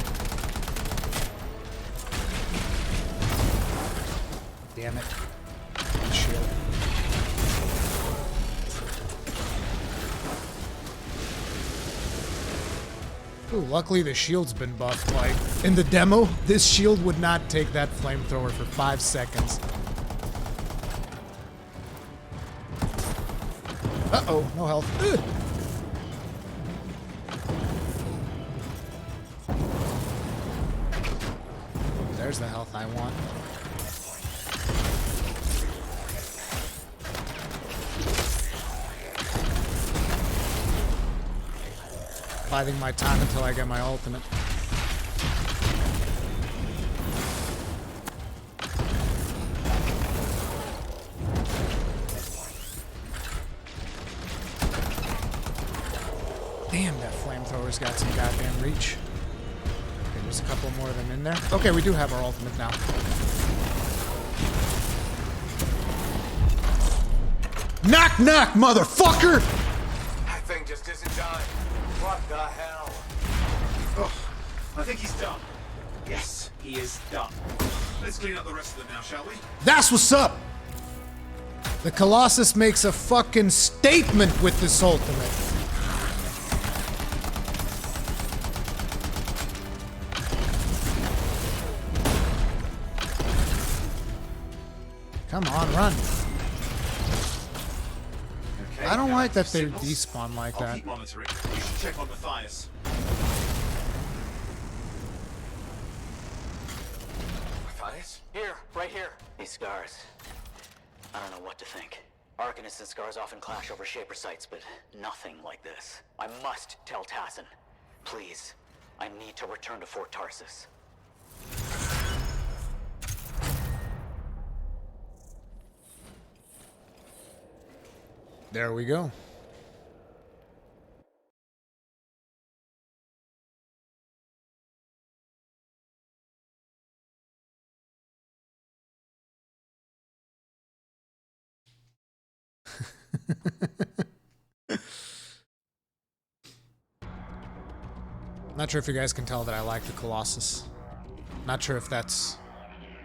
Damn it. Shield. Ooh, luckily the shield's been buffed. Like, in the demo, this shield would not take that flamethrower for 5 seconds. Uh-oh, no health. Ugh. There's the health I want. Biding my time until I get my ultimate. Damn, that flamethrower's got some goddamn reach. Okay, there's a couple more of them in there. Okay, we do have our ultimate now. Knock, knock, motherfucker! That thing just isn't dying. What the hell? Oh, I think he's done. Yes, he is done. Let's clean up the rest of them now, shall we? That's what's up! The Colossus makes a fucking statement with this ultimate. Come on, run. Okay, I don't like that they signals. despawn like I'll that. keep monitoring. You should check on Matthias. Matthias? Here, right here. These scars. I don't know what to think. Arcanists and scars often clash over Shaper sites, but nothing like this. I must tell Tassin. Please. I need to return to Fort Tarsus. There we go. Not sure if you guys can tell that I like the Colossus. Not sure if that's,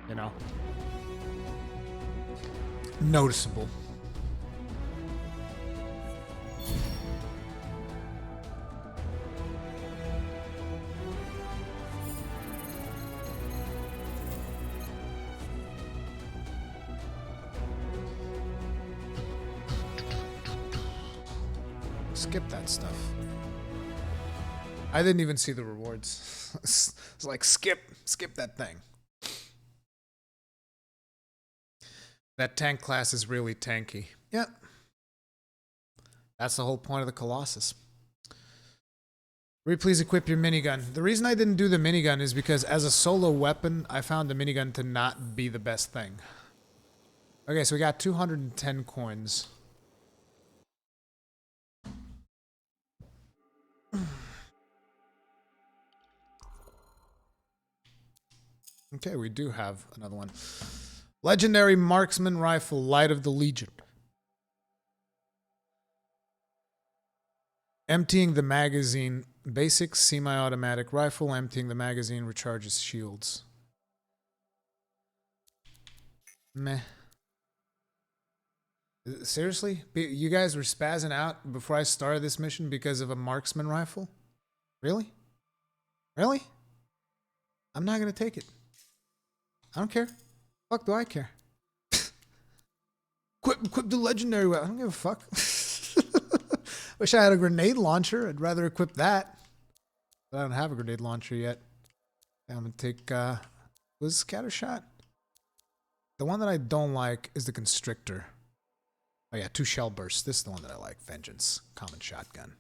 you know, noticeable. Skip that stuff. I didn't even see the rewards. It's like, skip that thing. That tank class is really tanky. Yep. That's the whole point of the Colossus. Please equip your minigun. The reason I didn't do the minigun is because as a solo weapon, I found the minigun to not be the best thing. Okay, so we got 210 coins. Okay, we do have another one. Legendary Marksman Rifle, Light of the Legion. Emptying the magazine. Basic semi-automatic rifle. Emptying the magazine recharges shields. Meh. Seriously? You guys were spazzing out before I started this mission because of a marksman rifle? Really? Really? I'm not gonna take it. I don't care. Fuck do I care? Equip the legendary weapon. I don't give a fuck. Wish I had a grenade launcher. I'd rather equip that. But I don't have a grenade launcher yet. I'm gonna take was scatter shot? The one that I don't like is the constrictor. Oh yeah, 2 shell bursts. This is the one that I like. Vengeance. Common shotgun.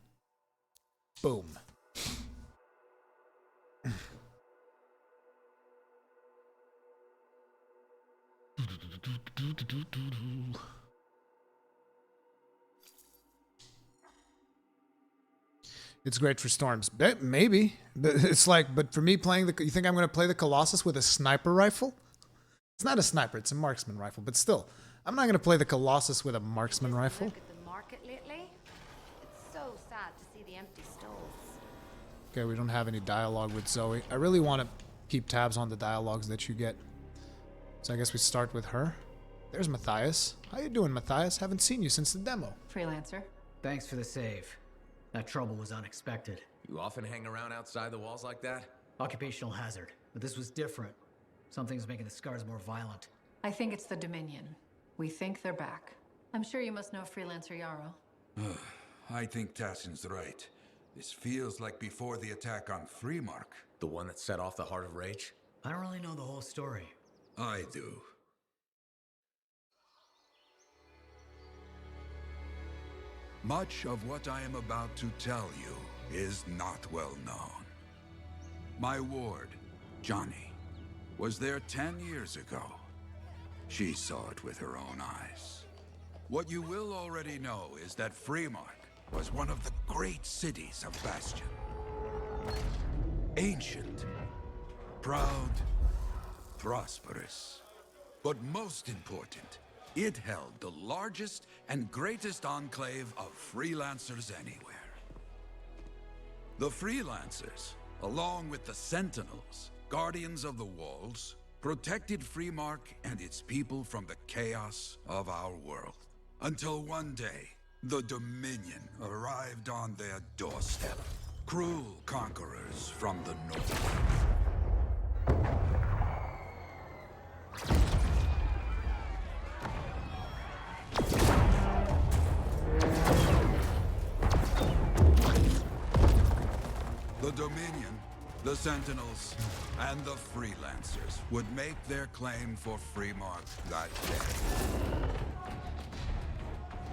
Boom. It's great for storms. Maybe. But it's like, but for me playing the... You think I'm going to play the Colossus with a sniper rifle? It's not a sniper, it's a marksman rifle. But still, I'm not going to play the Colossus with a marksman rifle. Look at the market lately. It's so sad to see the empty stalls. Okay, we don't have any dialogue with Zoe. I really want to keep tabs on the dialogues that you get. So I guess we start with her. There's Matthias. How you doing, Matthias? Haven't seen you since the demo. Freelancer. Thanks for the save. That trouble was unexpected. You often hang around outside the walls like that? Occupational hazard. But this was different. Something's making the scars more violent. I think it's the Dominion. We think they're back. I'm sure you must know Freelancer Yarrow. I think Tassin's right. This feels like before the attack on Freemark. The one that set off the Heart of Rage? I don't really know the whole story. I do. Much of what I am about to tell you is not well known. My ward, Johnny, was there 10 years ago. She saw it with her own eyes. What you will already know is that Freemark was one of the great cities of Bastion. Ancient, proud, prosperous. But most important, it held the largest and greatest enclave of freelancers anywhere. The freelancers, along with the Sentinels, guardians of the walls, protected Freemark and its people from the chaos of our world. Until one day, the Dominion arrived on their doorstep. Cruel conquerors from the north. The Dominion, the Sentinels, and the Freelancers would make their claim for Freemark that day.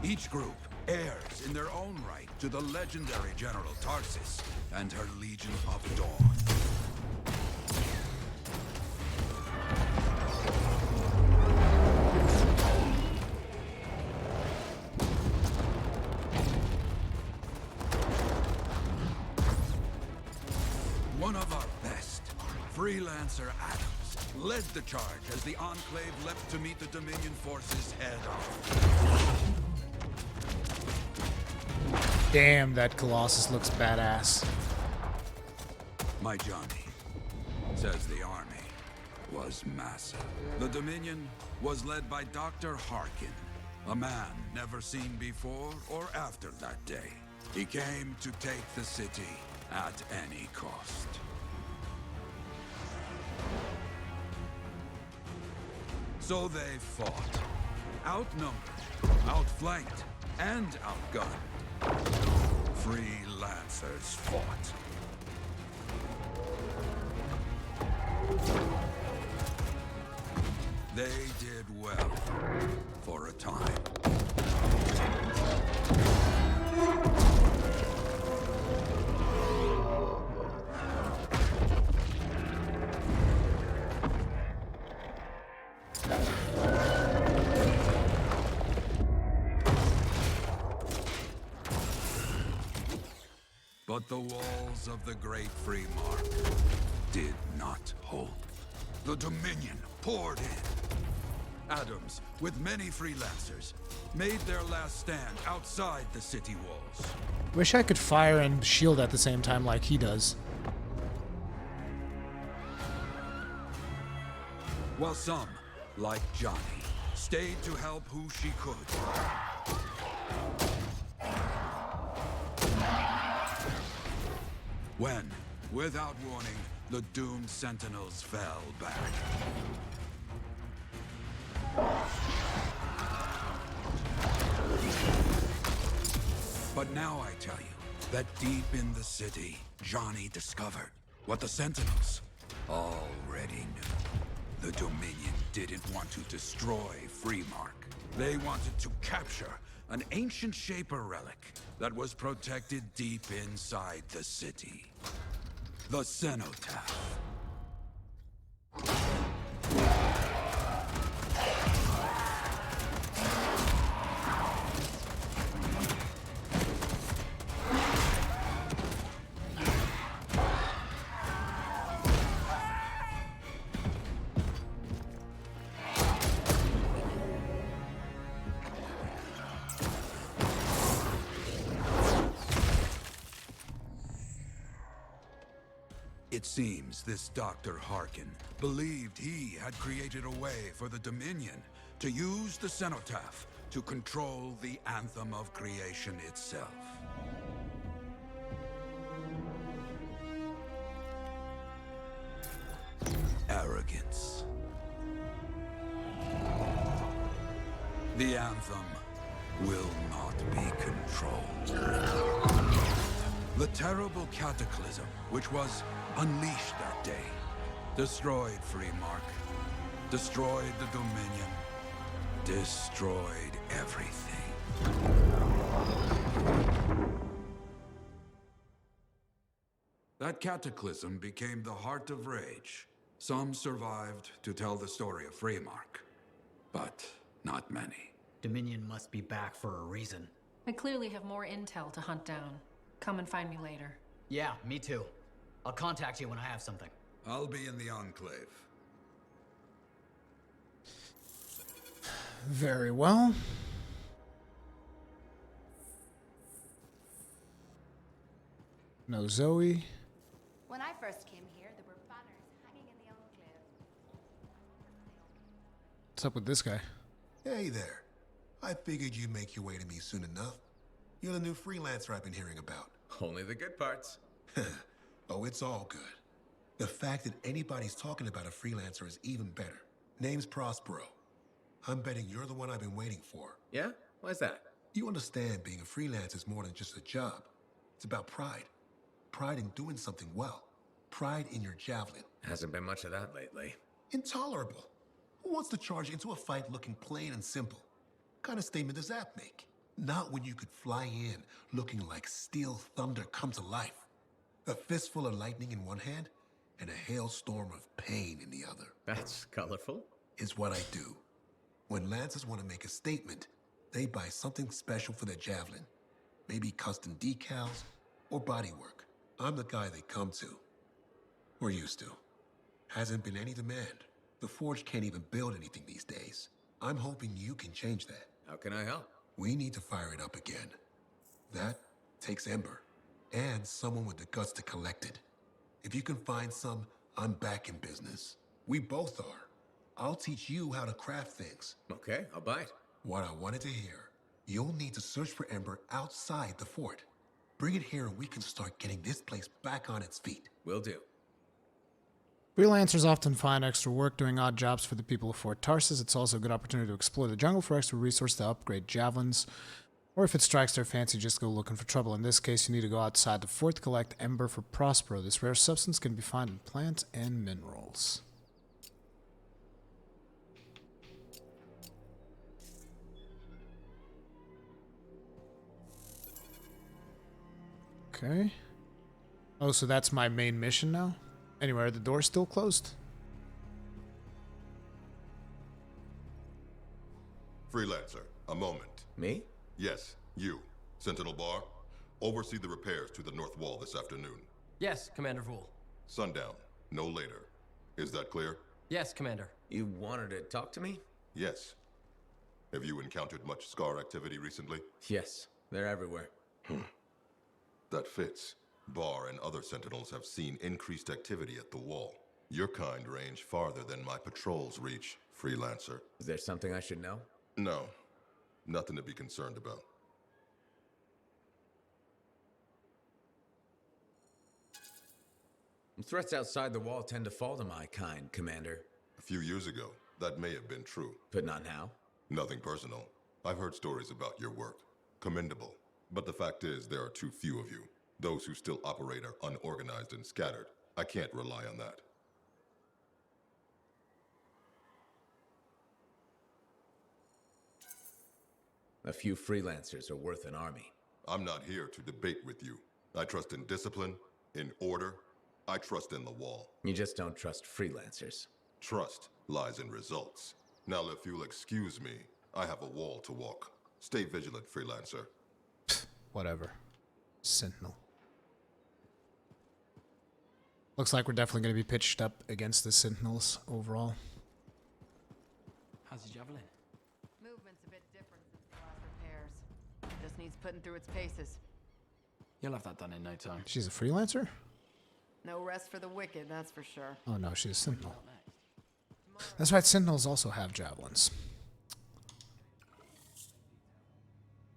Each group heirs in their own right to the legendary General Tarsis and her Legion of Dawn. One of our best, Freelancer Adams, led the charge as the Enclave leapt to meet the Dominion forces head-on. Damn, that Colossus looks badass. My Johnny says the army was massive. The Dominion was led by Dr. Harkin, a man never seen before or after that day. He came to take the city at any cost. So they fought, outnumbered, outflanked, and outgunned. Freelancers fought. They did well for a time. But the walls of the Great Freemark did not hold. The Dominion poured in. Adams, with many Freelancers, made their last stand outside the city walls. Wish I could fire and shield at the same time like he does. While some, like Johnny, stayed to help who she could. When, without warning, the doomed sentinels fell back. But now I tell you that deep in the city, Johnny discovered what the sentinels already knew. The Dominion didn't want to destroy Freemark. They wanted to capture an ancient Shaper relic that was protected deep inside the city. The Cenotaph. It seems this Dr. Harkin believed he had created a way for the Dominion to use the Cenotaph to control the Anthem of Creation itself. Arrogance. The Anthem will not be controlled. The terrible cataclysm, which was unleashed that day, destroyed Freemark, destroyed the Dominion, destroyed everything. That cataclysm became the Heart of Rage. Some survived to tell the story of Freemark, but not many. Dominion must be back for a reason. I clearly have more intel to hunt down. Come and find me later. Yeah, me too. I'll contact you when I have something. I'll be in the Enclave. Very well. No Zoe. When I first came here, there were banners hanging in the Enclave. What's up with this guy? Hey there. I figured you'd make your way to me soon enough. You're the new freelancer I've been hearing about. Only the good parts. Oh, it's all good. The fact that anybody's talking about a freelancer is even better. Name's Prospero. I'm betting you're the one I've been waiting for. Yeah? Why's that? You understand being a freelancer is more than just a job. It's about pride. Pride in doing something well. Pride in your Javelin. Hasn't been much of that lately. Intolerable. Who wants to charge into a fight looking plain and simple? What kind of statement does that make? Not when you could fly in looking like steel thunder come to life. A fistful of lightning in one hand and a hailstorm of pain in the other. That's colorful. Is what I do. When Lancers want to make a statement, they buy something special for their Javelin. Maybe custom decals or bodywork. I'm the guy they come to. Or used to. Hasn't been any demand. The Forge can't even build anything these days. I'm hoping you can change that. How can I help? We need to fire it up again. That takes Ember. And someone with the guts to collect it. If you can find some, I'm back in business. We both are. I'll teach you how to craft things. Okay, I'll bite. What I wanted to hear. You'll need to search for Ember outside the fort. Bring it here and we can start getting this place back on its feet. Will do. Freelancers often find extra work doing odd jobs for the people of Fort Tarsus. It's also a good opportunity to explore the jungle for extra resources to upgrade javelins. Or if it strikes their fancy, just go looking for trouble. In this case, you need to go outside the fort to collect Ember for Prospero. This rare substance can be found in plants and minerals. Okay. Oh, so that's my main mission now? Anyway, are the doors still closed? Freelancer, a moment. Me? Yes, you. Sentinel Bar. Oversee the repairs to the north wall this afternoon. Yes, Commander Vool. Sundown, no later. Is that clear? Yes, Commander. You wanted to talk to me? Yes. Have you encountered much Scar activity recently? Yes, they're everywhere. That fits. Bar and other Sentinels have seen increased activity at the wall. Your kind range farther than my patrols reach. Freelancer. Is there something I should know? No, nothing to be concerned about. Threats outside the wall tend to fall to my kind, Commander. A few years ago, that may have been true. But not now? Nothing personal. I've heard stories about your work. Commendable. But the fact is, there are too few of you. Those who still operate are unorganized and scattered. I can't rely on that. A few freelancers are worth an army. I'm not here to debate with you. I trust in discipline, in order. I trust in the wall. You just don't trust freelancers. Trust lies in results. Now, if you'll excuse me, I have a wall to walk. Stay vigilant, Freelancer. Whatever. Sentinel. Looks like we're definitely going to be pitched up against the Sentinels overall. How's your Javelin? Movement's a bit different since the last repairs. Just needs putting through its paces. You'll have that done in no time. She's a freelancer? No rest for the wicked, that's for sure. Oh no, she's a Sentinel. That's right, Sentinels also have javelins.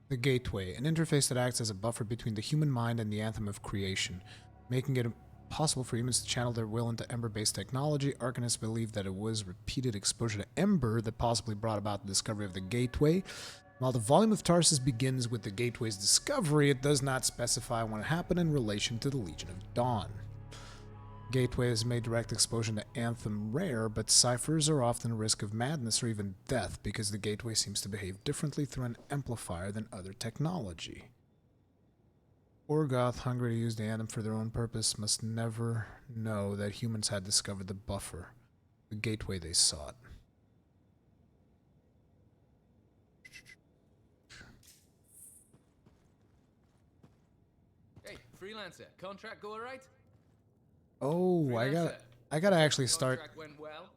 The Gateway, an interface that acts as a buffer between the human mind and the anthem of creation, making it possible for humans to channel their will into Ember-based technology. Arcanists believe that it was repeated exposure to Ember that possibly brought about the discovery of the Gateway. While the volume of Tarsus begins with the Gateway's discovery, it does not specify when it happened in relation to the Legion of Dawn. Gateway has made direct exposure to Anthem rare, but ciphers are often a risk of madness or even death because the Gateway seems to behave differently through an amplifier than other technology. Orgoth, hungry to use the Anthem for their own purpose, must never know that humans had discovered the buffer, the Gateway they sought. Hey, Freelancer, contract go alright? Oh, I gotta actually start. Contract went well.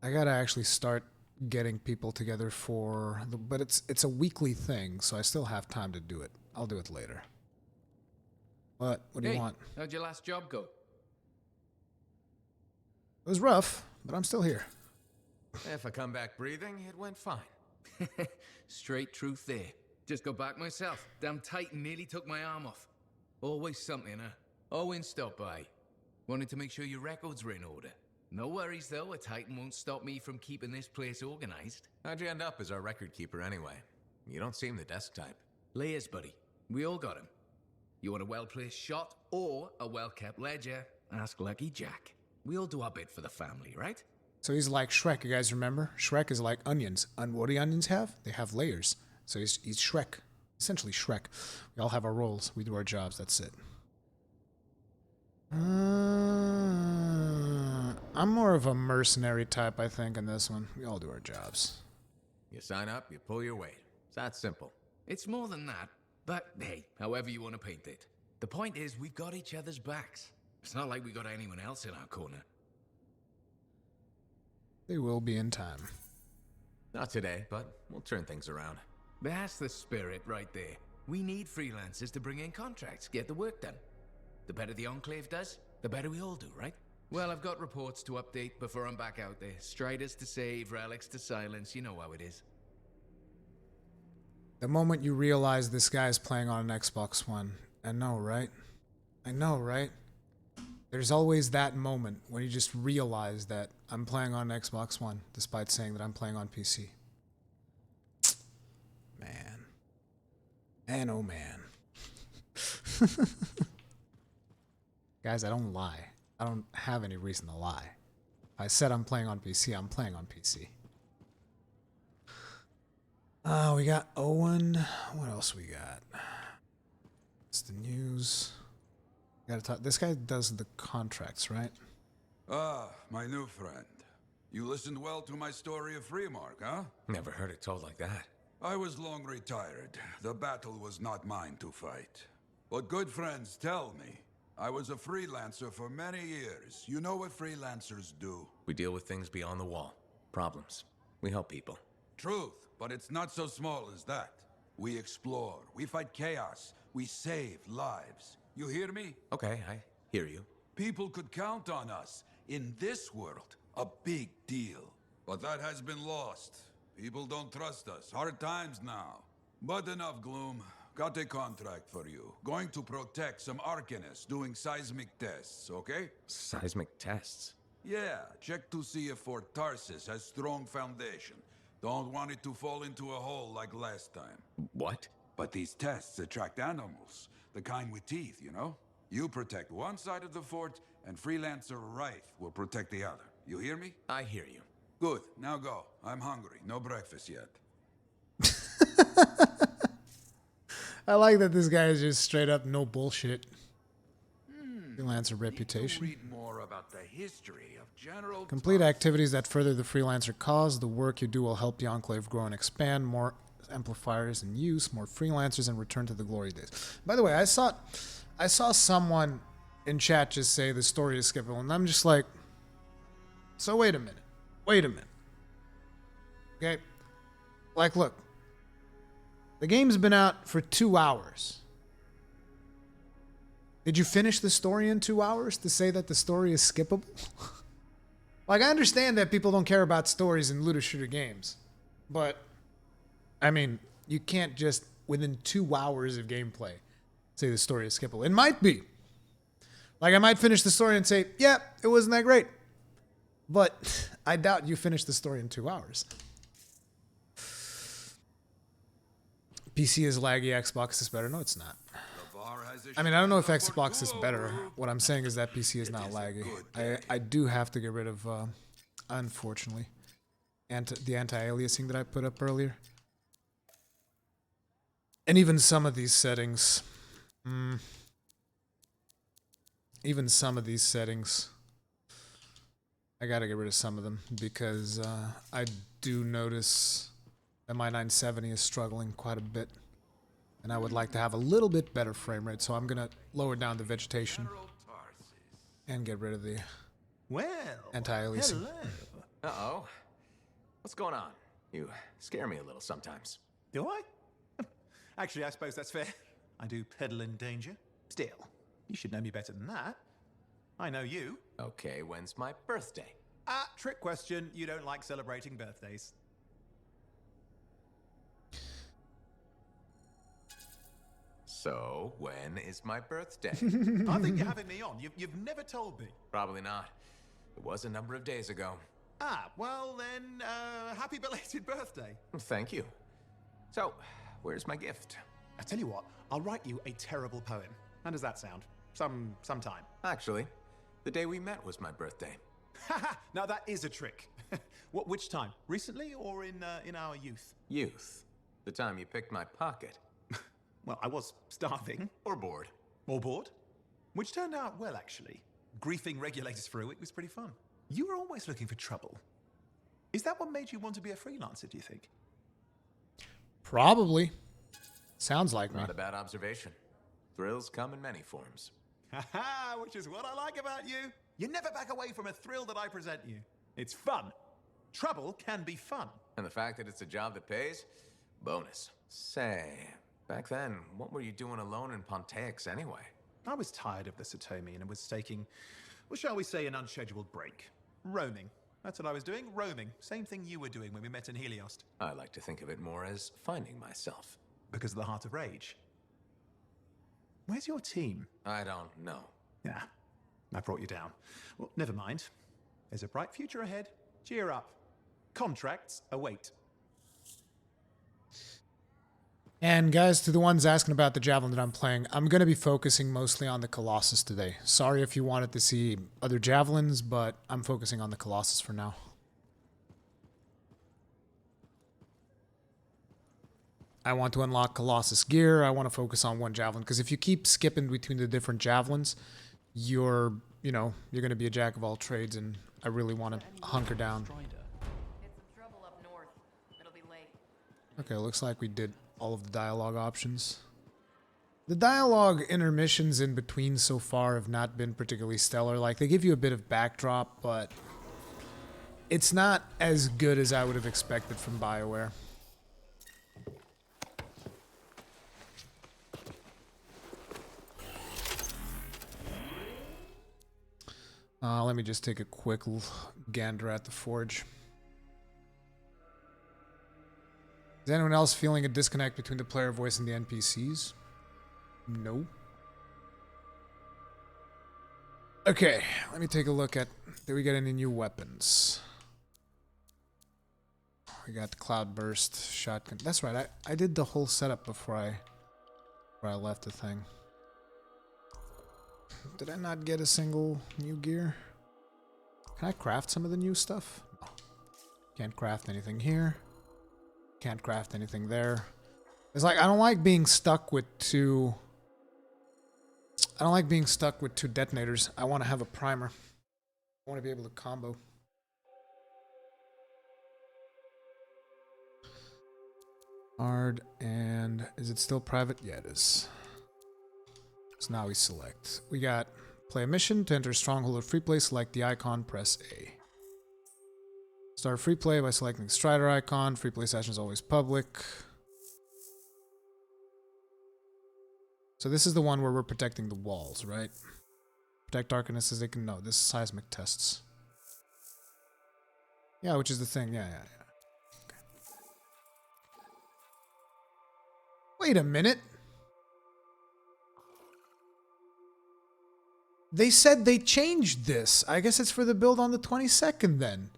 I gotta actually start getting people together for the, but it's a weekly thing, so I still have time to do it. I'll do it later. What do you want? How'd your last job go? It was rough, but I'm still here. If I come back breathing, it went fine. Straight truth there. Just got back myself. Damn Titan nearly took my arm off. Always something, huh? Owen stopped by. Wanted to make sure your records were in order. No worries though, a Titan won't stop me from keeping this place organized. How'd you end up as our record keeper anyway? You don't seem the desk type. Layers, buddy. We all got him. You want a well-placed shot or a well-kept ledger? Ask Lucky Jack. We all do our bit for the family, right? So he's like Shrek, you guys remember? Shrek is like onions. And what do onions have? They have layers. So he's Shrek. Essentially Shrek. We all have our roles. We do our jobs. That's it. I'm more of a mercenary type, I think, in this one. We all do our jobs. You sign up, you pull your weight. It's that simple. It's more than that. But hey, however you want to paint it. The point is, we've got each other's backs. It's not like we got anyone else in our corner. They will be in time. Not today, but we'll turn things around. That's the spirit right there. We need freelancers to bring in contracts, get the work done. The better the Enclave does, the better we all do, right? Well, I've got reports to update before I'm back out there. Striders to save, relics to silence, you know how it is. The moment you realize this guy is playing on an Xbox One. I know, right? I know, right? There's always that moment when you just realize that I'm playing on an Xbox One, despite saying that I'm playing on PC. Man. Man, oh man. Guys, I don't lie. I don't have any reason to lie. If I said I'm playing on PC, I'm playing on PC. We got Owen. What else we got? It's the news. Gotta talk. This guy does the contracts, right? Ah, my new friend. You listened well to my story of Freemark, huh? Never heard it told like that. I was long retired. The battle was not mine to fight. But good friends tell me. I was a freelancer for many years. You know what freelancers do? We deal with things beyond the wall. Problems. We help people. Truth, but it's not so small as that. We explore, we fight chaos, we save lives. You hear me? Okay, I hear you. People could count on us. In this world, a big deal. but that has been lost. People don't trust us. Hard times now. But enough gloom. Got a contract for you. Going to protect some Arcanists doing seismic tests, okay? Seismic tests? Yeah, check to see if Fort Tarsis has strong foundation. Don't want it to fall into a hole like last time. What? But these tests attract animals. The kind with teeth, you know? You protect one side of the fort, and Freelancer Wraith will protect the other. You hear me? I hear you. Good. Now go. I'm hungry. No breakfast yet. I like that this guy is just straight up no bullshit. Freelancer reputation. Read more about the history of General. Complete activities that further the Freelancer cause. The work you do will help the Enclave grow and expand. More amplifiers in use, more Freelancers, and return to the glory days. By the way, I saw someone in chat just say the story is skippable, and I'm just like, so wait a minute. Wait a minute. Okay? Like, look. The game's been out for 2 hours. Did you finish the story in 2 hours to say that the story is skippable? Like, I understand that people don't care about stories in looter shooter games. But, I mean, you can't just, within 2 hours of gameplay, say the story is skippable. It might be. Like, I might finish the story and say, yeah, it wasn't that great. But I doubt you finished the story in 2 hours. PC is laggy, Xbox is better. No, it's not. I mean, I don't know if Xbox is better. What I'm saying is that PC is not laggy. I do have to get rid of, unfortunately, the anti-aliasing that I put up earlier. And even some of these settings. Even some of these settings. I gotta get rid of some of them because I do notice that my 970 is struggling quite a bit. And I would like to have a little bit better frame rate, so I'm going to lower down the vegetation and get rid of the anti-aliasing. Uh-oh. What's going on? You scare me a little sometimes. Do I? Actually, I suppose that's fair. I do peddle in danger. Still, you should know me better than that. I know you. Okay, when's my birthday? Trick question. You don't like celebrating birthdays. So, when is my birthday? I think you're having me on. You've never told me. Probably not. It was a number of days ago. Well then, happy belated birthday. Thank you. So, where's my gift? I tell you what, I'll write you a terrible poem. How does that sound? Sometime. Actually, the day we met was my birthday. Haha, now that is a trick. Which time? Recently or in our youth? Youth. The time you picked my pocket. Well, I was starving. Or bored. Or bored. Which turned out well, actually. Griefing regulators for a week was pretty fun. You were always looking for trouble. Is that what made you want to be a freelancer, do you think? Probably. Sounds like me. Not a bad observation. Thrills come in many forms. Haha, which is what I like about you. You never back away from a thrill that I present you. It's fun. Trouble can be fun. And the fact that it's a job that pays? Bonus. Say, back then, what were you doing alone in Pontaix anyway? I was tired of the Satomi and was taking, well, shall we say, an unscheduled break. Roaming. That's what I was doing, roaming. Same thing you were doing when we met in Heliost. I like to think of it more as finding myself. Because of the Heart of Rage. Where's your team? I don't know. Yeah, I brought you down. Well, never mind. There's a bright future ahead. Cheer up. Contracts await. And guys, to the ones asking about the Javelin that I'm playing, I'm going to be focusing mostly on the Colossus today. Sorry if you wanted to see other Javelins, but I'm focusing on the Colossus for now. I want to unlock Colossus gear. I want to focus on one Javelin, because if you keep skipping between the different Javelins, you're going to be a jack of all trades, and I really want to hunker down. Okay, looks like we did all of the dialogue options. The dialogue intermissions in between so far have not been particularly stellar. Like, they give you a bit of backdrop, but it's not as good as I would have expected from BioWare. Let me just take a quick gander at the forge. Is anyone else feeling a disconnect between the player voice and the NPCs? No. Okay, let me take a look at... Did we get any new weapons? We got Cloudburst, Shotgun. That's right, I did the whole setup before I left the thing. Did I not get a single new gear? Can I craft some of the new stuff? No. Can't craft anything here. Can't craft anything there. It's like, I don't like being stuck with two... I don't like being stuck with 2 detonators. I want to have a primer. I want to be able to combo. Hard, and is it still private? Yeah, it is. So now we select. We got play a mission. To enter Stronghold or free play, select the icon, press A. Start free play by selecting the Strider icon. Free play session is always public. So this is the one where we're protecting the walls, right? Protect Arcanists as they can know. This is seismic tests. Yeah, which is the thing. Yeah. Okay. Wait a minute. They said they changed this. I guess it's for the build on the 22nd then.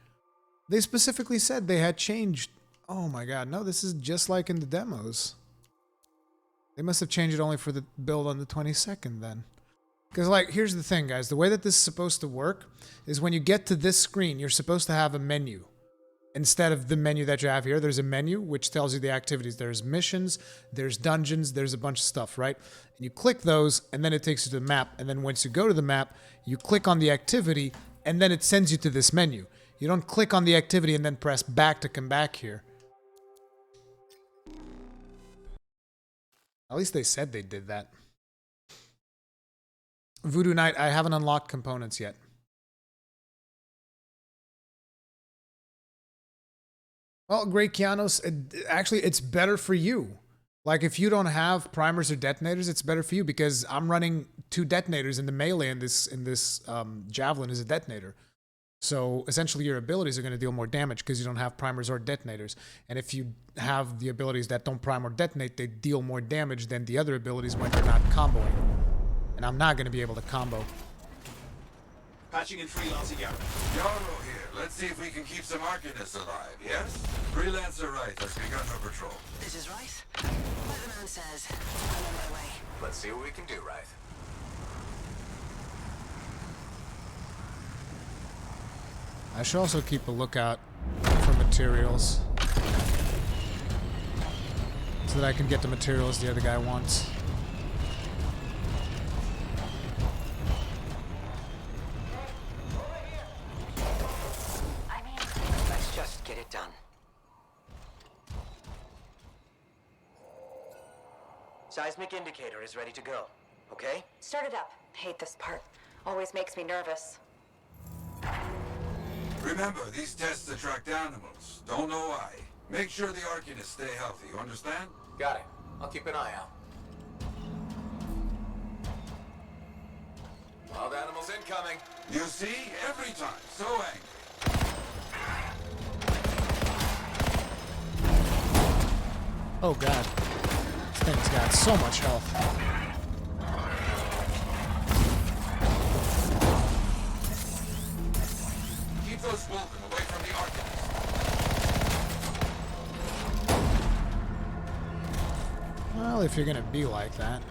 They specifically said they had changed. Oh my god, no, this is just like in the demos. They must have changed it only for the build on the 22nd then. Because, like, here's the thing, guys. The way that this is supposed to work is when you get to this screen, you're supposed to have a menu. Instead of the menu that you have here, there's a menu which tells you the activities. There's missions, there's dungeons, there's a bunch of stuff, right? And you click those, and then it takes you to the map. And then once you go to the map, you click on the activity, and then it sends you to this menu. You don't click on the activity and then press back to come back here. At least they said they did that. Voodoo Knight, I haven't unlocked components yet. Well, Great Kianos, actually, it's better for you. Like, if you don't have primers or detonators, it's better for you because I'm running 2 detonators in the melee, and this Javelin is a detonator. So essentially your abilities are going to deal more damage because you don't have primers or detonators. And if you have the abilities that don't prime or detonate, they deal more damage than the other abilities when you're not comboing. And I'm not going to be able to combo. Patching in Freelancer Gary. Yarrow here. Let's see if we can keep some Arcanists alive, yes? Freelancer Wright has begun her patrol. This is Wright. Weatherman says I'm on my way. Let's see what we can do, Wright. I should also keep a lookout for materials so that I can get the materials the other guy wants. Let's just get it done. Seismic indicator is ready to go. Okay? Start it up. Hate this part. Always makes me nervous. Remember, these tests attract animals. Don't know why. Make sure the Arcanists stay healthy, you understand? Got it. I'll keep an eye out. Wild animals incoming. You see? Every time. So angry. Oh god. This thing's got so much health. Keep those Vulcan away from the Arcanists. Well, if you're gonna be like that.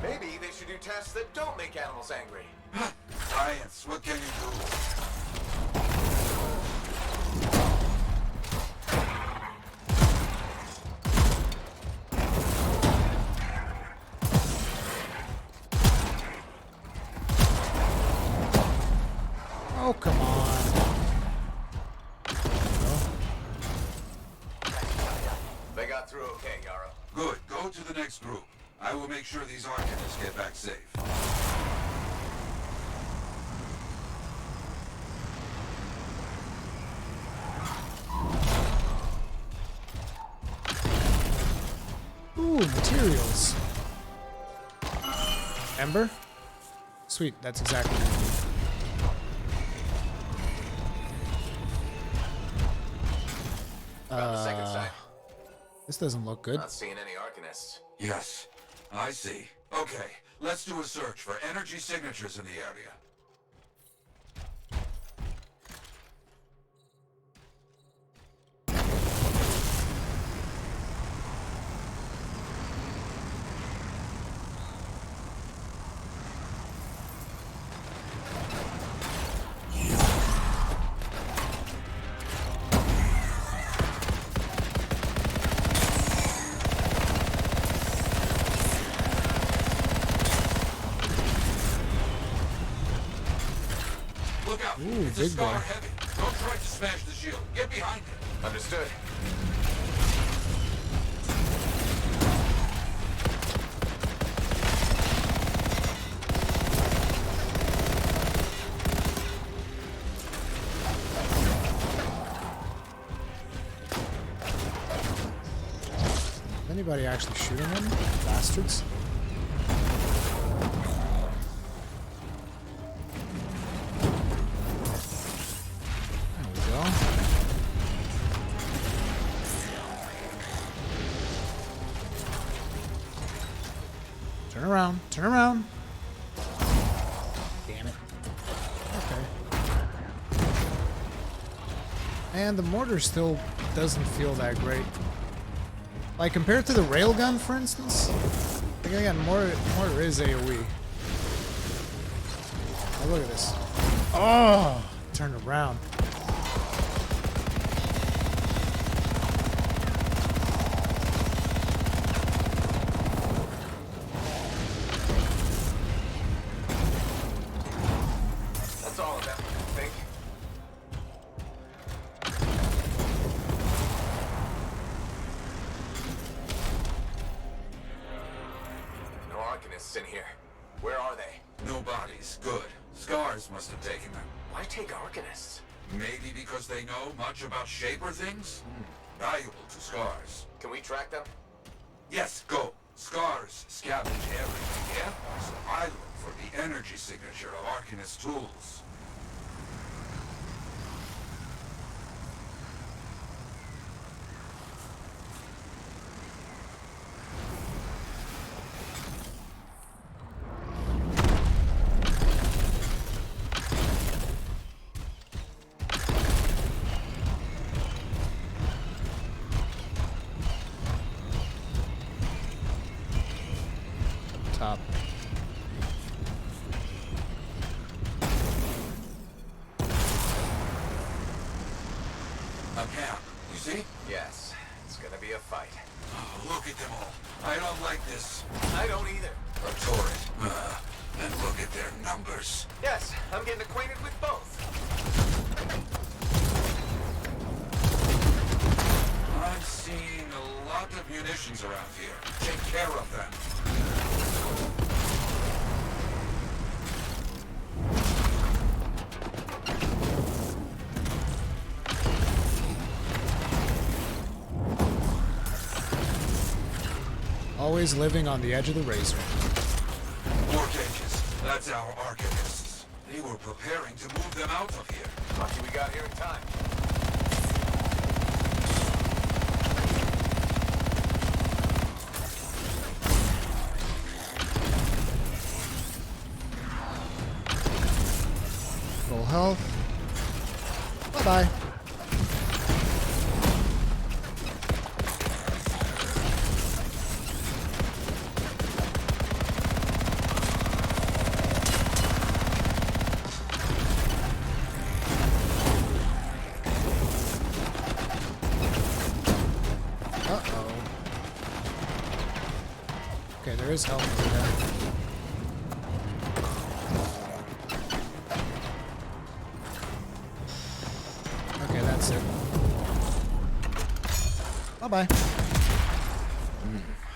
Maybe they should do tests that don't make animals angry. Science, what can you do? Oh, come on. They got through okay, Yarrow. Good. Go to the next group. I will make sure these Arcanists get back safe. Ooh, materials. Ember? Sweet, that's exactly what I need. Found the second site. This doesn't look good. Not seeing any Arcanists. Yes, I see. Okay, let's do a search for energy signatures in the area. Ooh, It's big a scar boy. heavy. Don't try to smash the shield. Get behind it. Understood. Is anybody actually shooting them? Bastards. Turn around. Turn around. Damn it. Okay. And the mortar still doesn't feel that great. Like, compared to the railgun, for instance. Like, again, mortar is AoE. Oh, look at this. Oh! Turn around. That's all of them, I think. No Arcanists in here. Where are they? No bodies. Good. Scars must have taken them. Why take Arcanists? Maybe because they know much about Shaper things? Valuable to Scars. Can we track them? Yes, go. Scars scavenge everything, yeah? So I look for the energy signature of Arcanist tools. Top. A camp, you see? Yes. It's gonna be a fight. Oh, look at them all. I don't like this. I don't either. A turret. And look at their numbers. Yes, I'm getting acquainted with both. I'm seeing a lot of munitions around here. Take care of them. Always living on the edge of the razor. More cages. That's our Arcanists. They were preparing to move them out of here. Lucky we got here in time. Full health. Bye-bye. Uh-oh. Okay, there is health over there. Okay, that's it. Bye-bye.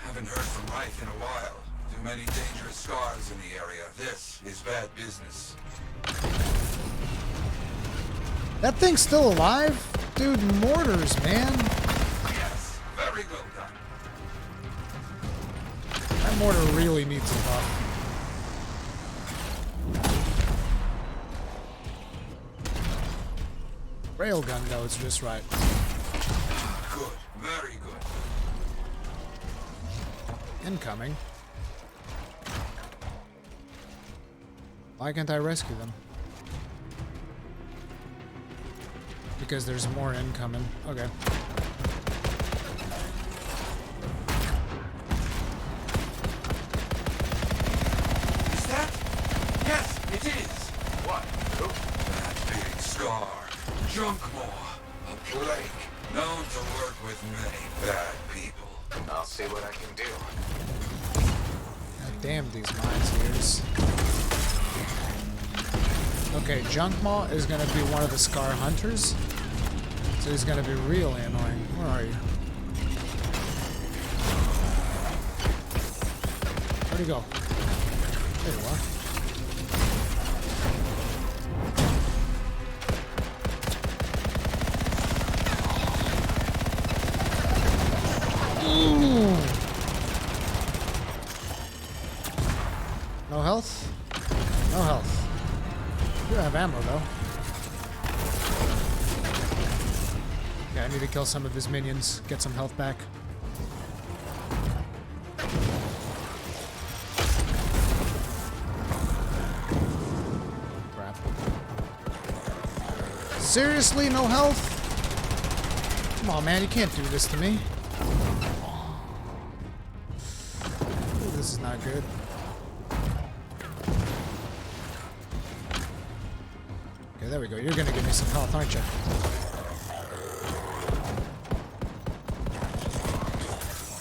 Haven't heard from Reich in a while. Too many dangerous scars in the area. This is bad business. That thing's still alive? Dude, mortars, man. Yes, very well done. That mortar really needs a buff. Railgun, though, it's just right. Very good. Incoming. Why can't I rescue them? Because there's more incoming. Okay. Is that? Yes, it is. What? Who? That big scar. Junk Maw. A plague. Known to work with many bad people. I'll see what I can do. God damn these mineseers. Okay, Junkmaw is gonna be one of the Scar Hunters. So he's gonna be really annoying. Where are you? Where'd he go? There you are. Ooh. No health? No health. You have ammo though. Yeah, I need to kill some of his minions, get some health back. Crap. Seriously, no health? Come on, man, you can't do this to me. Ooh, this is not good. Okay, there we go. You're gonna give me some health, aren't you?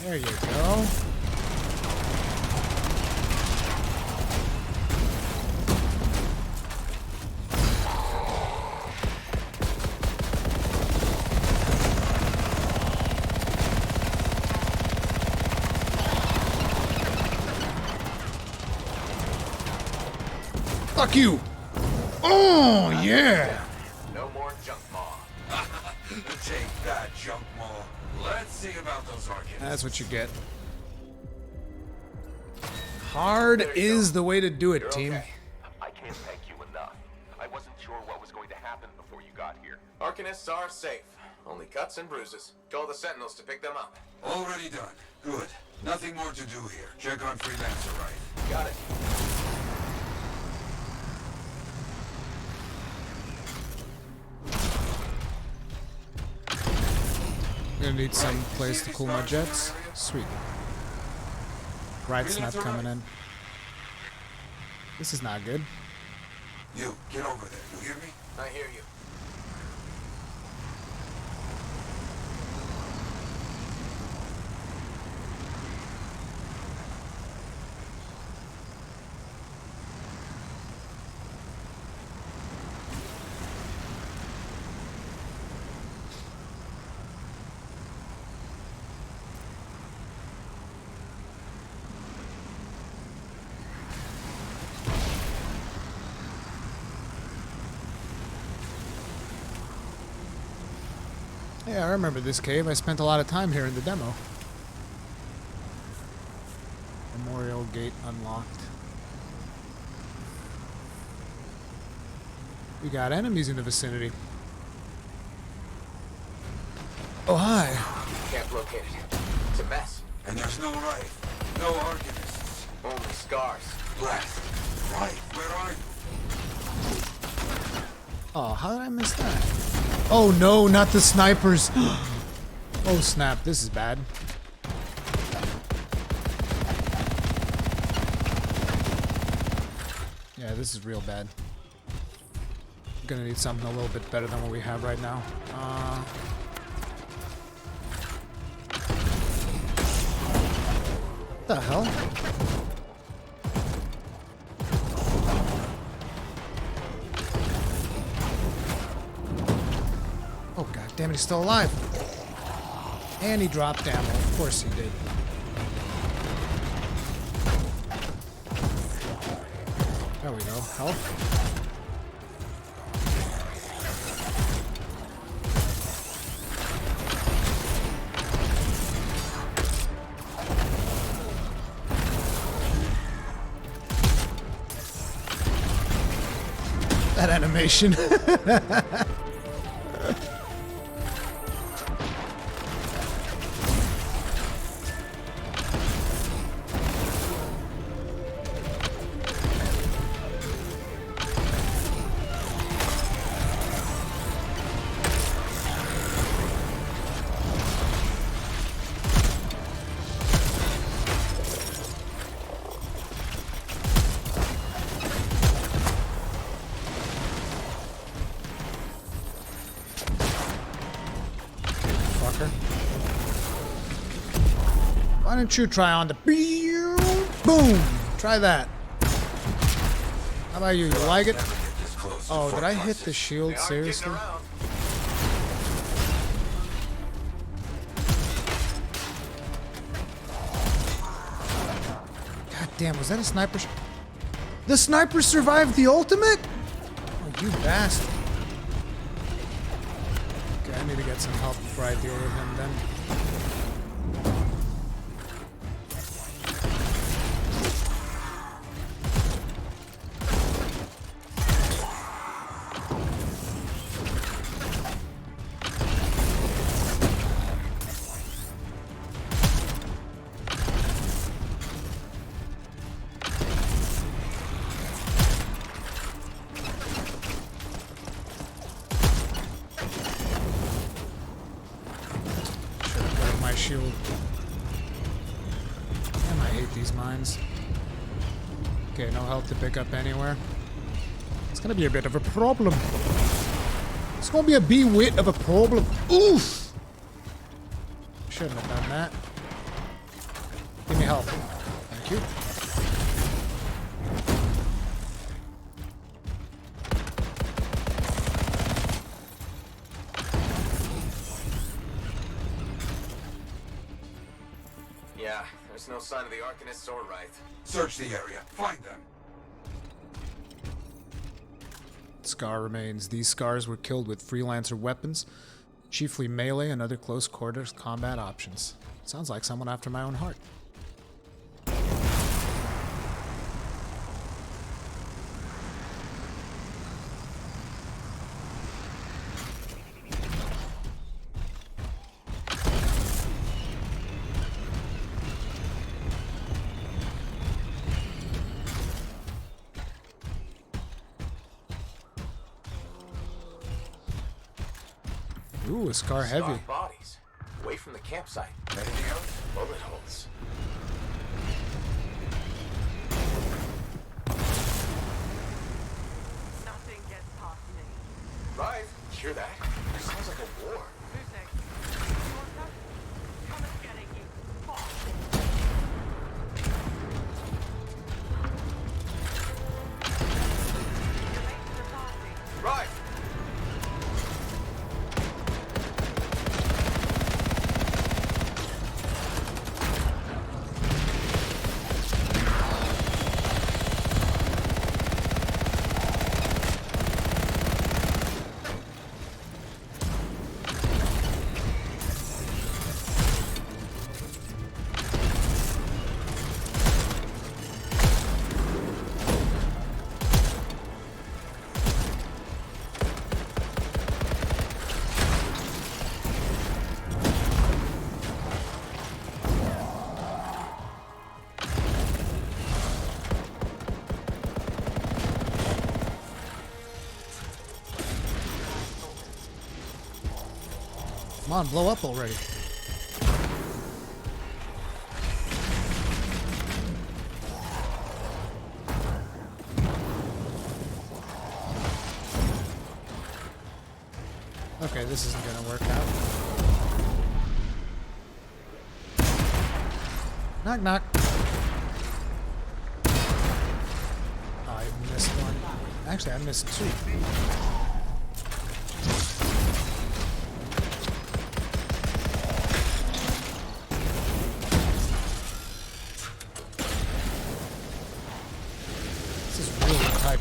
There you go. Fuck you! Oh, yeah! No more junk maw. Take that, Junk Maw. Let's see about those arcades. That's what you get. Hard is the way to do it, team. Okay. I can't thank you enough. I wasn't sure what was going to happen before you got here. Arcanists are safe. Only cuts and bruises. Call the Sentinels to pick them up. Already done. Good. Nothing more to do here. Check on Freelancer, right? Got it. I'm gonna need some place to cool my jets. Sweet. Right snap coming in. This is not good. You, get over there. You hear me? I hear you. Yeah, I remember this cave. I spent a lot of time here in the demo. Memorial gate unlocked. We got enemies in the vicinity. Oh, hi. Can't locate it. It's a mess. And there's no right. No arcanists. Only scars. Left. Right. Where are you? Oh, how did I miss that? Oh no, not the snipers. Oh snap, this is bad. Yeah, this is real bad. I'm gonna need something a little bit better than what we have right now. What the hell? Oh god damn it, he's still alive. And he dropped ammo. Of course he did. There we go. Health. That animation. Fucker. Why don't you try on the boom? Try that. How about you? You like it? Oh, did I hit the shield? Seriously? God damn, was that a sniper? The sniper survived the ultimate? Oh, you bastard. Okay, I need to get some help before I deal with him then. Shield. Damn, I hate these mines. Okay, no health to pick up anywhere. It's gonna be a bit of a problem. It's gonna be a bee-wit of a problem. Oof! Shouldn't have done that. Give me health. Thank you. Yeah, there's no sign of the Arcanists or Wraith. Search the area. Find them. Scar remains. These Scars were killed with Freelancer weapons, chiefly melee and other close quarters combat options. Sounds like someone after my own heart. Ooh, a Scar heavy. Scarred bodies. Away from the campsite. Anything else? Bullet holes. Nothing gets past me. Right. Hear that? It sounds like a war. Right. Come on, blow up already. Okay, this isn't gonna work out. Knock, knock. Oh, I missed one. Actually, I missed two.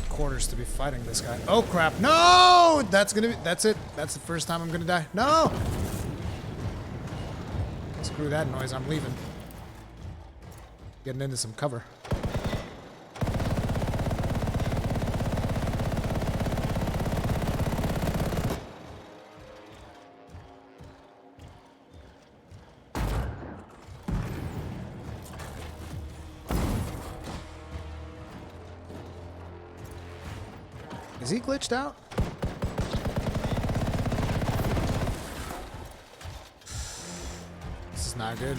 Quarters to be fighting this guy. Oh crap! No! That's it. That's the first time I'm gonna die. No! Screw that noise. I'm leaving. Getting into some cover. Is he glitched out? This is not good.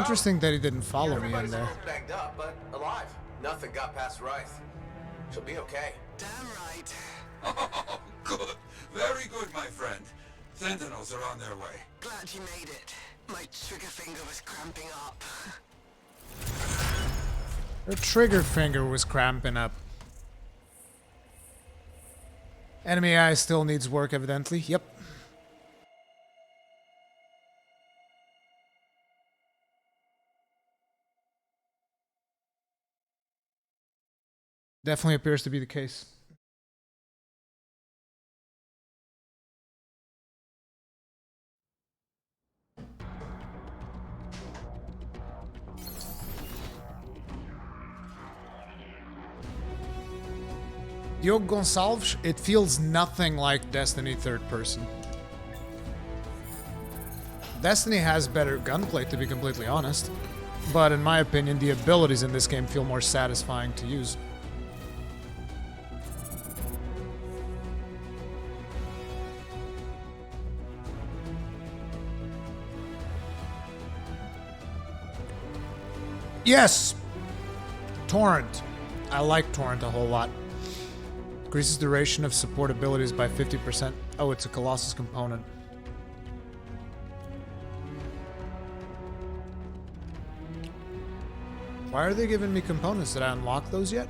Interesting that he didn't follow me in Everybody's a there. little banged up, but alive. Nothing got past Rice. She'll be okay. Damn right. Oh, good. Very good, my friend. Sentinels are on their way. Glad you made it. My trigger finger was cramping up. Her trigger finger was cramping up. Enemy eye still needs work, evidently. Yep. Definitely appears to be the case. Diogo Gonçalves, it feels nothing like Destiny third person. Destiny has better gunplay, to be completely honest. But in my opinion, the abilities in this game feel more satisfying to use. Yes! Torrent. I like Torrent a whole lot. Increases duration of support abilities by 50%. Oh, it's a Colossus component. Why are they giving me components? Did I unlock those yet?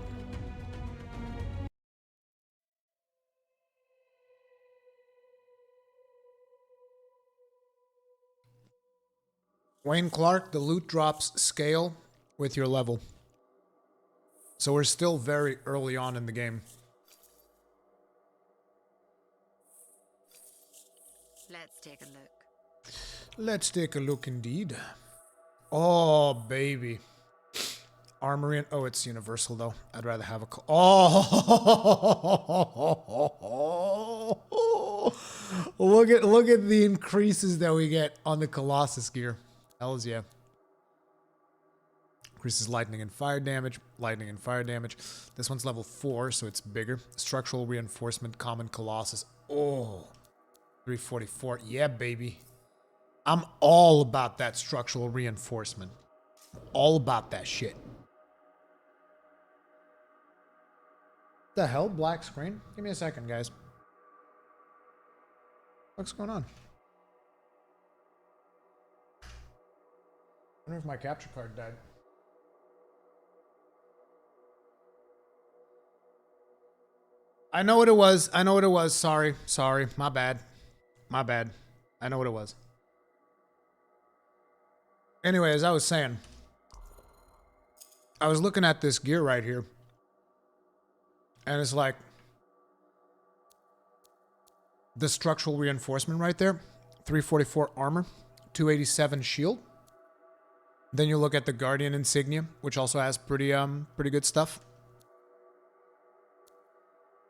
Wayne Clark, the loot drops scale with your level. So we're still very early on in the game. Let's take a look. Let's take a look indeed. Oh, baby. Armory and... Oh, it's universal, though. I'd rather have a... Oh! Look at the increases that we get on the Colossus gear. Hells yeah. Increases lightning and fire damage. Lightning and fire damage. This one's level 4, so it's bigger. Structural reinforcement, common Colossus. Oh. 344. Yeah, baby. I'm all about that structural reinforcement. All about that shit. The hell? Black screen? Give me a second, guys. What's going on? I wonder if my capture card died. I know what it was. I know what it was. Sorry. Sorry. My bad. My bad. I know what it was. Anyway, as I was saying, I was looking at this gear right here. And it's like the structural reinforcement right there. 344 armor, 287 shield. Then you look at the Guardian insignia, which also has pretty good stuff.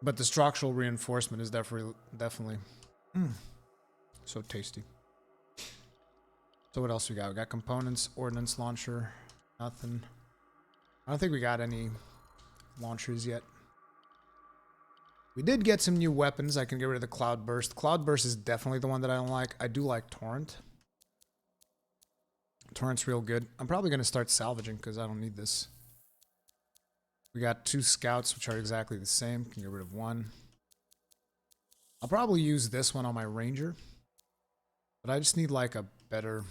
But the structural reinforcement is definitely so tasty. So what else we got? We got components, ordnance launcher, nothing. I don't think we got any launchers yet. We did get some new weapons. I can get rid of the Cloud Burst. Cloud Burst is definitely the one that I don't like. I do like Torrent. Torrent's real good. I'm probably going to start salvaging because I don't need this. We got 2 scouts, which are exactly the same. Can get rid of 1. I'll probably use this one on my ranger. But I just need like a better...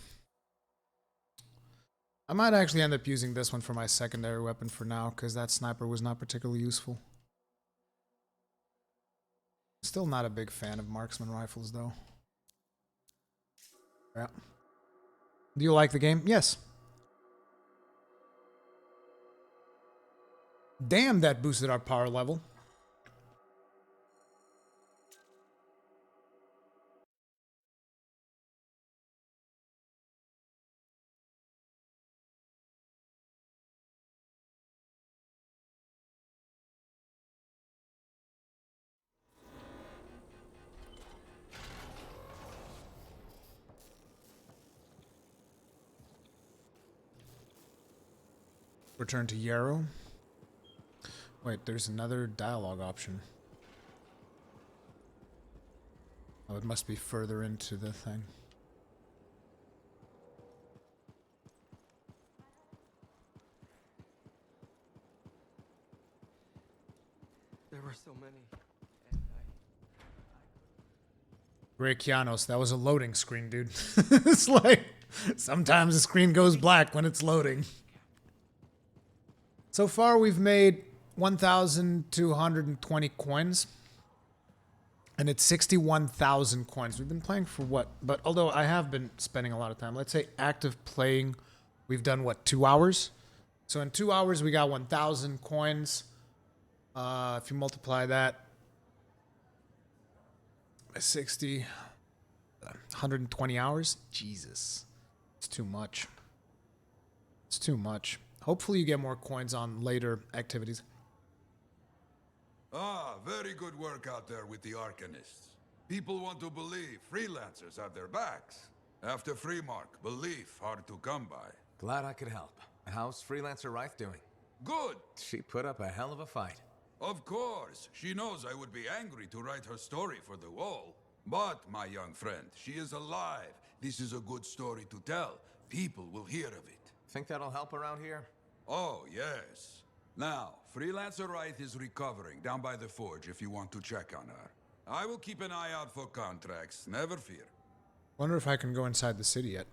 I might actually end up using this one for my secondary weapon for now, because that sniper was not particularly useful. Still not a big fan of marksman rifles, though. Yeah. Do you like the game? Yes. Damn, that boosted our power level. Return to Yarrow. Wait, there's another dialogue option. Oh, it must be further into the thing. There were so many. Reikianos, that was a loading screen, dude. It's like, sometimes the screen goes black when it's loading. So far, we've made 1,220 coins. And it's 61,000 coins. We've been playing for what? But although I have been spending a lot of time, let's say active playing, we've done what, 2 hours? So in 2 hours, we got 1,000 coins. If you multiply that by 60, 120 hours? Jesus. It's too much. It's too much. Hopefully you get more coins on later activities. Ah, very good work out there with the Arcanists. People want to believe freelancers have their backs. After Freemark, belief hard to come by. Glad I could help. How's Freelancer Rife doing? Good. She put up a hell of a fight. Of course. She knows I would be angry to write her story for the wall. But, my young friend, she is alive. This is a good story to tell. People will hear of it. Think that'll help around here? Oh, yes. Now, Freelancer Wright is recovering down by the forge if you want to check on her. I will keep an eye out for contracts, never fear. Wonder if I can go inside the city yet.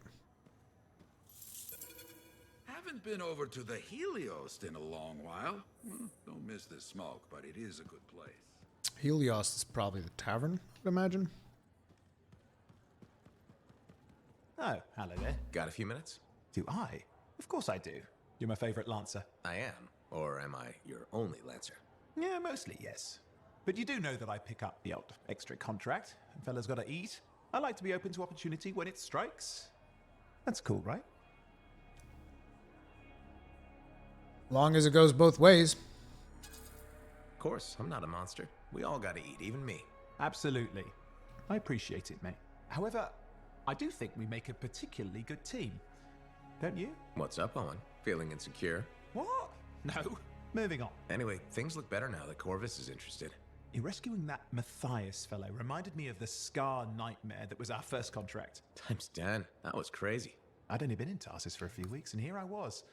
Haven't been over to the Helios in a long while. Don't miss the smoke, but it is a good place. Helios is probably the tavern, I would imagine. Oh, hello there. Got a few minutes? Do I? Of course I do. You're my favorite Lancer. I am. Or am I your only Lancer? Yeah, mostly, yes. But you do know that I pick up the odd extra contract. And fellas gotta eat. I like to be open to opportunity when it strikes. That's cool, right? Long as it goes both ways. Of course, I'm not a monster. We all gotta eat, even me. Absolutely. I appreciate it, mate. However, I do think we make a particularly good team. Don't you? What's up, Owen? Feeling insecure? What? No. Moving on. Anyway, things look better now that Corvus is interested. You rescuing that Matthias fellow reminded me of the Scar nightmare that was our first contract. Times 10. That was crazy. I'd only been in Tarsus for a few weeks, and here I was,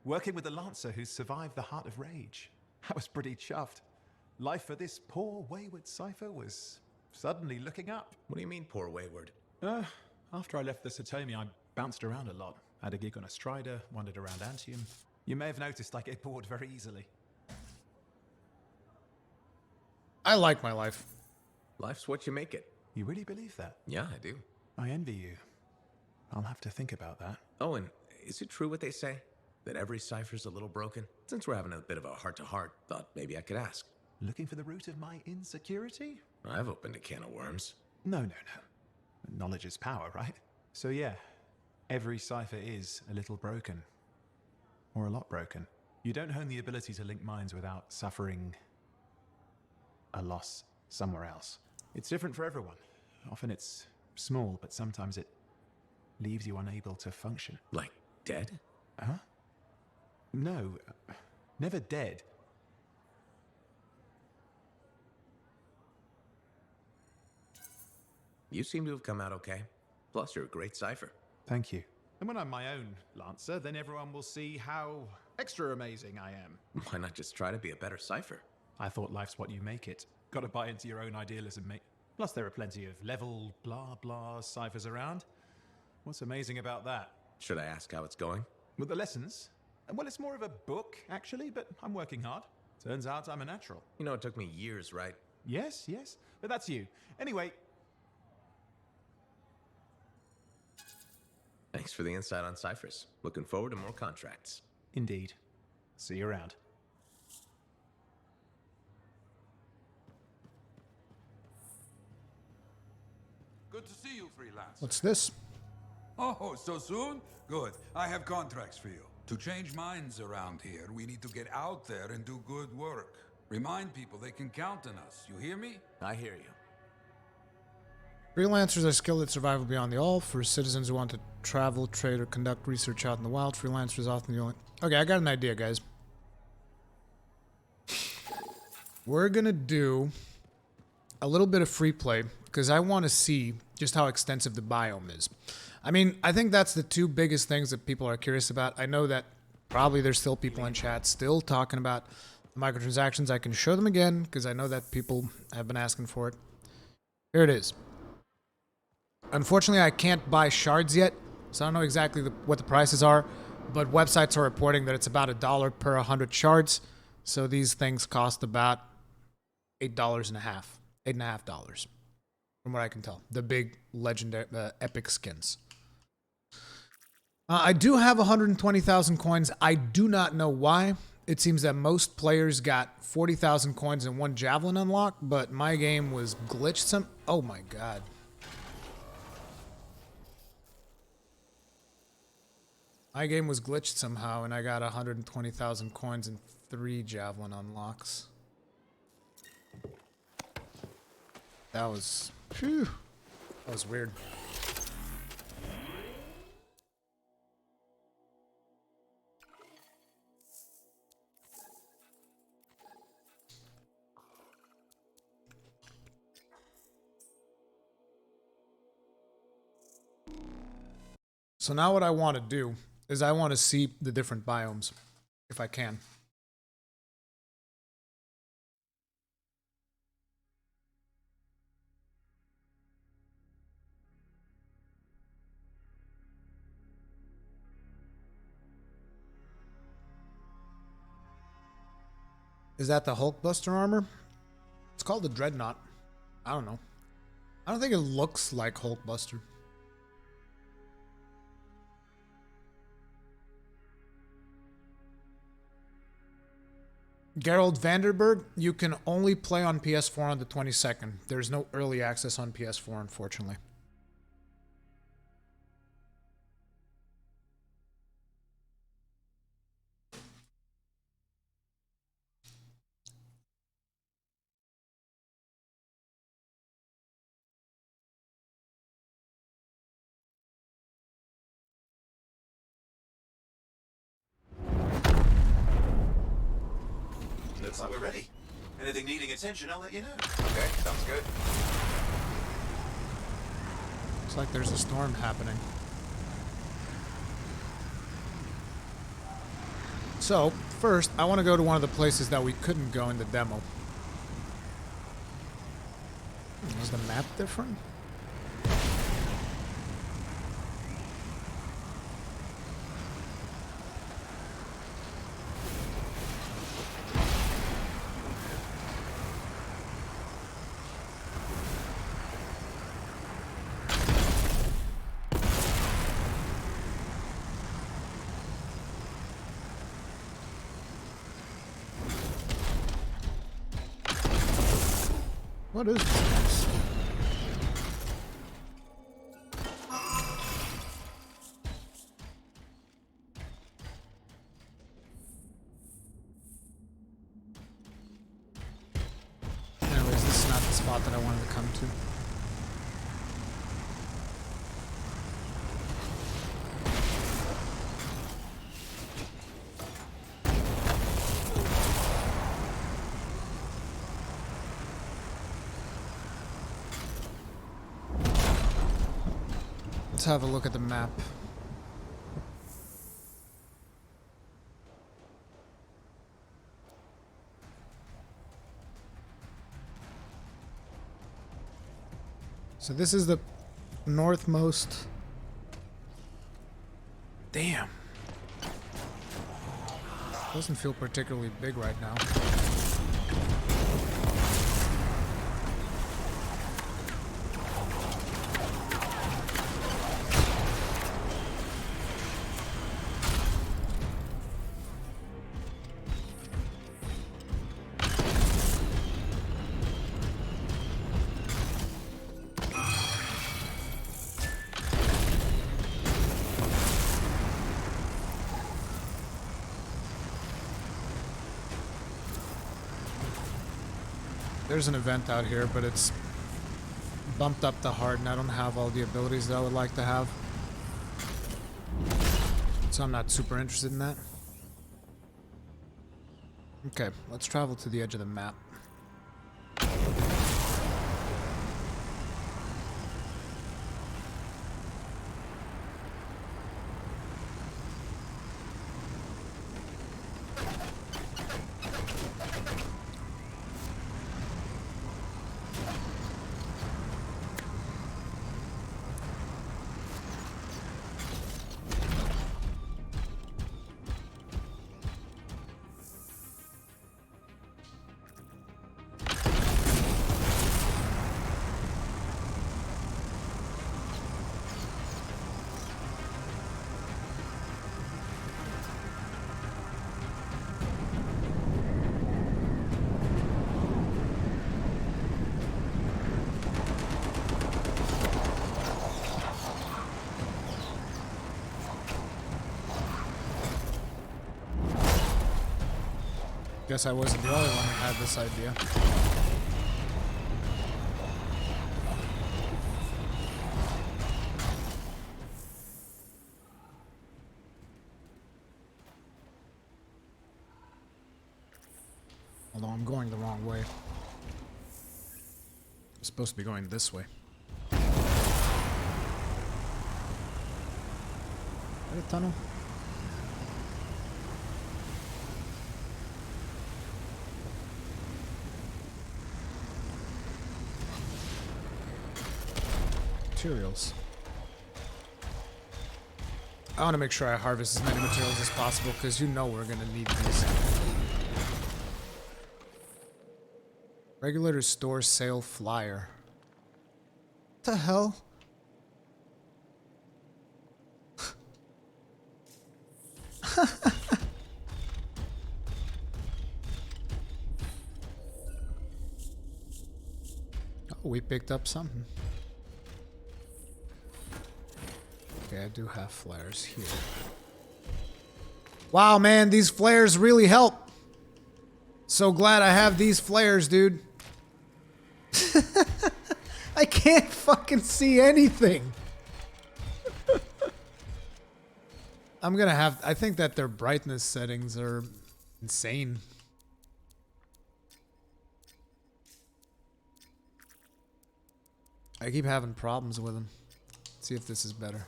working with the Lancer who survived the Heart of Rage. I was pretty chuffed. Life for this poor, wayward cipher was suddenly looking up. What do you mean, poor wayward? After I left the Satomi, I bounced around a lot. Had a gig on a Strider, wandered around Antium. You may have noticed I get bored very easily. I like my life. Life's what you make it. You really believe that? Yeah, I do. I envy you. I'll have to think about that. Owen, is it true what they say? That every cipher's a little broken? Since we're having a bit of a heart-to-heart, thought maybe I could ask. Looking for the root of my insecurity? I've opened a can of worms. No. Knowledge is power, right? So yeah, every cipher is a little broken. Or a lot broken. You don't hone the ability to link minds without suffering a loss somewhere else. It's different for everyone. Often it's small, but sometimes it leaves you unable to function. Like dead? Huh? No, never dead. You seem to have come out okay. Plus, you're a great cipher. Thank you. And when I'm my own Lancer, then everyone will see how extra amazing I am. Why not just try to be a better cipher? I thought life's what you make it. Gotta buy into your own idealism, mate. Plus, there are plenty of level blah blah ciphers around. What's amazing about that? Should I ask how it's going? With the lessons? Well, it's more of a book, actually, but I'm working hard. Turns out I'm a natural. You know, it took me years, right? Yes, but that's you. Anyway. Thanks for the insight on ciphers. Looking forward to more contracts. Indeed. See you around. Good to see you, Freelancer. What's this? Oh, so soon? Good. I have contracts for you. To change minds around here, we need to get out there and do good work. Remind people they can count on us. You hear me? I hear you. Freelancers are skilled at survival beyond the all. For citizens who want to travel, trade, or conduct research out in the wild, freelancers are often the only... Okay, I got an idea, guys. We're gonna do a little bit of free play, because I want to see just how extensive the biome is. I mean, I think that's the two biggest things that people are curious about. I know that probably there's still people in chat still talking about Microtransactions, I can show them again because I know that people have been asking for it. Here it is. Unfortunately, I can't buy shards yet, so I don't know exactly what the prices are, but websites are reporting that it's about $1 per 100 shards, so these things cost about $8.50, $8.50, from what I can tell. The big legendary, epic skins. I do have 120,000 coins. I do not know why. It seems that most players got 40,000 coins in one Javelin unlock, but my game was glitched oh my god. My game was glitched somehow, and I got 120,000 coins in 3 Javelin unlocks. That was... Phew. That was weird. So now what I want to do is I want to see the different biomes, if I can. Is that the Hulkbuster armor? It's called the Dreadnought. I don't know. I don't think it looks like Hulkbuster. Gerald Vanderberg, you can only play on PS4 on the 22nd. There's no early access on PS4, unfortunately. Looks like we're ready. Anything needing attention, I'll let you know. Okay, sounds good. Looks like there's a storm happening. So, first, I want to go to one of the places that we couldn't go in the demo. Is the map different? What is this? Anyways, this is not the spot that I wanted to come to. Let's have a look at the map. So this is the northmost. Damn. Doesn't feel particularly big right now. There's an event out here, but it's bumped up to hard, and I don't have all the abilities that I would like to have. So I'm not super interested in that. Okay, let's travel to the edge of the map. Guess I wasn't the only one who had this idea. Although I'm going the wrong way. I'm supposed to be going this way. Is that a tunnel? Materials. I want to make sure I harvest as many materials as possible because you know we're going to need these. Regulator store sale flyer. What the hell? Oh, we picked up something. Okay, I do have flares here. Wow, man, these flares really help. So glad I have these flares, dude. I can't fucking see anything. I'm gonna have... I think that their brightness settings are insane. I keep having problems with them. Let's see if this is better.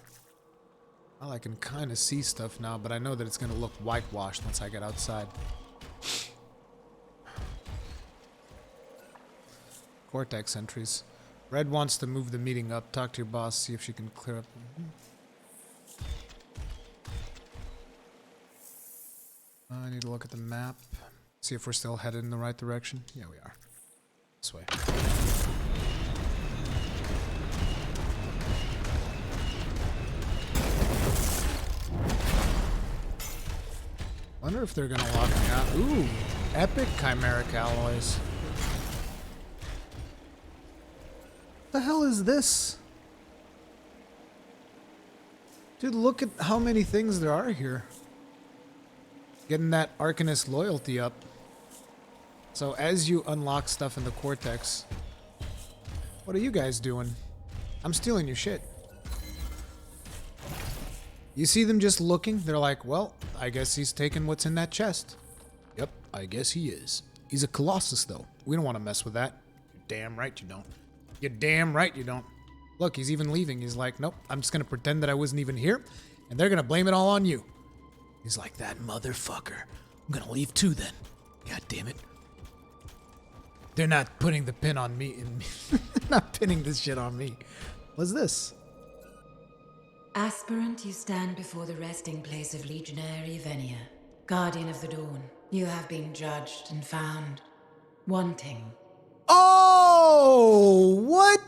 Well, I can kind of see stuff now, but I know that it's gonna look whitewashed once I get outside. Cortex entries. Red wants to move the meeting up. Talk to your boss, see if she can clear up. I need to look at the map. See if we're still headed in the right direction. Yeah, we are. This way. Wonder if they're gonna lock me out. Ooh, epic chimeric alloys. What the hell is this? Dude, look at how many things there are here. Getting that Arcanist loyalty up. So as you unlock stuff in the Cortex, what are you guys doing? I'm stealing your shit. You see them just looking? They're like, well, I guess he's taking what's in that chest. Yep, I guess he is. He's a Colossus, though. We don't want to mess with that. You're damn right you don't. You're damn right you don't. Look, he's even leaving. He's like, nope, I'm just going to pretend that I wasn't even here, and they're going to blame it all on you. He's like, that motherfucker. I'm going to leave too then. God damn it. They're not putting the pin on me. Not pinning this shit on me. What's this? Aspirant, you stand before the resting place of Legionary Venia, Guardian of the Dawn. You have been judged and found wanting. Oh, what?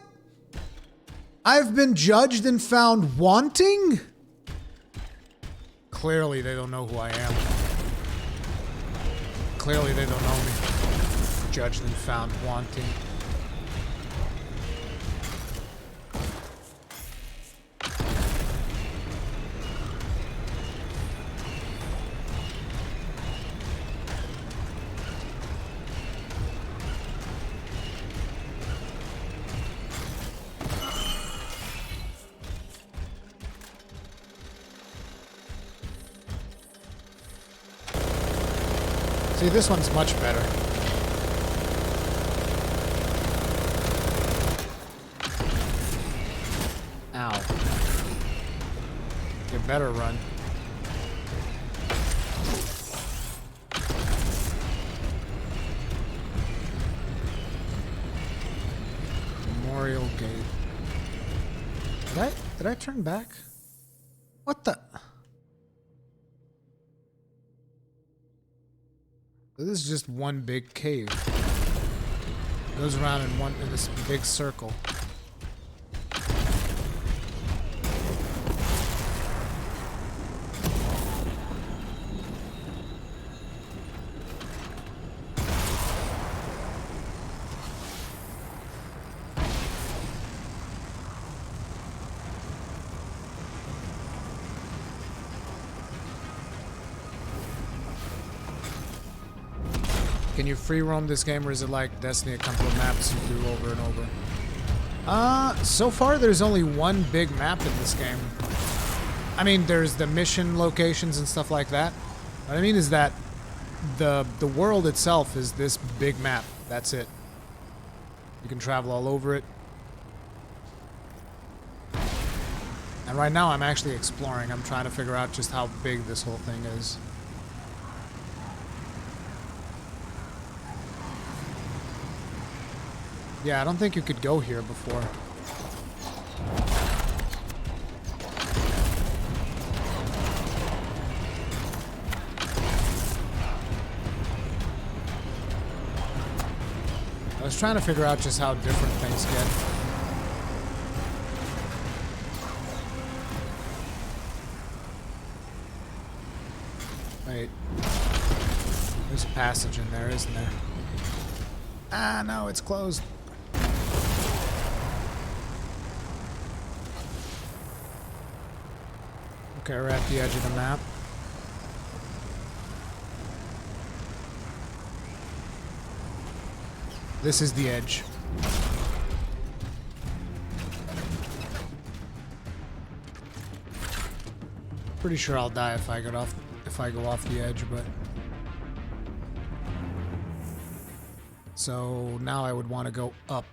I've been judged and found wanting? Clearly they don't know who I am. Clearly they don't know me. Judged and found wanting. See, this one's much better. Ow. You better run. Memorial Gate. Did I turn back? What the? This is just one big cave. It goes around in this big circle. Can you free roam this game, or is it like Destiny, a couple of maps you do over and over? So far there's only one big map in this game. I mean, there's the mission locations and stuff like that. What I mean is that the world itself is this big map. That's it. You can travel all over it. And right now I'm actually exploring. I'm trying to figure out just how big this whole thing is. Yeah, I don't think you could go here before. I was trying to figure out just how different things get. Wait. There's a passage in there, isn't there? Ah, no, it's closed. Okay, we're at the edge of the map. This is the edge. Pretty sure I'll die if I go off the edge, but so now I would want to go up.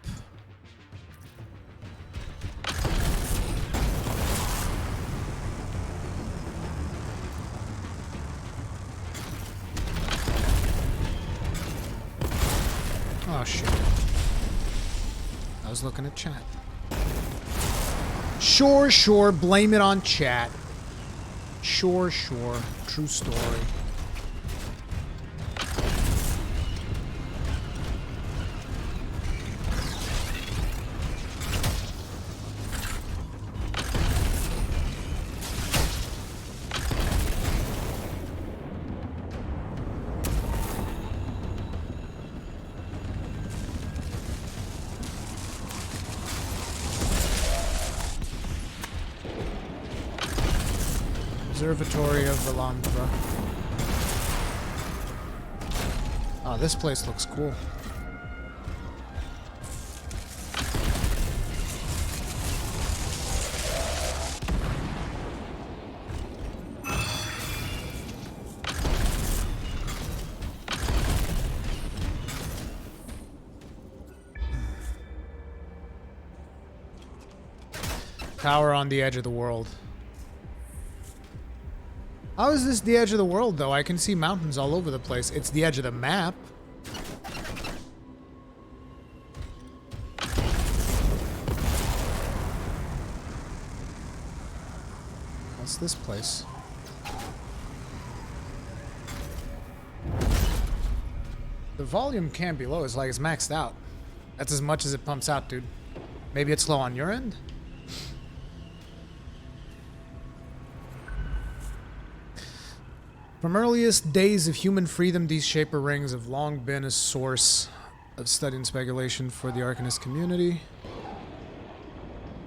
Oh shit. I was looking at chat. Sure, blame it on chat. Sure, true story. Observatory of Valanthra. Oh, this place looks cool. Tower on the edge of the world. How is this the edge of the world, though? I can see mountains all over the place. It's the edge of the map. What's this place? The volume can't be low. It's like it's maxed out. That's as much as it pumps out, dude. Maybe it's low on your end? From earliest days of human freedom, these Shaper rings have long been a source of study and speculation for the Arcanist community.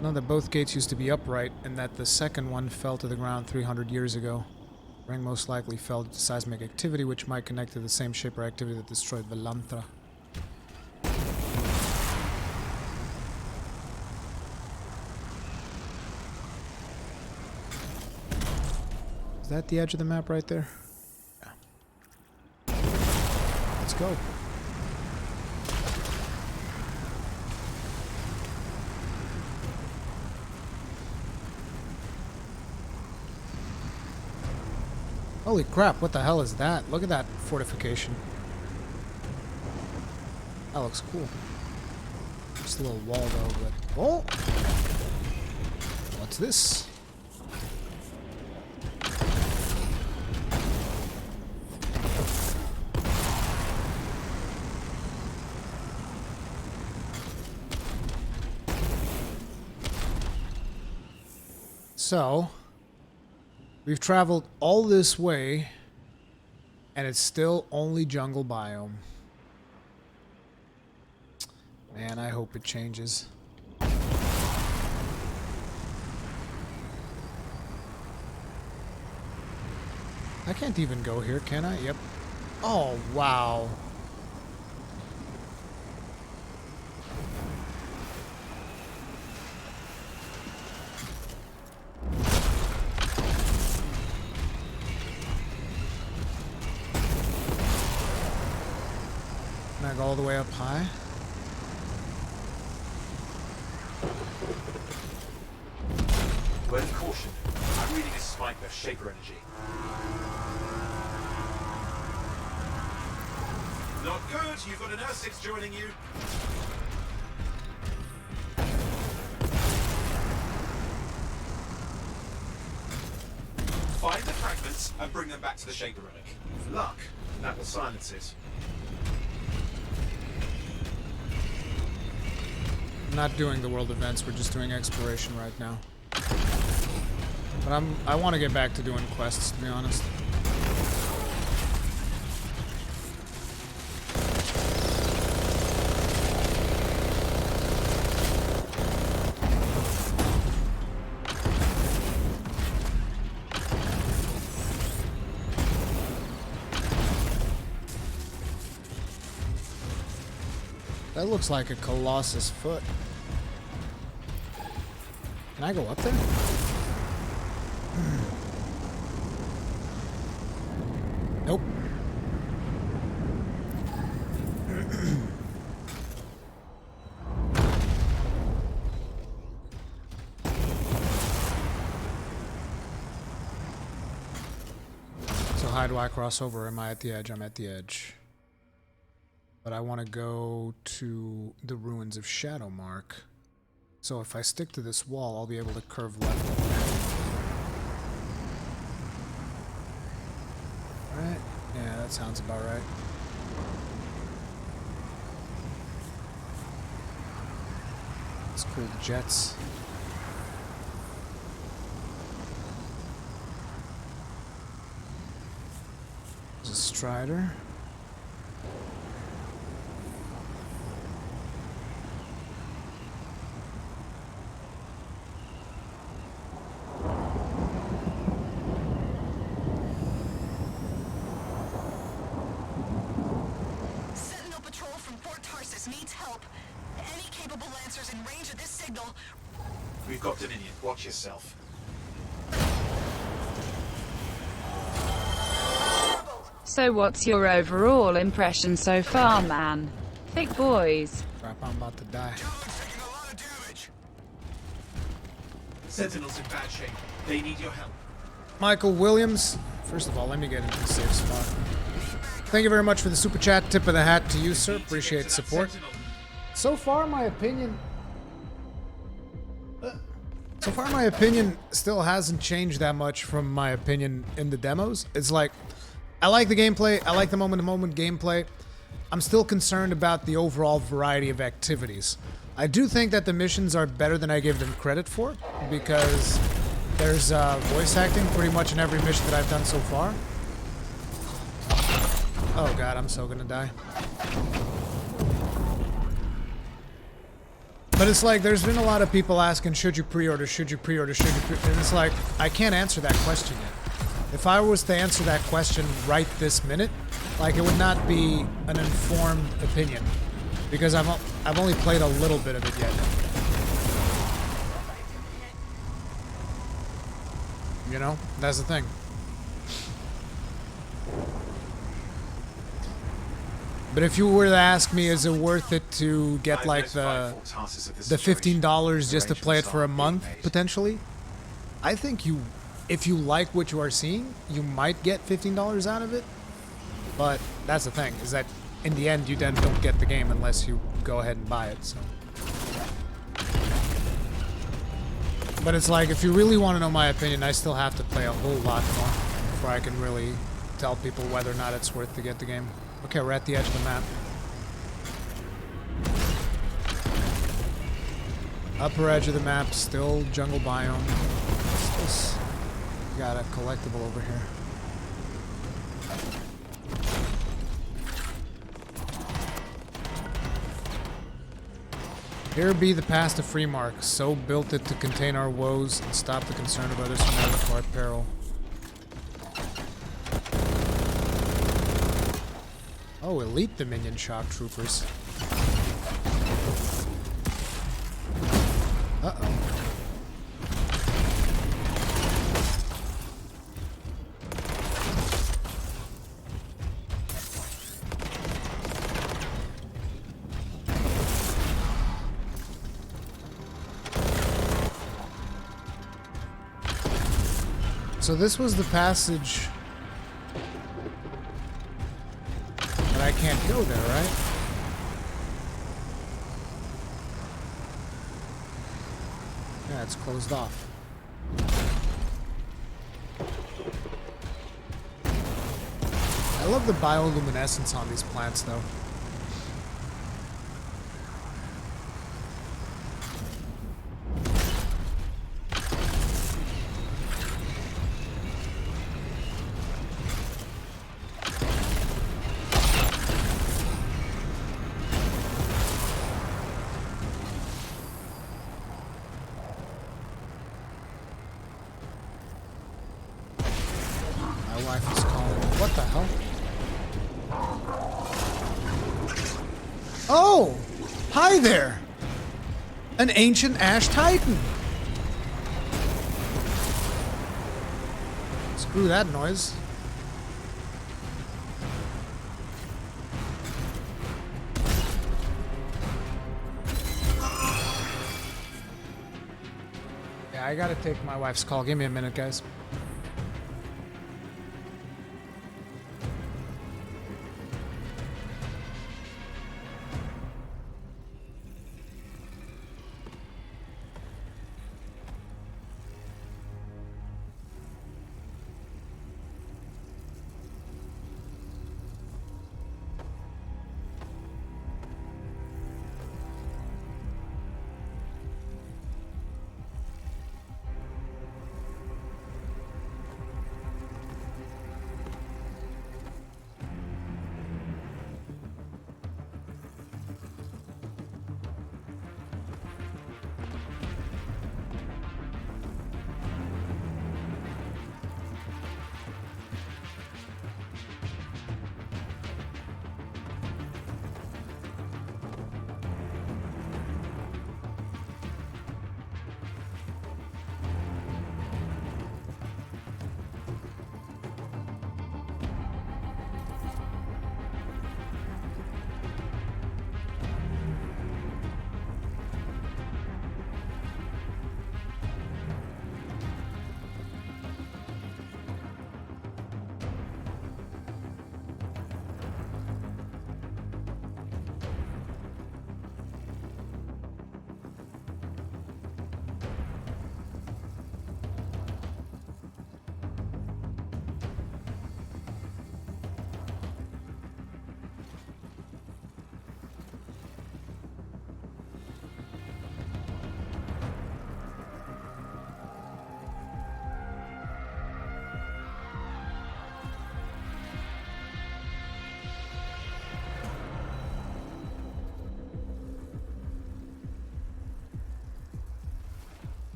Know that both gates used to be upright, and that the second one fell to the ground 300 years ago. The ring most likely fell due to seismic activity, which might connect to the same Shaper activity that destroyed Valanthra. Is that the edge of the map right there? Yeah. Let's go. Holy crap, what the hell is that? Look at that fortification. That looks cool. Just a little wall though, but... Oh! What's this? So, we've traveled all this way, and it's still only jungle biome. Man, I hope it changes. I can't even go here, can I? Yep. Oh, wow. Can I go all the way up high? Word of caution. I'm reading a spike of Shaper energy. Not good. You've got an R6 joining you. Find the fragments and bring them back to the Shaper relic. With luck, that will silence it. I'm not doing the world events, we're just doing exploration right now. But I want to get back to doing quests, to be honest. That looks like a Colossus foot. Can I go up there? Nope. So how do I cross over? Am I at the edge? I'm at the edge. But I want to go to the ruins of Shadowmark. So if I stick to this wall, I'll be able to curve left. Right? Yeah, that sounds about right. It's cool, the jets. There's a Strider. We've got Dominion. Watch yourself. So what's your overall impression so far, man? Thick boys. Crap, I'm about to die. Sentinel's in bad shape. They need your help. Michael Williams. First of all, let me get into a safe spot. Thank you very much for the super chat. Tip of the hat to you, sir. Appreciate the support. So far, my opinion still hasn't changed that much from my opinion in the demos. It's like, I like the gameplay, I like the moment-to-moment gameplay. I'm still concerned about the overall variety of activities. I do think that the missions are better than I give them credit for, because there's voice acting pretty much in every mission that I've done so far. Oh god, I'm so gonna die. But it's like, there's been a lot of people asking, should you pre-order, should you pre-order, should you pre-order? And it's like, I can't answer that question yet. If I was to answer that question right this minute, like, it would not be an informed opinion. Because I've only played a little bit of it yet. You know? That's the thing. But if you were to ask me, is it worth it to get like the $15 just to play it for a month, potentially? I think if you like what you are seeing, you might get $15 out of it. But that's the thing, is that in the end, you then don't get the game unless you go ahead and buy it, so. But it's like, if you really want to know my opinion, I still have to play a whole lot more before I can really tell people whether or not it's worth to get the game. Okay, we're at the edge of the map. Upper edge of the map, still jungle biome. Still got a collectible over here. Here be the past of Freemark, so built it to contain our woes and stop the concern of others from ever to our peril. Oh, elite Dominion shock troopers. Uh-oh. So this was the passage that I can't go there, right? Yeah, it's closed off. I love the bioluminescence on these plants, though. My wife is calling. What the hell? Oh! Hi there! An ancient ash titan! Screw that noise. Yeah, I gotta take my wife's call. Give me a minute, guys.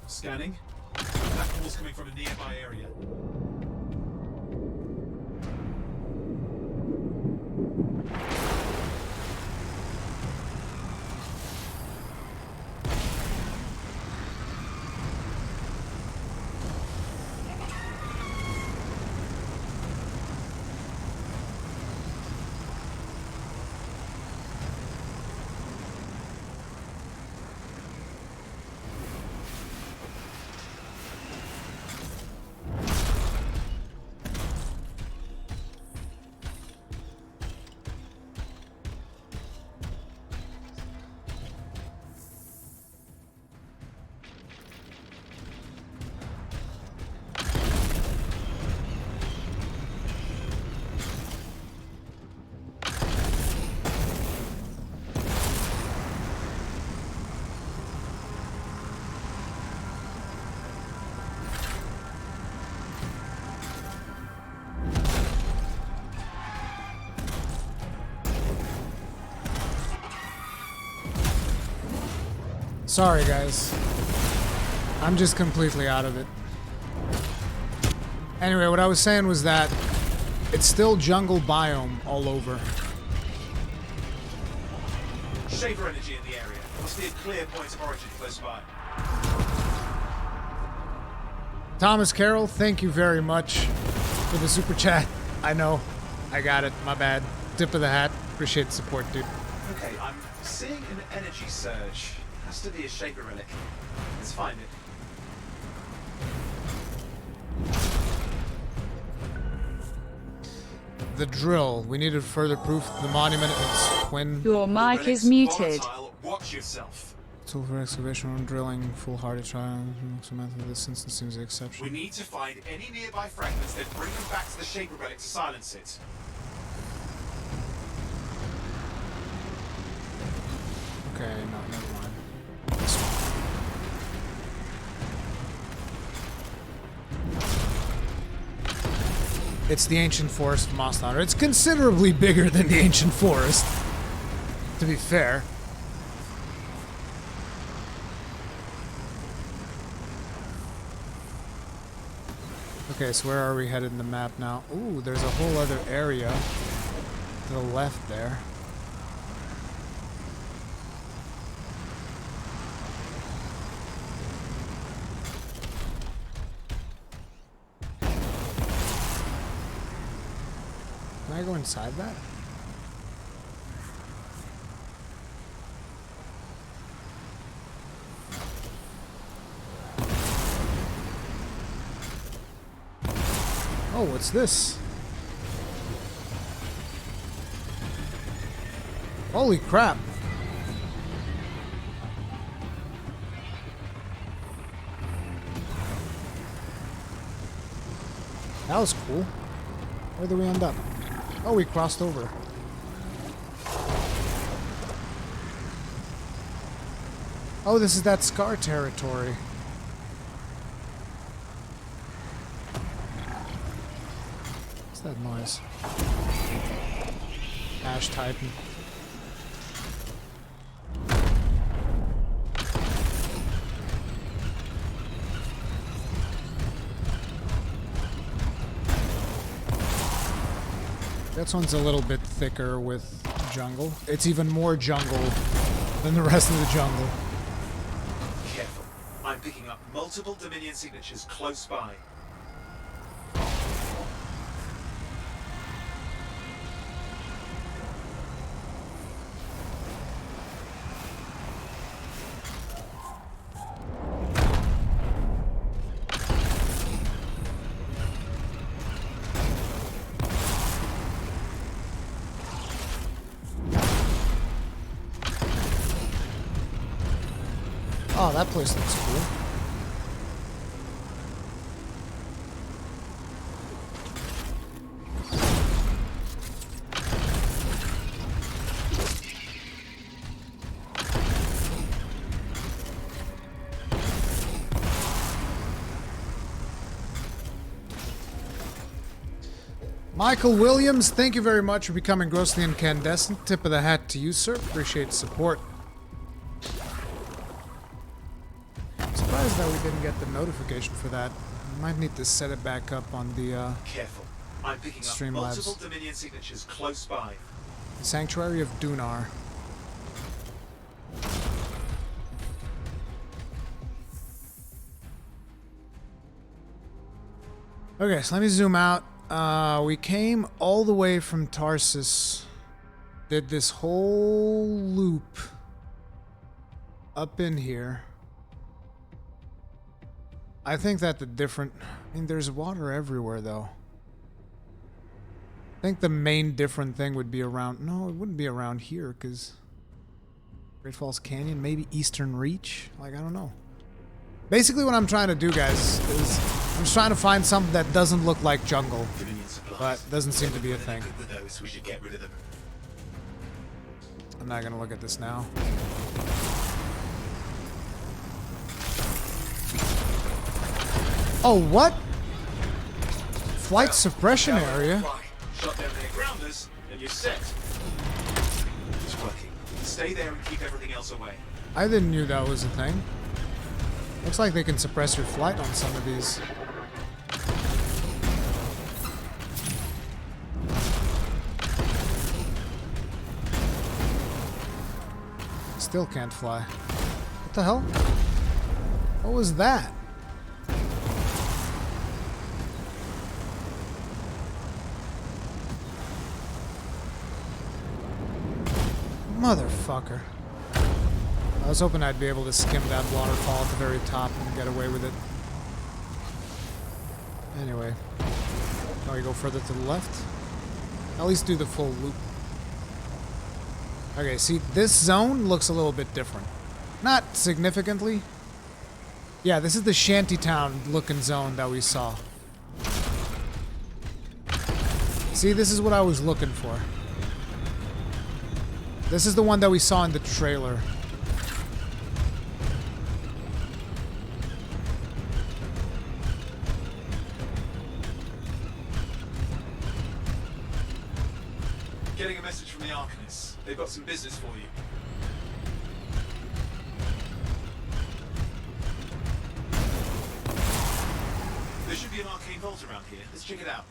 Scanning. That call's coming from a nearby area. Sorry, guys. I'm just completely out of it. Anyway, what I was saying was that it's still jungle biome all over. Shaper energy in the area. Must be a clear point of origin close by. Thomas Carroll, thank you very much for the super chat. I know. I got it. My bad. Tip of the hat. Appreciate the support, dude. Okay, I'm seeing an energy surge. Has to be a Shaper relic. Let's find it. The drill. We needed further proof the monument is twin. Your mic is muted. Watch yourself. Tool for excavation or drilling, foolhardy trial. This instance seems the exception. We need to find any nearby fragments, then bring them back to the Shaper relic to silence it. Okay, no, never mind. This one. It's the ancient forest of Moss Daughter. It's considerably bigger than the ancient forest, to be fair. Okay, so where are we headed in the map now? Ooh, there's a whole other area to the left there. Can I go inside that? Oh, what's this? Holy crap. That was cool. Where did we end up? Oh, we crossed over. Oh, this is that Scar territory. What's that noise? Ash Titan. This one's a little bit thicker with jungle. It's even more jungle than the rest of the jungle. Careful. I'm picking up multiple Dominion signatures close by. Oh, that place looks cool. Michael Williams, thank you very much for becoming grossly incandescent. Tip of the hat to you, sir. Appreciate the support. Surprised that we didn't get the notification for that. We might need to set it back up on the Careful. I'm picking up multiple Dominion signatures close by. Sanctuary of Dunar. Okay, so let me zoom out. We came all the way from Tarsus, did this whole loop up in here. I think that the different... I mean, there's water everywhere, though. I think the main different thing would be around... No, it wouldn't be around here, because... Great Falls Canyon, maybe Eastern Reach? Like, I don't know. Basically, what I'm trying to do, guys, is... I'm just trying to find something that doesn't look like jungle. But doesn't seem to be a thing. We should get rid of them. I'm not gonna look at this now. Oh, what? Flight suppression area? Shot down their grounders, and you're set. It's working. Stay there and keep everything else away. I didn't knew that was a thing. Looks like they can suppress your flight on some of these. Still can't fly. What the hell? What was that? Motherfucker. I was hoping I'd be able to skim that waterfall at the very top and get away with it. Anyway. Now we go further to the left. At least do the full loop. Okay, see, this zone looks a little bit different. Not significantly. Yeah, this is the shantytown looking zone that we saw. See, this is what I was looking for. This is the one that we saw in the trailer. Getting a message from the Arcanists. They've got some business for you. There should be an arcane vault around here. Let's check it out.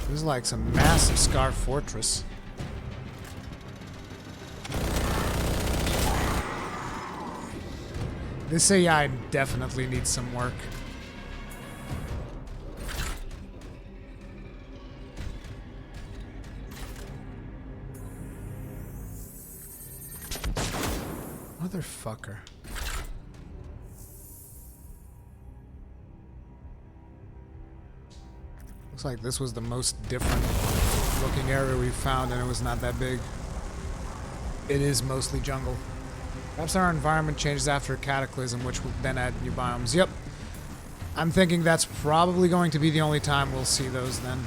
This is like some massive Scar Fortress. This AI definitely needs some work. Motherfucker. Looks like this was the most different looking area we found, and it was not that big. It is mostly jungle. Perhaps our environment changes after a cataclysm, which will then add new biomes. Yep. I'm thinking that's probably going to be the only time we'll see those then.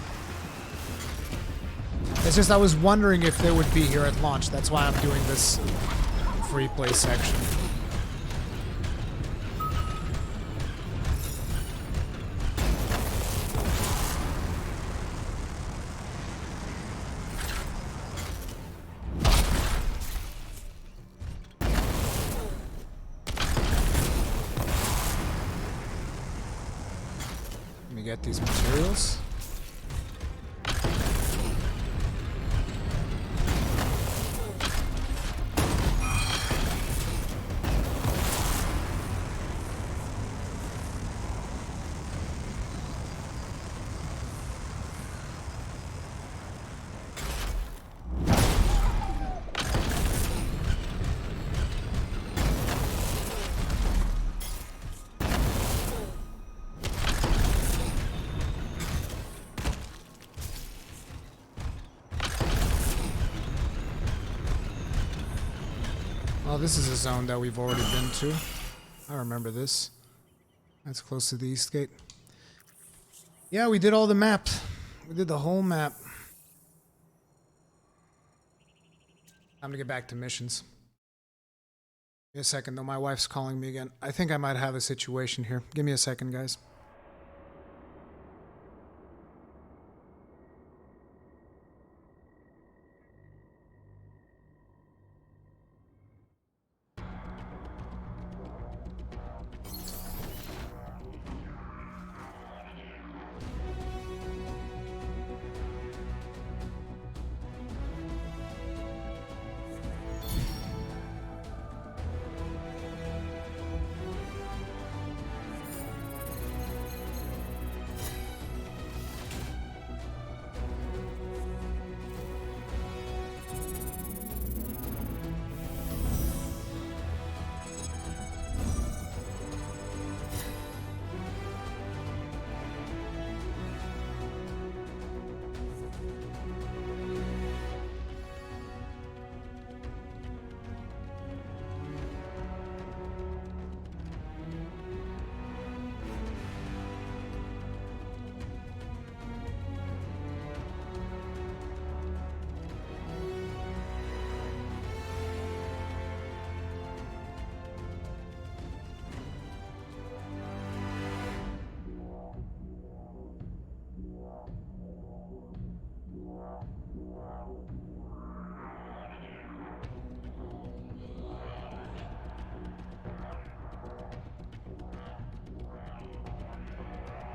It's just I was wondering if they would be here at launch. That's why I'm doing this free play section. Let me get these materials. Well, this is a zone that we've already been to. I remember this. That's close to the East Gate. Yeah, we did all the maps. We did the whole map. Time to get back to missions. Give me a second, though. My wife's calling me again. I think I might have a situation here. Give me a second, guys.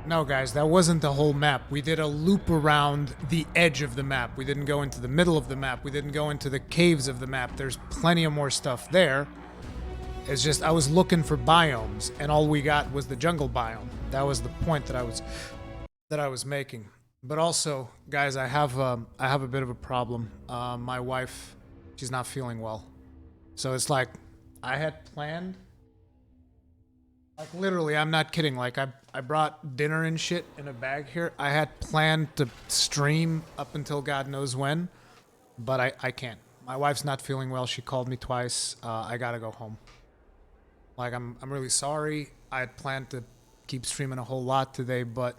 No, guys, that wasn't the whole map. We did a loop around the edge of the map. We didn't go into the middle of the map. We didn't go into the caves of the map. There's plenty of more stuff there. It's just I was looking for biomes, and all we got was the jungle biome. That was the point that I was making. But also, guys, I have a bit of a problem. My wife, she's not feeling well, so it's like I had planned. Like, literally, I'm not kidding. Like, I brought dinner and shit in a bag here. I had planned to stream up until God knows when, but I can't. My wife's not feeling well. She called me twice. I gotta go home. Like, I'm really sorry. I had planned to keep streaming a whole lot today, but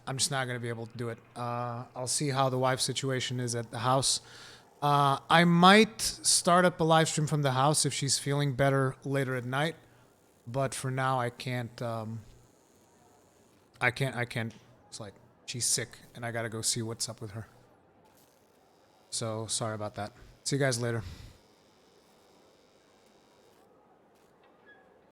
I'm just not gonna be able to do it. I'll see how the wife situation is at the house. I might start up a live stream from the house if she's feeling better later at night. But for now, I can't. I can't. It's like she's sick, and I gotta go see what's up with her. So sorry about that. See you guys later.